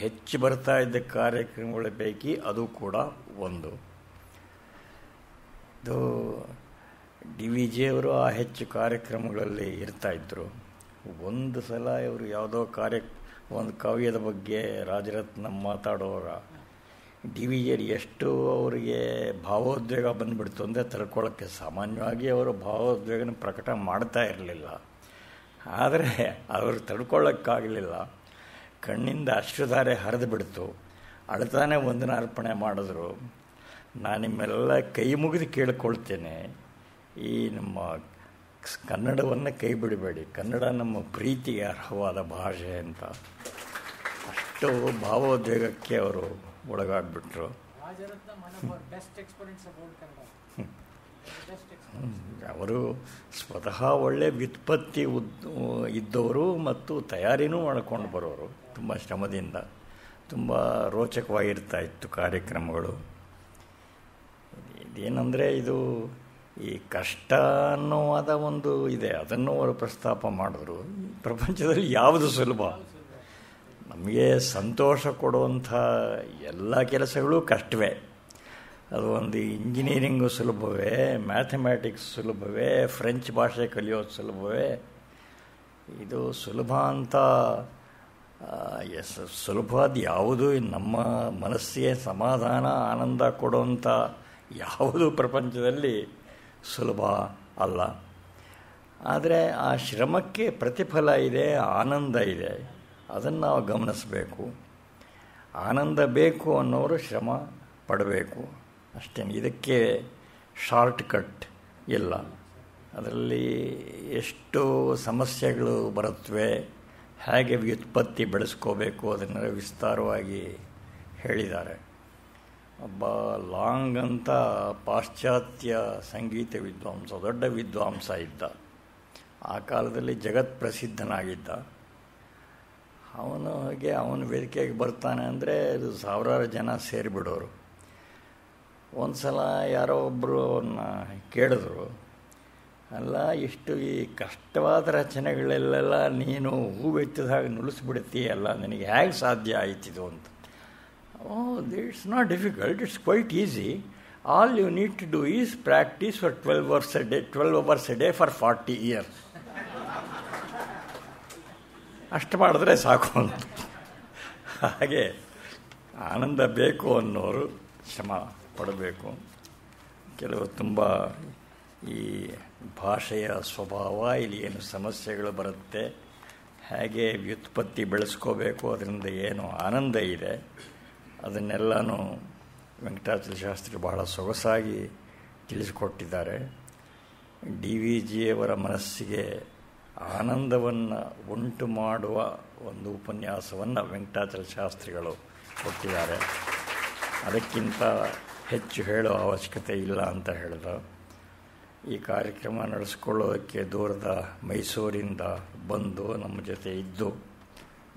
ಹೆಚ್ಚು ಬರ್ತಾ ಇದ್ದ ಕಾರ್ಯಕ್ರಮಗಳ ಪೈಕಿ ಅದು ಕೂಡ ಒಂದು. ಇದು DVಜಿಯವರು ಆ ಹೆಚ್ಚು ಕಾರ್ಯಕ್ರಮಗಳಲ್ಲಿ ಇರ್ತಾಯಿದ್ರು. ಒಂದು ಸಲ ಇವರು ಯಾವುದೋ ಒಂದು ಕಾವ್ಯದ ಬಗ್ಗೆ ರಾಜರತ್ನಮ್ಮ ಮಾತಾಡೋರ DVಜಿಯರು ಎಷ್ಟು ಅವರಿಗೆ ಭಾವೋದ್ವೇಗ ಬಂದುಬಿಡ್ತು ಅಂದರೆ ತಿಳ್ಕೊಳ್ಳೋಕ್ಕೆ. ಸಾಮಾನ್ಯವಾಗಿ ಅವರು ಭಾವೋದ್ವೇಗನ ಪ್ರಕಟ ಮಾಡ್ತಾ ಇರಲಿಲ್ಲ, ಆದರೆ ಅವರು ತಡ್ಕೊಳ್ಳೋಕ್ಕಾಗಲಿಲ್ಲ. ಕಣ್ಣಿಂದ ಅಶ್ರುಧಾರೆ ಹರಿದು ಬಿಡ್ತು. ಅಳ್ತಾನೆ ವಂದನಾರ್ಪಣೆ ಮಾಡಿದ್ರು. ನಾನು ನಿಮ್ಮೆಲ್ಲ ಕೈ ಮುಗಿದು ಕೇಳಿಕೊಳ್ತೇನೆ, ಈ ನಮ್ಮ ಕನ್ನಡವನ್ನು ಕೈ ಬಿಡಬೇಡಿ, ಕನ್ನಡ ನಮ್ಮ ಪ್ರೀತಿಗೆ ಅರ್ಹವಾದ ಭಾಷೆ ಅಂತ. ಅಷ್ಟು ಭಾವೋದ್ವೇಗಕ್ಕೆ ಅವರು ಒಳಗಾಗ್ಬಿಟ್ರು. ಅವರು ಸ್ವತಃ ಒಳ್ಳೆ ವ್ಯುತ್ಪತ್ತಿ ಇದ್ದವರು ಮತ್ತು ತಯಾರಿನೂ ಮಾಡ್ಕೊಂಡು ಬರೋರು. ತುಂಬ ಶ್ರಮದಿಂದ ತುಂಬ ರೋಚಕವಾಗಿರ್ತಾ ಇತ್ತು ಕಾರ್ಯಕ್ರಮಗಳು. ಇದೇನೆಂದರೆ ಇದು ಈ ಕಷ್ಟ ಅನ್ನೋವಾದ ಒಂದು ಇದೆ, ಅದನ್ನು ಅವರು ಪ್ರಸ್ತಾಪ ಮಾಡಿದ್ರು. ಪ್ರಪಂಚದಲ್ಲಿ ಯಾವುದು ಸುಲಭ? ನಮಗೆ ಸಂತೋಷ ಕೊಡುವಂಥ ಎಲ್ಲ ಕೆಲಸಗಳು ಕಷ್ಟವೇ. ಅದು ಒಂದು ಇಂಜಿನಿಯರಿಂಗು ಸುಲಭವೇ, ಮ್ಯಾಥಮೆಟಿಕ್ಸ್ ಸುಲಭವೇ, ಫ್ರೆಂಚ್ ಭಾಷೆ ಕಲಿಯೋದು ಸುಲಭವೇ? ಇದು ಸುಲಭ ಅಂತ ಸುಲಭವಾದ ಯಾವುದು ನಮ್ಮ ಮನಸ್ಸಿಗೆ ಸಮಾಧಾನ ಆನಂದ ಕೊಡುವಂಥ ಯಾವುದು ಪ್ರಪಂಚದಲ್ಲಿ ಸುಲಭ ಅಲ್ಲ. ಆದರೆ ಆ ಶ್ರಮಕ್ಕೆ ಪ್ರತಿಫಲ ಇದೆ, ಆನಂದ ಇದೆ. ಅದನ್ನು ನಾವು ಗಮನಿಸಬೇಕು. ಆನಂದ ಬೇಕು ಅನ್ನೋರು ಶ್ರಮ ಪಡಬೇಕು ಅಷ್ಟೇ. ಇದಕ್ಕೆ ಶಾರ್ಟ್ ಕಟ್ ಇಲ್ಲ. ಅದರಲ್ಲಿ ಎಷ್ಟು ಸಮಸ್ಯೆಗಳು ಬರುತ್ತವೆ, ಹೇಗೆ ವ್ಯುತ್ಪತ್ತಿ ಬೆಳೆಸ್ಕೋಬೇಕು ಅದನ್ನೆಲ್ಲ ವಿಸ್ತಾರವಾಗಿ ಹೇಳಿದ್ದಾರೆ. ಒಬ್ಬ ಲಾಂಗ್ ಅಂತ ಪಾಶ್ಚಾತ್ಯ ಸಂಗೀತ ವಿದ್ವಾಂಸ, ದೊಡ್ಡ ವಿದ್ವಾಂಸ ಇದ್ದ. ಆ ಕಾಲದಲ್ಲಿ ಜಗತ್ ಪ್ರಸಿದ್ಧನಾಗಿದ್ದ. ಅವನ ವೇದಿಕೆಗೆ ಬರ್ತಾನೆ ಅಂದರೆ ಅದು ಸಾವಿರಾರು ಜನ ಸೇರಿಬಿಡೋರು. ಒಂದು ಸಲ ಯಾರೋ ಒಬ್ಬರು ಅವನ್ನ ಕೇಳಿದ್ರು, ಅಲ್ಲ ಇಷ್ಟು ಈ ಕಷ್ಟವಾದ ರಚನೆಗಳೆಲ್ಲ ನೀನು ಹೂವೆತ್ತಿದ ಹಾಗೆ ನುಡಿಸ್ಬಿಡ್ತೀಯಲ್ಲ, ನನಗೆ ಹೇಗೆ ಸಾಧ್ಯ ಆಯ್ತಿದು ಅಂತ. It's not difficult, it's quite easy. All you need to do is practice for 12 hours a day for 40 years. ಅಷ್ಟು ಮಾಡಿದ್ರೆ ಸಾಕು ಅಂತ. ಹಾಗೆ ಆನಂದ ಬೇಕು ಅನ್ನೋರು ಶ್ರಮ ಪಡಬೇಕು. ಕೆಲವು ತುಂಬ ಈ ಭಾಷೆಯ ಸ್ವಭಾವ, ಇಲ್ಲಿ ಏನು ಸಮಸ್ಯೆಗಳು ಬರುತ್ತೆ, ಹೇಗೆ ವ್ಯುತ್ಪತ್ತಿ ಬೆಳೆಸ್ಕೋಬೇಕು, ಅದರಿಂದ ಏನು ಆನಂದ ಇದೆ, ಅದನ್ನೆಲ್ಲನೂ ವೆಂಕಟಾಚಲ ಶಾಸ್ತ್ರಿ ಬಹಳ ಸೊಗಸಾಗಿ ತಿಳಿಸಿಕೊಟ್ಟಿದ್ದಾರೆ. ಡಿ ವಿ ಜಿಯವರ ಮನಸ್ಸಿಗೆ ಆನಂದವನ್ನು ಉಂಟು ಮಾಡುವ ಒಂದು ಉಪನ್ಯಾಸವನ್ನು ವೆಂಕಟಾಚಲ ಶಾಸ್ತ್ರಿಗಳು ಕೊಟ್ಟಿದ್ದಾರೆ. ಅದಕ್ಕಿಂತ ಹೆಚ್ಚು ಹೇಳೋ ಅವಶ್ಯಕತೆ ಇಲ್ಲ ಅಂತ ಹೇಳಿದ. ಈ ಕಾರ್ಯಕ್ರಮ ನಡೆಸ್ಕೊಳ್ಳೋದಕ್ಕೆ ದೂರದ ಮೈಸೂರಿಂದ ಬಂದು ನಮ್ಮ ಜೊತೆ ಇದ್ದು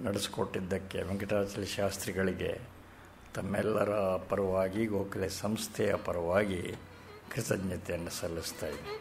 ನಡೆಸ್ಕೊಟ್ಟಿದ್ದಕ್ಕೆ ವೆಂಕಟಾಚಲ ಶಾಸ್ತ್ರಿಗಳಿಗೆ ತಮ್ಮೆಲ್ಲರ ಪರವಾಗಿ, ಗೋಖಲೆ ಸಂಸ್ಥೆಯ ಪರವಾಗಿ ಕೃತಜ್ಞತೆಯನ್ನು ಸಲ್ಲಿಸ್ತಾ ಇದ್ದೀನಿ.